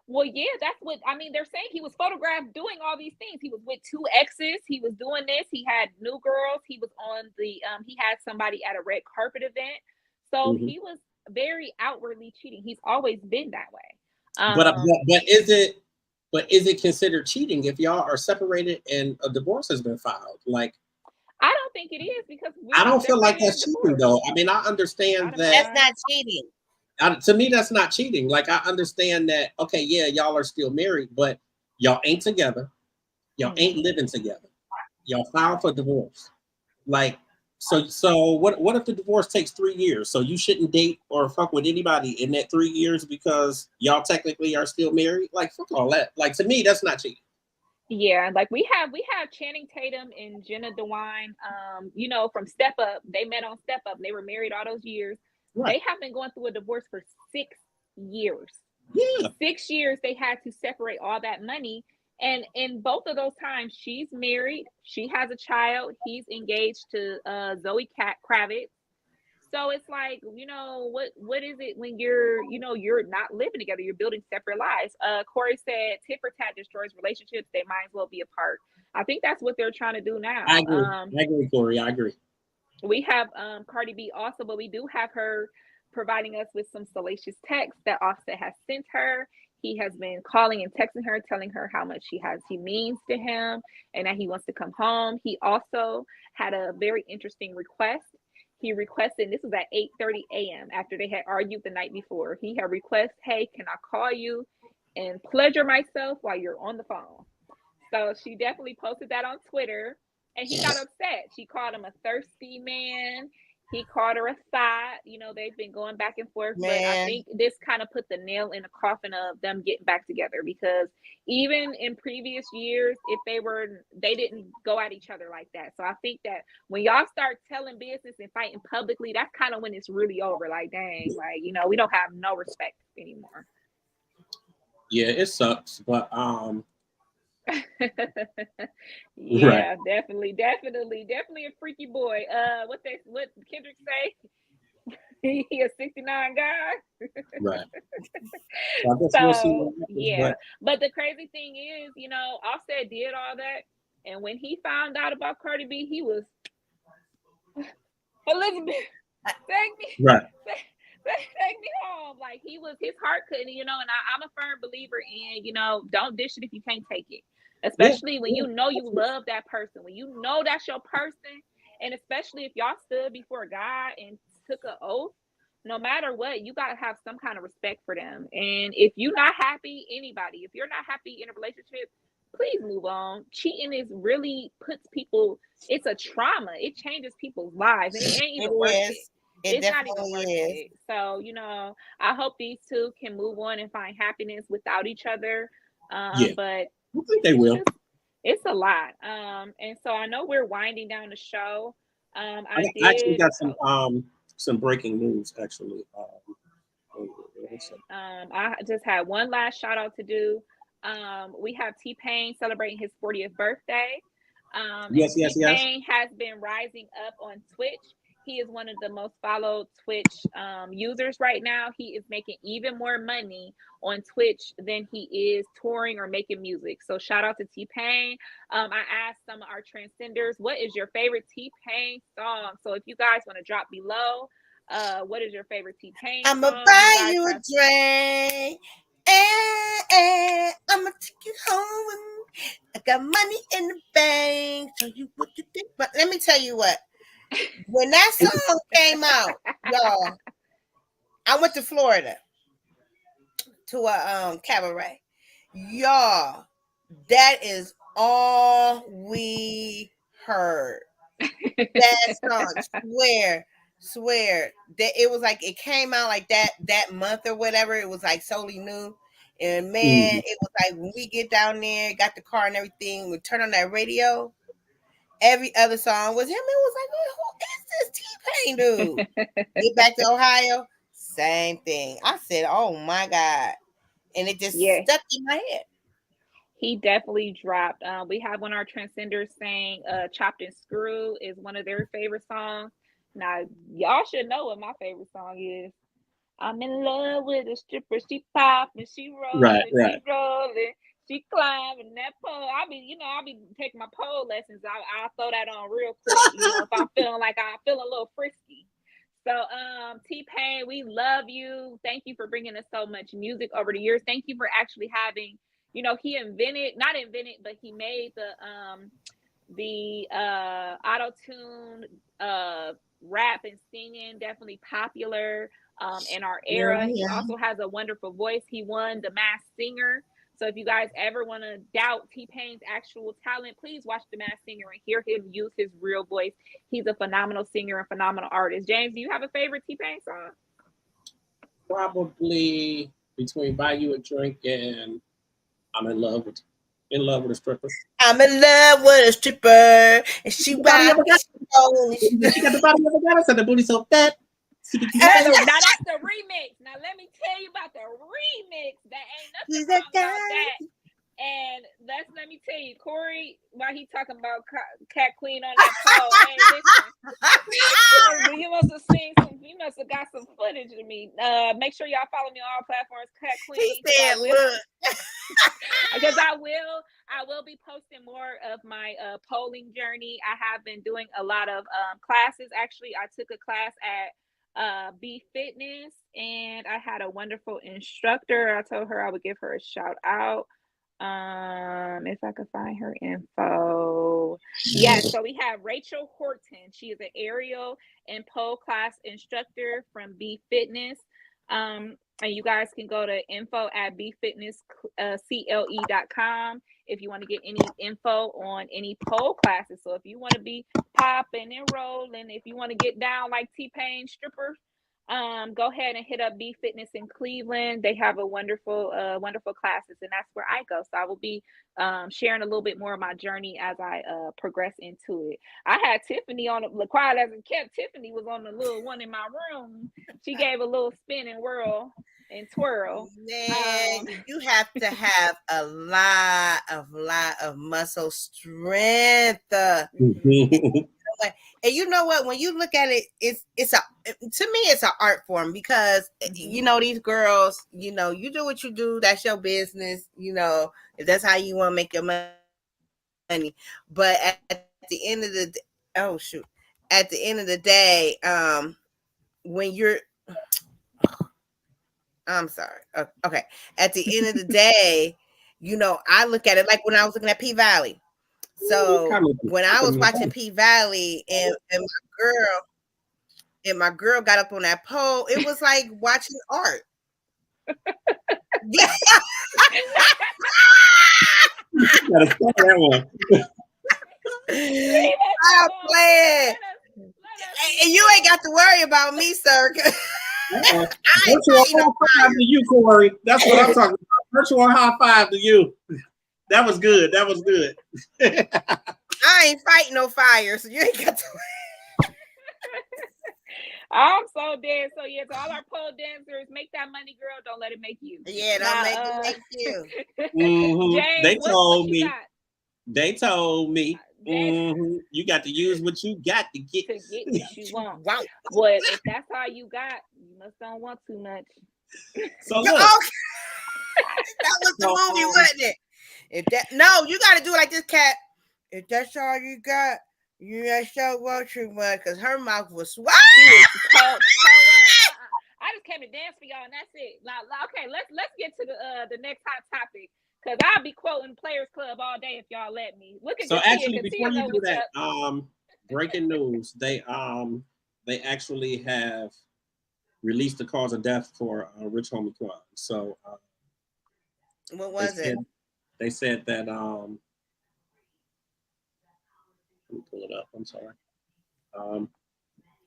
Well, yeah, that's what I mean. They're saying he was photographed doing all these things. He was with two exes. He was doing this. He had new girls. He was on the he had somebody at a red carpet event. So he was very outwardly cheating. He's always been that way. But is it considered cheating if y'all are separated and a divorce has been filed? Like, I don't think it is, because I don't feel like that's cheating though. I mean, I understand that's not cheating. To me, that's not cheating. Like, I understand that, okay, yeah, y'all are still married, but y'all ain't together. Y'all ain't living together. Y'all filed for divorce. Like, so what if the divorce takes 3 years? So you shouldn't date or fuck with anybody in that 3 years because y'all technically are still married? Like, fuck all that. Like, to me, that's not cheating. Yeah, like we have Channing Tatum and Jenna DeWine, you know, from Step Up. They met on Step Up. They were married all those years. Right. They have been going through a divorce for 6 years. Yeah. 6 years they had to separate all that money. And in both of those times, she's married, she has a child, he's engaged to Zoe Kravitz. So it's like, you know, what is it when you're, you know, you're not living together, you're building separate lives. Corey said tit for tat destroys relationships, they might as well be apart. I think that's what they're trying to do now. I agree, Corey. I agree. We have Cardi B also, but we do have her providing us with some salacious texts that Offset has sent her. He has been calling and texting her, telling her how much he means to him and that he wants to come home. He also had a very interesting request. He requested, this was at 8:30 a.m. after they had argued the night before. He had requested, hey, can I call you and pleasure myself while you're on the phone? So she definitely posted that on Twitter. And he got upset. She called him a thirsty man. He called her a thought. You know, they've been going back and forth. Man. But I think this kind of put the nail in the coffin of them getting back together, because even in previous years, if they didn't go at each other like that. So I think that when y'all start telling business and fighting publicly, that's kind of when it's really over. Like, dang, like, you know, we don't have no respect anymore. Yeah, it sucks. But yeah, right. definitely a freaky boy. What Kendrick say? He a 69 guy. Right. So I guess So we'll see what happens, yeah, but the crazy thing is, you know, Offset did all that, and when he found out about Cardi B, he was Elizabeth, take me, right. take me home. Like, his heart couldn't, you know. And I'm a firm believer in, you know, don't dish it if you can't take it. Especially when you know you love that person, when you know that's your person, and especially if y'all stood before God and took an oath, no matter what, you gotta have some kind of respect for them. And if you're not happy, if you're not happy in a relationship, please move on. Cheating puts people, it's a trauma. It changes people's lives, and it ain't even worth it. It's not even worth it. So, you know, I hope these two can move on and find happiness without each other. But I think they will. It's a lot. And so I know we're winding down the show. I actually got some breaking news actually. I just had one last shout out to do. We have T-Pain celebrating his 40th birthday. Yes. T-Pain has been rising up on Twitch. He is one of the most followed Twitch users right now. He is making even more money on Twitch than he is touring or making music. So shout out to T-Pain. I asked some of our Transcenders, what is your favorite T-Pain song? So if you guys want to drop below, what is your favorite T-Pain song? I'ma buy you a drink. I'ma take you home. I got money in the bank. Tell you what you think. But let me tell you what. When that song came out, y'all, I went to Florida to a cabaret. Y'all, that is all we heard. That song, swear that it was like it came out like that month or whatever. It was like solely new. And man, it was like when we get down there, got the car and everything, we turn on that radio. Every other song was him. It was like, who is this T-Pain dude? Get back to Ohio, same thing. I said, oh my God. And it just stuck in my head. He definitely dropped. We have one of our Transcenders saying Chopped and Screw is one of their favorite songs. Now, y'all should know what my favorite song is. I'm in love with a stripper. She popping, she rolling, she rolling. She climbing that pole. I be taking my pole lessons. I'll throw that on real quick. You know, if I'm feeling like I'm feeling a little frisky. So, T-Pain, we love you. Thank you for bringing us so much music over the years. Thank you for actually having, you know, he made the auto-tune rap and singing definitely popular in our era. He also has a wonderful voice. He won the Masked Singer So if you guys ever want to doubt T-Pain's actual talent, please watch The Masked Singer and hear him use his real voice. He's a phenomenal singer and phenomenal artist. James, do you have a favorite T-Pain song? Probably between Buy You a Drink and I'm in love with a stripper. I'm in love with a stripper, and she got the body of a goddess and the booty so fat. Now that's the remix. Now let me tell you about the remix. That ain't nothing wrong about that. And let me tell you, Corey, while he talking about Cat Queen on that pole, hey, listen, you must have seen some. You must have got some footage of me. Make sure y'all follow me on all platforms, Cat Queen. He said, "Look," because I will be posting more of my polling journey. I have been doing a lot of classes. Actually, I took a class at B Fitness, and I had a wonderful instructor. I told her I would give her a shout out. If I could find her info. Yeah, so we have Rachel Horton. She is an aerial and pole class instructor from B Fitness. And you guys can go to info@bfitnesscle.com if you want to get any info on any pole classes. So if you want to be popping and rolling, if you want to get down like T-Pain stripper, go ahead and hit up B Fitness in Cleveland. They have a wonderful classes, and that's where I go. So I will be sharing a little bit more of my journey as I progress into it. I had Tiffany on the quiet as it kept. Tiffany was on the little one in my room. She gave a little spin and whirl and twirl. Man, you have to have a lot of muscle strength. And you know what? When you look at it, to me it's an art form because you know these girls, you know, you do what you do. That's your business. You know, if that's how you want to make your money. But at the end of the day, when you're, I'm sorry. Okay. At the end of the day, you know, I look at it like when I was looking at P Valley. So when I was watching P Valley and my girl got up on that pole, it was like watching art. Yeah. I'm playing. And you ain't got to worry about me, sir. Virtual high five to you, Corey. That's what I'm talking about. Virtual high five to you. That was good. That was good. I ain't fighting no fire, so you ain't got to. I'm so dead. So yeah, to all our pole dancers, make that money, girl. Don't let it make you. Yeah, don't make it make you. James, they told me. They told me. You got to use what you got to get what you want. Wow. But if that's all you got, you must don't want too much. So look. That was the movie, wasn't it? You got to do it like this, Cat. If that's all you got, you just don't want too much, because her mouth was swollen. I just came to dance for y'all, and that's it. Okay, let's get to the next hot topic, because I'll be quoting Players Club all day if y'all let me. Look at so actually, before you do that, breaking news: they actually have released the cause of death for Rich Homie Quan. So what was it? They said that let me pull it up. I'm sorry.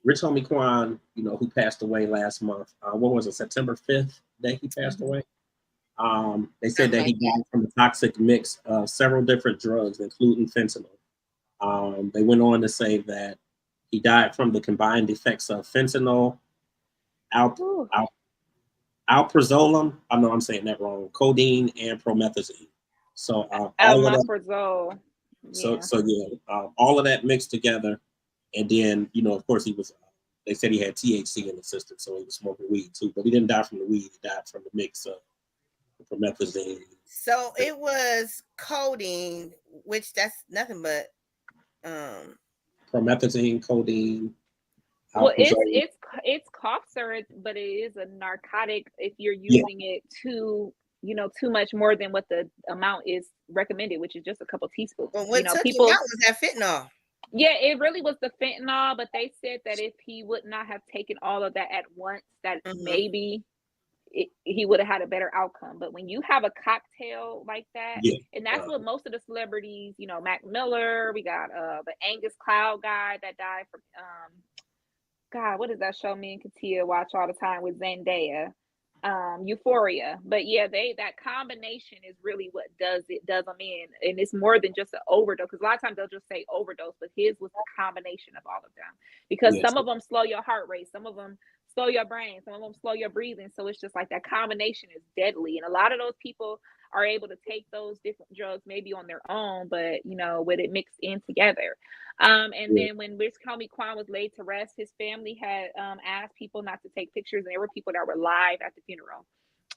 Rich Homie Quan, you know, who passed away last month. What was it? September 5th that he passed away. They said that he died from a toxic mix of several different drugs, including fentanyl. They went on to say that he died from the combined effects of fentanyl, alprazolam. I know I'm saying that wrong. Codeine and promethazine. So all of that. So all of that mixed together, and then of course he was. They said he had THC in the system, so he was smoking weed too. But he didn't die from the weed; he died from the mix of promethazine. So it was codeine, which that's nothing but promethazine, codeine. Well, it's cough syrup, but it is a narcotic if you're using it too much more than what the amount is recommended, which is just a couple teaspoons. Well, what took him out was that fentanyl. Yeah, it really was the fentanyl, but they said that if he would not have taken all of that at once, that maybe he would have had a better outcome. But when you have a cocktail like that, Yeah. and that's what most of the celebrities, you know, Mac Miller, we got the Angus Cloud guy that died from God, what does that show me and Katia watch all the time with Zendaya? Euphoria. But yeah, that combination is really what does them in. And it's more than just an overdose, because a lot of times they'll just say overdose, but his was the combination of all of them. Because Yes. some of them slow your heart rate, some of them slow your brain, some of them slow your breathing. So it's just like that combination is deadly. And a lot of those people are able to take those different drugs maybe on their own, but you know, with it mixed in together. And then when Rich Homie Quan was laid to rest, his family had asked people not to take pictures, and there were people that were live at the funeral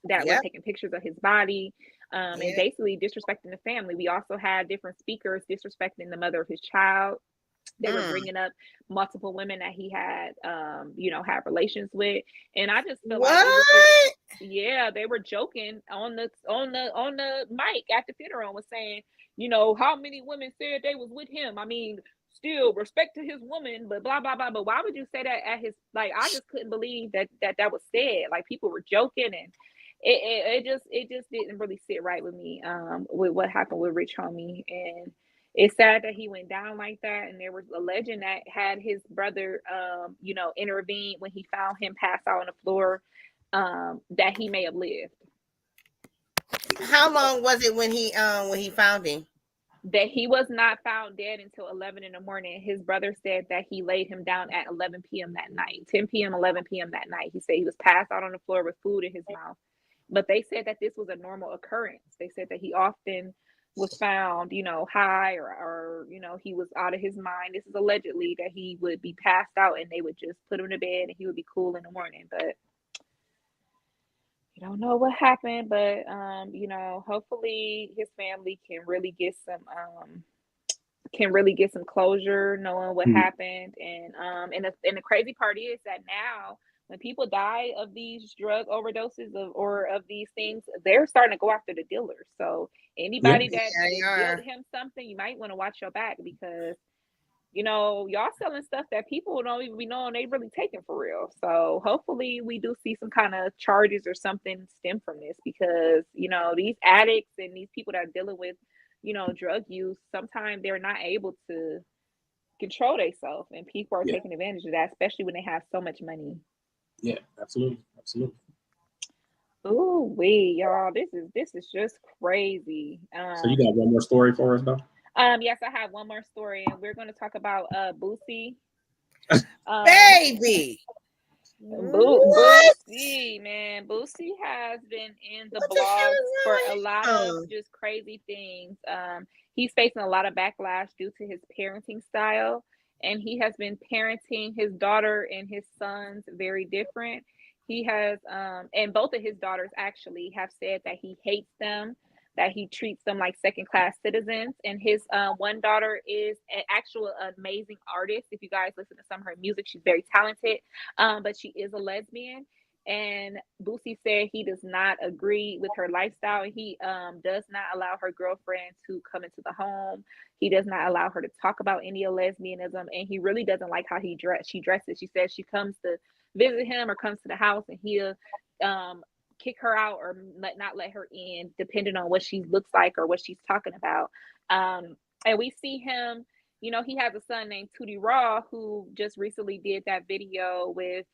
that were taking pictures of his body, and basically disrespecting the family. We also had different speakers disrespecting the mother of his child. They were bringing up multiple women that he had, you know, had relations with, and I just feel like it was just, they were joking on the mic at the funeral and was saying, you know, how many women said they was with him? I mean, still respect to his woman, but blah blah blah. But why would you say that at his, like, I just couldn't believe that was said. Like, people were joking, and it just didn't really sit right with me with what happened with Rich Homie. And it's sad that he went down like that. And there was a legend that had his brother you know, intervene when he found him passed out on the floor, that he may have lived. How long was it when he found him? That he was not found dead until 11 in the morning. His brother said that he laid him down at 11 p.m. that night, 10 p.m., 11 p.m. that night. He said he was passed out on the floor with food in his mouth. But they said that this was a normal occurrence. They said that he often was found, you know, high or you know, he was out of his mind. This is allegedly that he would be passed out and they would just put him to bed and he would be cool in the morning. But you don't know what happened. But you know, hopefully his family can really get some closure knowing what happened. And the crazy part is that now when people die of these drug overdoses or of these things, they're starting to go after the dealers. So anybody that dealt him something, you might want to watch your back, because you know, y'all selling stuff that people don't even be knowing they really taking for real. So hopefully we do see some kind of charges or something stem from this, because you know, these addicts and these people that are dealing with, you know, drug use, sometimes they're not able to control themselves, and people are taking advantage of that, especially when they have so much money. Yeah, absolutely. Ooh, y'all, this is just crazy. So you got one more story for us, though? Yes, I have one more story, and we're going to talk about Boosie. Baby. Boosie, man. Boosie has been in the blogs for a lot of just crazy things. He's facing a lot of backlash due to his parenting style, and he has been parenting his daughter and his sons very different. He has, and both of his daughters actually have said that he hates them, that he treats them like second-class citizens. And his one daughter is an actual amazing artist. If you guys listen to some of her music, she's very talented, but she is a lesbian. And Boosie said he does not agree with her lifestyle. He does not allow her girlfriend to come into the home. He does not allow her to talk about any lesbianism, and he really doesn't like how she dresses. She says she comes to visit him or comes to the house, and he'll kick her out or not let her in, depending on what she looks like or what she's talking about. And we see him, you know, he has a son named Tootie Raw, who just recently did that video with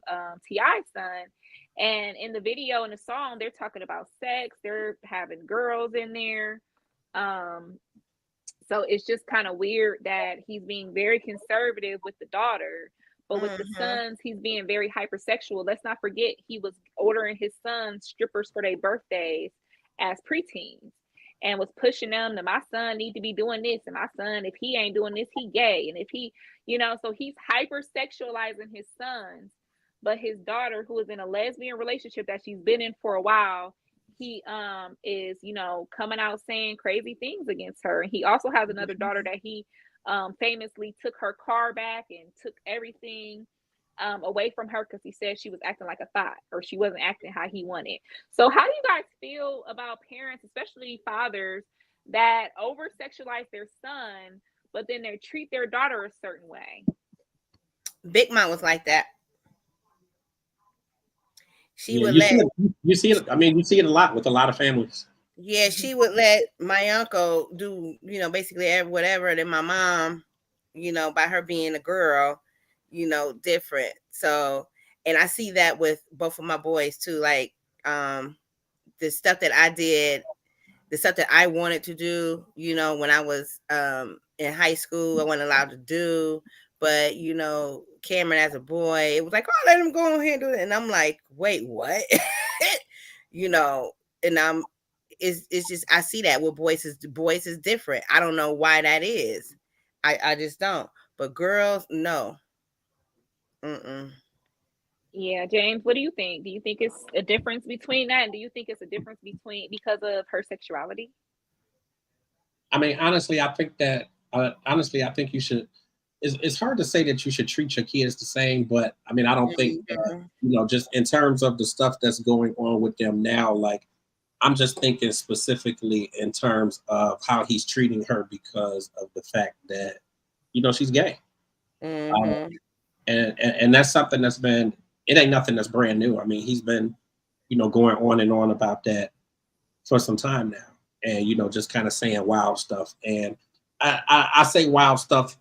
T.I.'s son. And in the video and the song, they're talking about sex. They're having girls in there. So it's just kind of weird that he's being very conservative with the daughter, but with the sons, he's being very hypersexual. Let's not forget, he was ordering his sons strippers for their birthdays as preteens, and was pushing them that my son need to be doing this, and my son, if he ain't doing this, he gay. And if he, you know, so he's hypersexualizing his sons. But his daughter, who is in a lesbian relationship that she's been in for a while, he is, you know, coming out saying crazy things against her. And he also has another daughter that he famously took her car back and took everything away from her because he said she was acting like a thought, or she wasn't acting how he wanted. So how do you guys feel about parents, especially fathers, that over sexualize their son, but then they treat their daughter a certain way? Big Mom was like that. she would let you see it. I mean, you see it a lot with a lot of families. Yeah, she would let my uncle do, basically whatever. And then my mom, by her being a girl, different. So, and I see that with both of my boys too. Like, the stuff that I did, the stuff that I wanted to do, when I was in high school, I wasn't allowed to do. But, Cameron as a boy, it was like, oh, let him go ahead and do it. And I'm like, wait, what? And it's just, I see that with boys is different. I don't know why that is. I just don't. But girls, no. Mm-mm. Yeah, James, what do you think? Do you think it's a difference between that? And do you think it's a difference because of her sexuality? I mean, honestly, I think you should. It's hard to say that you should treat your kids the same, but I mean, I don't think, just in terms of the stuff that's going on with them now, like, I'm just thinking specifically in terms of how he's treating her because of the fact that, she's gay. Mm-hmm. And that's something it ain't nothing that's brand new. I mean, he's been, going on and on about that for some time now. And, just kind of saying wild stuff. And I say wild stuff,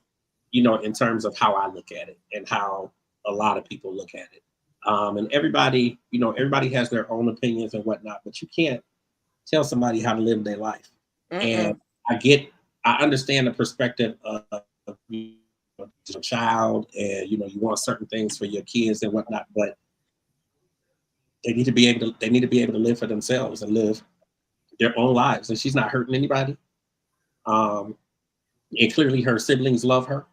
in terms of how I look at it and how a lot of people look at it. And everybody has their own opinions and whatnot, but you can't tell somebody how to live their life. And I understand the perspective of a child, and you want certain things for your kids and whatnot, but they need to be able to live for themselves and live their own lives. And she's not hurting anybody. And clearly her siblings love her.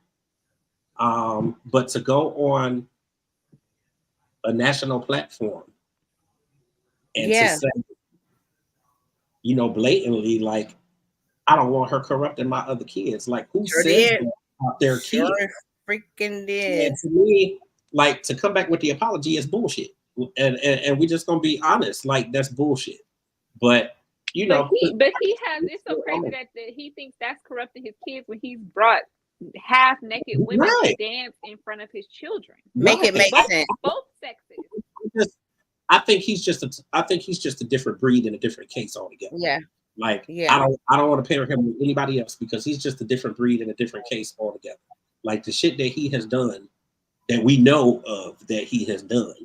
But to go on a national platform and to say, blatantly, like, I don't want her corrupting my other kids. Like, who says that about their kids? Freaking did. And to me, like, to come back with the apology is bullshit. And we just gonna be honest, like, that's bullshit. But he has, it's so crazy that he thinks that's corrupting his kids when he's brought half naked women to dance in front of his children. Make it make sense. Both sexes. I think he's just a different breed and a different case altogether. Yeah. Like, I don't want to pair him with anybody else because he's just a different breed and a different case altogether. Like, the shit that he has done, that we know of that he has done,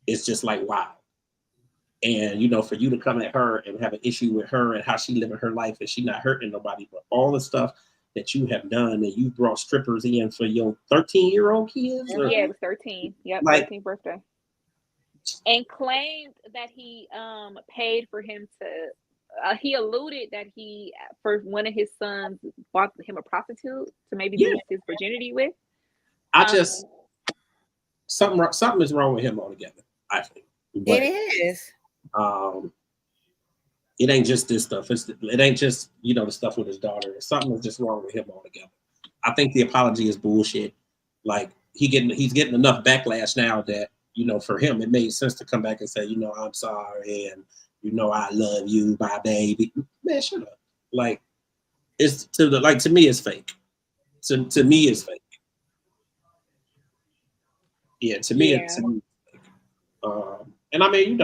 it's just like, wow. And, for you to come at her and have an issue with her and how she living her life and she not hurting nobody, but all the stuff that you have done, and you brought strippers in for your 13-year-old kids? Or? Yeah, it was 13. Yep, like, 13th birthday. And claimed that he paid for him to, he alluded that he, for one of his sons, bought him a prostitute to maybe lose his virginity with. Something is wrong with him altogether, I think. But, it is. It ain't just this stuff. It ain't just, the stuff with his daughter. Something is just wrong with him altogether. I think the apology is bullshit. Like, he's getting enough backlash now that, for him, it made sense to come back and say, I'm sorry, and, I love you, my baby. Man, shut up. Like, to me, it's fake. To me, it's fake. Yeah, to me, it's fake. And I mean,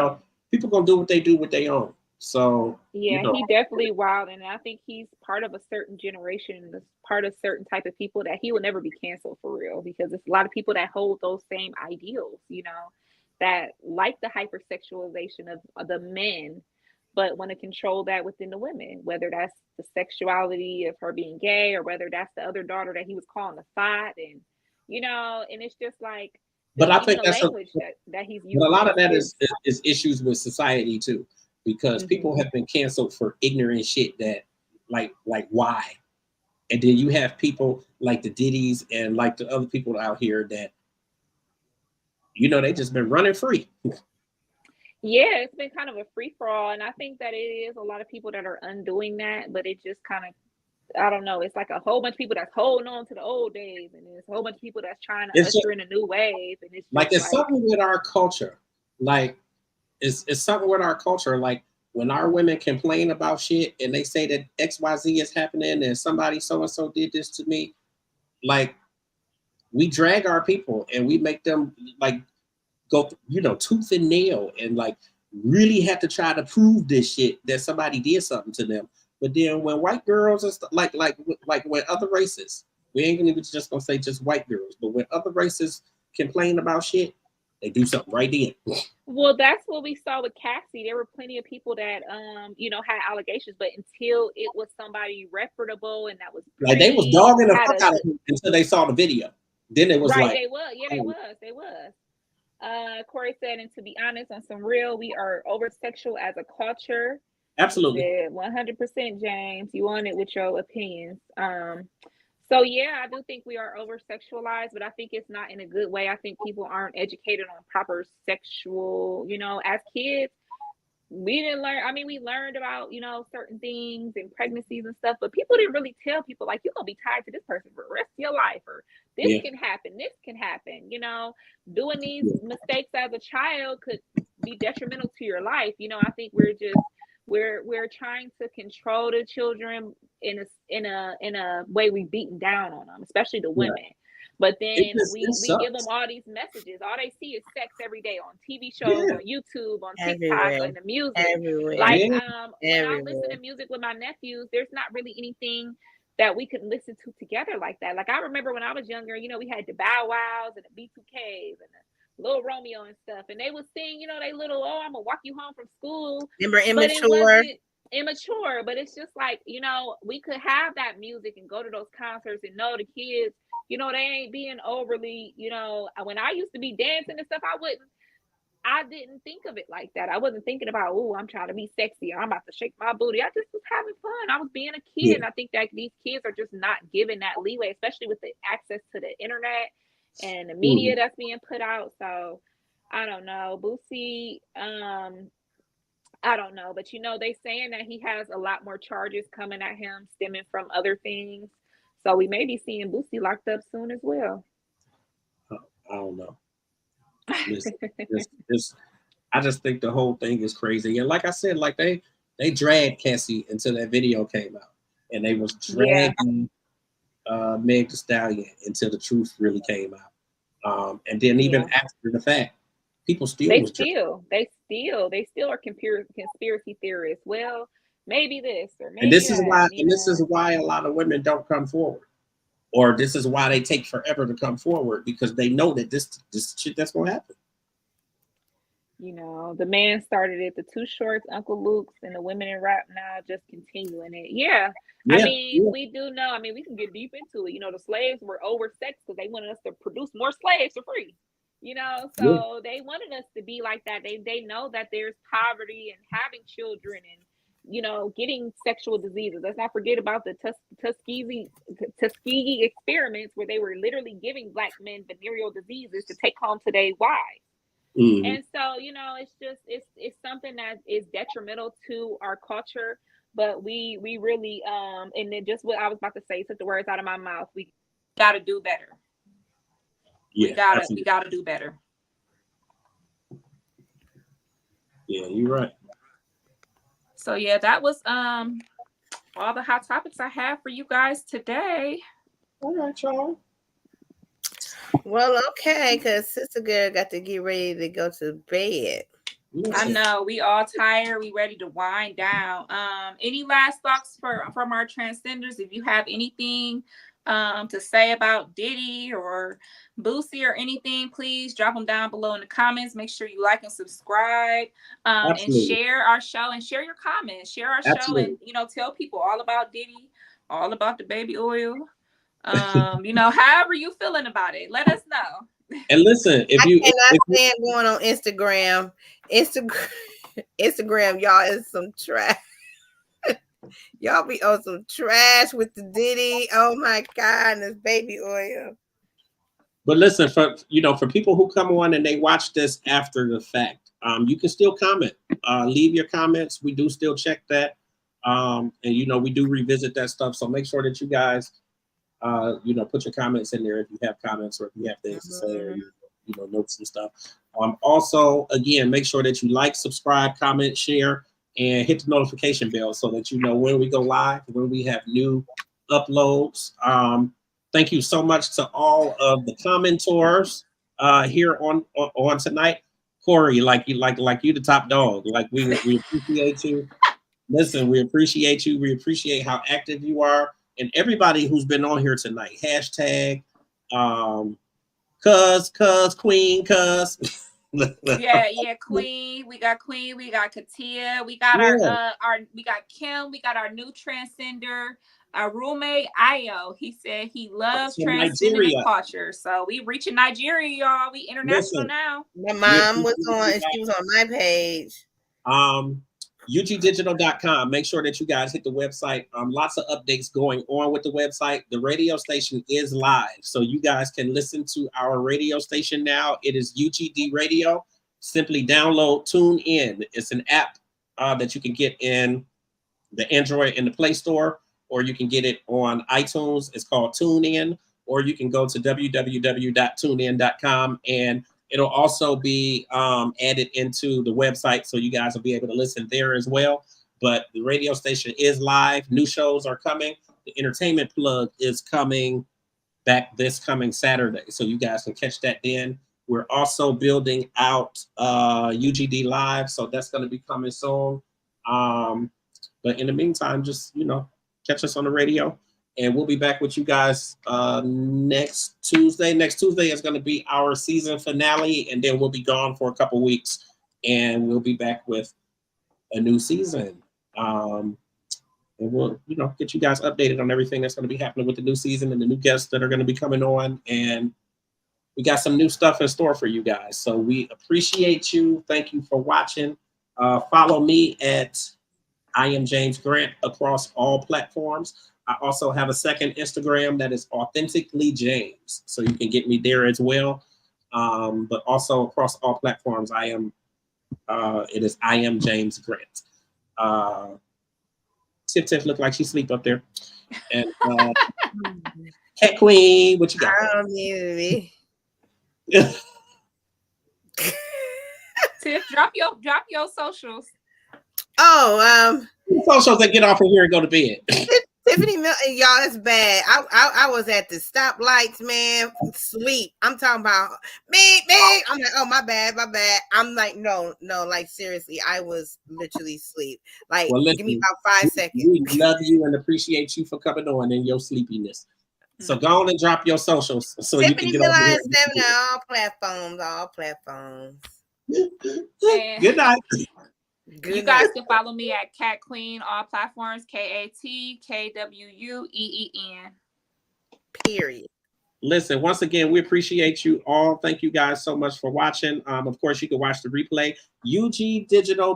people gonna do what they do with their own. So he definitely wild, and I think he's part of a certain generation, part of a certain type of people that he will never be canceled for real, because it's a lot of people that hold those same ideals, that like the hypersexualization of the men, but want to control that within the women, whether that's the sexuality of her being gay or whether that's the other daughter that he was calling a thought, and and it's just like. But I think that's language that he's using. But a lot of that is issues with society too, because people have been canceled for ignorant shit that, like why? And then you have people like the Diddy's and like the other people out here that, they just been running free. Yeah, it's been kind of a free for all, and I think that it is a lot of people that are undoing that, but it just kind of, I don't know. It's like a whole bunch of people that's holding on to the old days, and there's a whole bunch of people that's trying to usher in a new wave. And it's something with our culture. Like, it's something with our culture. Like, when our women complain about shit and they say that XYZ is happening and somebody so and so did this to me, like, we drag our people and we make them, like, go, tooth and nail and like really have to try to prove this shit that somebody did something to them. But then when white girls and stuff, like when other races, we ain't gonna just gonna say just white girls, but when other races complain about shit, they do something right then. Well, that's what we saw with Cassie. There were plenty of people that had allegations, but until it was somebody reputable and that was Like they was pretty, dogging the had fuck a out of him until they saw the video. Then it was right, like, they was. Yeah, they was. Corey said, and to be honest, on some real, we are over sexual as a culture. absolutely. He said 100%, James. You on it with your opinions. So yeah, I do think we are over sexualized, but I think it's not in a good way. I think people aren't educated on proper sexual, as kids. We didn't learn. I mean, we learned about, certain things and pregnancies and stuff, but people didn't really tell people like, you're gonna be tied to this person for the rest of your life, or this Yeah. can happen, this can happen. Doing these mistakes as a child could be detrimental to your life. I think we're trying to control the children in a way we've beaten down on them, especially the women. Yeah. But then we give them sucks. all these messages. All they see is sex every day on TV shows, on YouTube, on TikTok, Everywhere. on the music. Everywhere. Like Yeah. when I listen to music with my nephews, there's not really anything that we could listen to together like that. Like I remember when I was younger, we had the Bow Wows and the B2Ks and the Little Romeo and stuff, and they would sing, they little, oh, I'm gonna walk you home from school. Remember But it Immature? wasn't immature, but it's just like, we could have that music and go to those concerts and know the kids, they ain't being overly, when I used to be dancing and stuff, I didn't think of it like that. I wasn't thinking about, oh, I'm trying to be sexy, or I'm about to shake my booty. I just was having fun. I was being a kid. Yeah. And I think that these kids are just not given that leeway, especially with the access to the internet and the media that's being put out. So I don't know. Boosie, I don't know, but they saying that he has a lot more charges coming at him stemming from other things. So we may be seeing Boosie locked up soon as well. I don't know. I just think the whole thing is crazy. And like I said, like they dragged Cassie until that video came out, and they was dragging Meg Thee Stallion until the truth really came out. And then even after the fact, people still they still are conspiracy theorists. Well, maybe this or maybe and this is that, this is why a lot of women don't come forward, or this is why they take forever to come forward, because they know that this shit that's gonna happen. The man started it, the Too Shorts, Uncle Luke's, and the women in rap now just continuing it. Yeah. I mean, we do know. I mean, we can get deep into it. The slaves were oversexed because they wanted us to produce more slaves for free. So they wanted us to be like that. They know that there's poverty and having children and getting sexual diseases. Let's not forget about the Tuskegee experiments, where they were literally giving Black men venereal diseases to take home to their wives. Mm-hmm. And so, it's something that is detrimental to our culture, but we really, and then just what I was about to say, took the words out of my mouth. We got to do better. Yeah, we gotta do better. Yeah, you're right. So yeah, that was all the hot topics I have for you guys today. All right, y'all. Well, okay, because Sister Girl got to get ready to go to bed. I know, we all tired. We ready to wind down. Any last thoughts from our transcenders? If you have anything to say about Diddy or Boosie or anything, please drop them down below in the comments. Make sure you like and subscribe, and share our show, and share your comments. Share our show, and tell people all about Diddy, all about the baby oil. However you feeling about it, let us know. And listen, I cannot stand going on Instagram. Instagram, y'all is some trash. Y'all be on some trash with the Diddy. Oh my God, and this baby oil. But listen, for people who come on and they watch this after the fact, you can still comment. Leave your comments. We do still check that. And we do revisit that stuff. So make sure that you guys put your comments in there if you have comments, or if you have things to say, or notes and stuff. Also, again, make sure that you like, subscribe, comment, share, and hit the notification bell so that you know when we go live, when we have new uploads. Thank you so much to all of the commentors. here on tonight. Corey, like you the top dog. Like we appreciate you. Listen, we appreciate you. We appreciate how active you are, and everybody who's been on here tonight. Hashtag, cuz queen cuz. Yeah, Queen. We got Queen. We got Katia. We got we got Kim. We got our new transcender. Our roommate Ayo. He said he loves transcending the culture. So we reaching Nigeria, y'all. We international now. My mom was on. She was on my page. UGdigital.com. Make sure that you guys hit the website. Lots of updates going on with the website. The radio station is live, so you guys can listen to our radio station now. It is UGD Radio. Simply download TuneIn. It's an app that you can get in the Android in the Play Store, or you can get it on iTunes. It's called TuneIn, or you can go to www.tunein.com, and it'll also be added into the website, so you guys will be able to listen there as well. But the radio station is live. New shows are coming. The entertainment plug is coming back this coming Saturday, so you guys can catch that then. We're also building out UGD Live, so that's going to be coming soon. But in the meantime, just, catch us on the radio. And we'll be back with you guys next Tuesday. Next Tuesday is going to be our season finale, and then we'll be gone for a couple weeks, and we'll be back with a new season. And we'll, get you guys updated on everything that's going to be happening with the new season and the new guests that are going to be coming on. And we got some new stuff in store for you guys. So we appreciate you. Thank you for watching. Follow me at I Am James Grant across all platforms. I also have a second Instagram that is Authentically James, so you can get me there as well. But also across all platforms, it is I Am James Grant. Tiff look like she sleep up there. And Cat Queen, what you got? I don't need Tiff, drop your socials. Socials that get off of here and go to bed. Tiffany Milton, y'all, it's bad. I was at the stoplights, man, sleep. I'm talking about me. I'm like, oh, my bad. I'm like, no, like seriously, I was literally asleep. Like, listen, give me about 5 seconds. We love you and appreciate you for coming on in your sleepiness. So go on and drop your socials so Tiffany you can get over here. 7 on all platforms. Good night. You guys can follow me at Cat Queen, all platforms, KATKWUEEN. Period. Listen, once again, we appreciate you all. Thank you guys so much for watching. Of course, you can watch the replay. UG Digital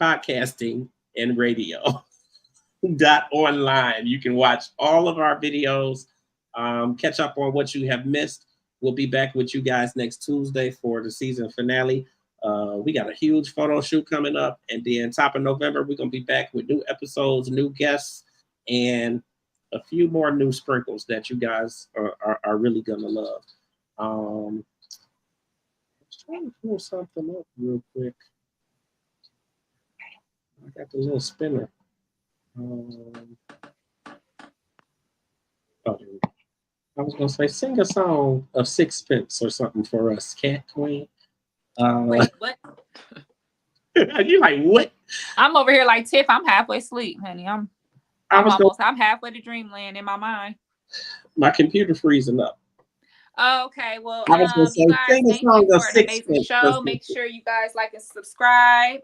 Podcasting and Radio .online. You can watch all of our videos, catch up on what you have missed. We'll be back with you guys next Tuesday for the season finale. We got a huge photo shoot coming up. And then top of November, we're going to be back with new episodes, new guests, and a few more new sprinkles that you guys are really going to love. I'm trying to pull something up real quick. I got the little spinner. I was going to say, sing a song of Sixpence or something for us, Cat Queen. Wait, what? You like, what? I'm over here like Tiff. I'm halfway asleep, honey. I'm halfway to dreamland in my mind. My computer freezing up. Okay, well, you guys, thank you for an amazing show. Make sure you guys like and subscribe.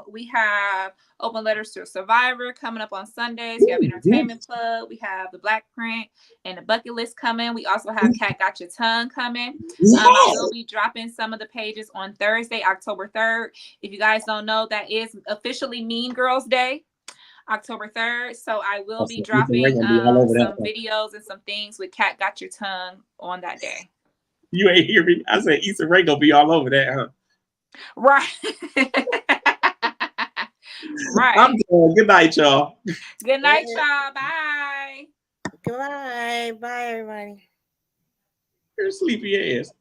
We have Open Letters to a Survivor coming up on Sundays. We have Entertainment Plug. We have the Black Print and the Bucket List coming. We also have Cat Got Your Tongue coming. I will be dropping some of the pages on Thursday, October 3rd. If you guys don't know, that is officially Mean Girls Day. October 3rd. So I will be dropping some videos and some things with Cat Got Your Tongue on that day. You ain't hear me. I said Issa Rae gonna be all over that, huh? Right. Right. I'm done. Good night, y'all. Good night, y'all. Bye. Goodbye. Bye, everybody. You're sleepy ass.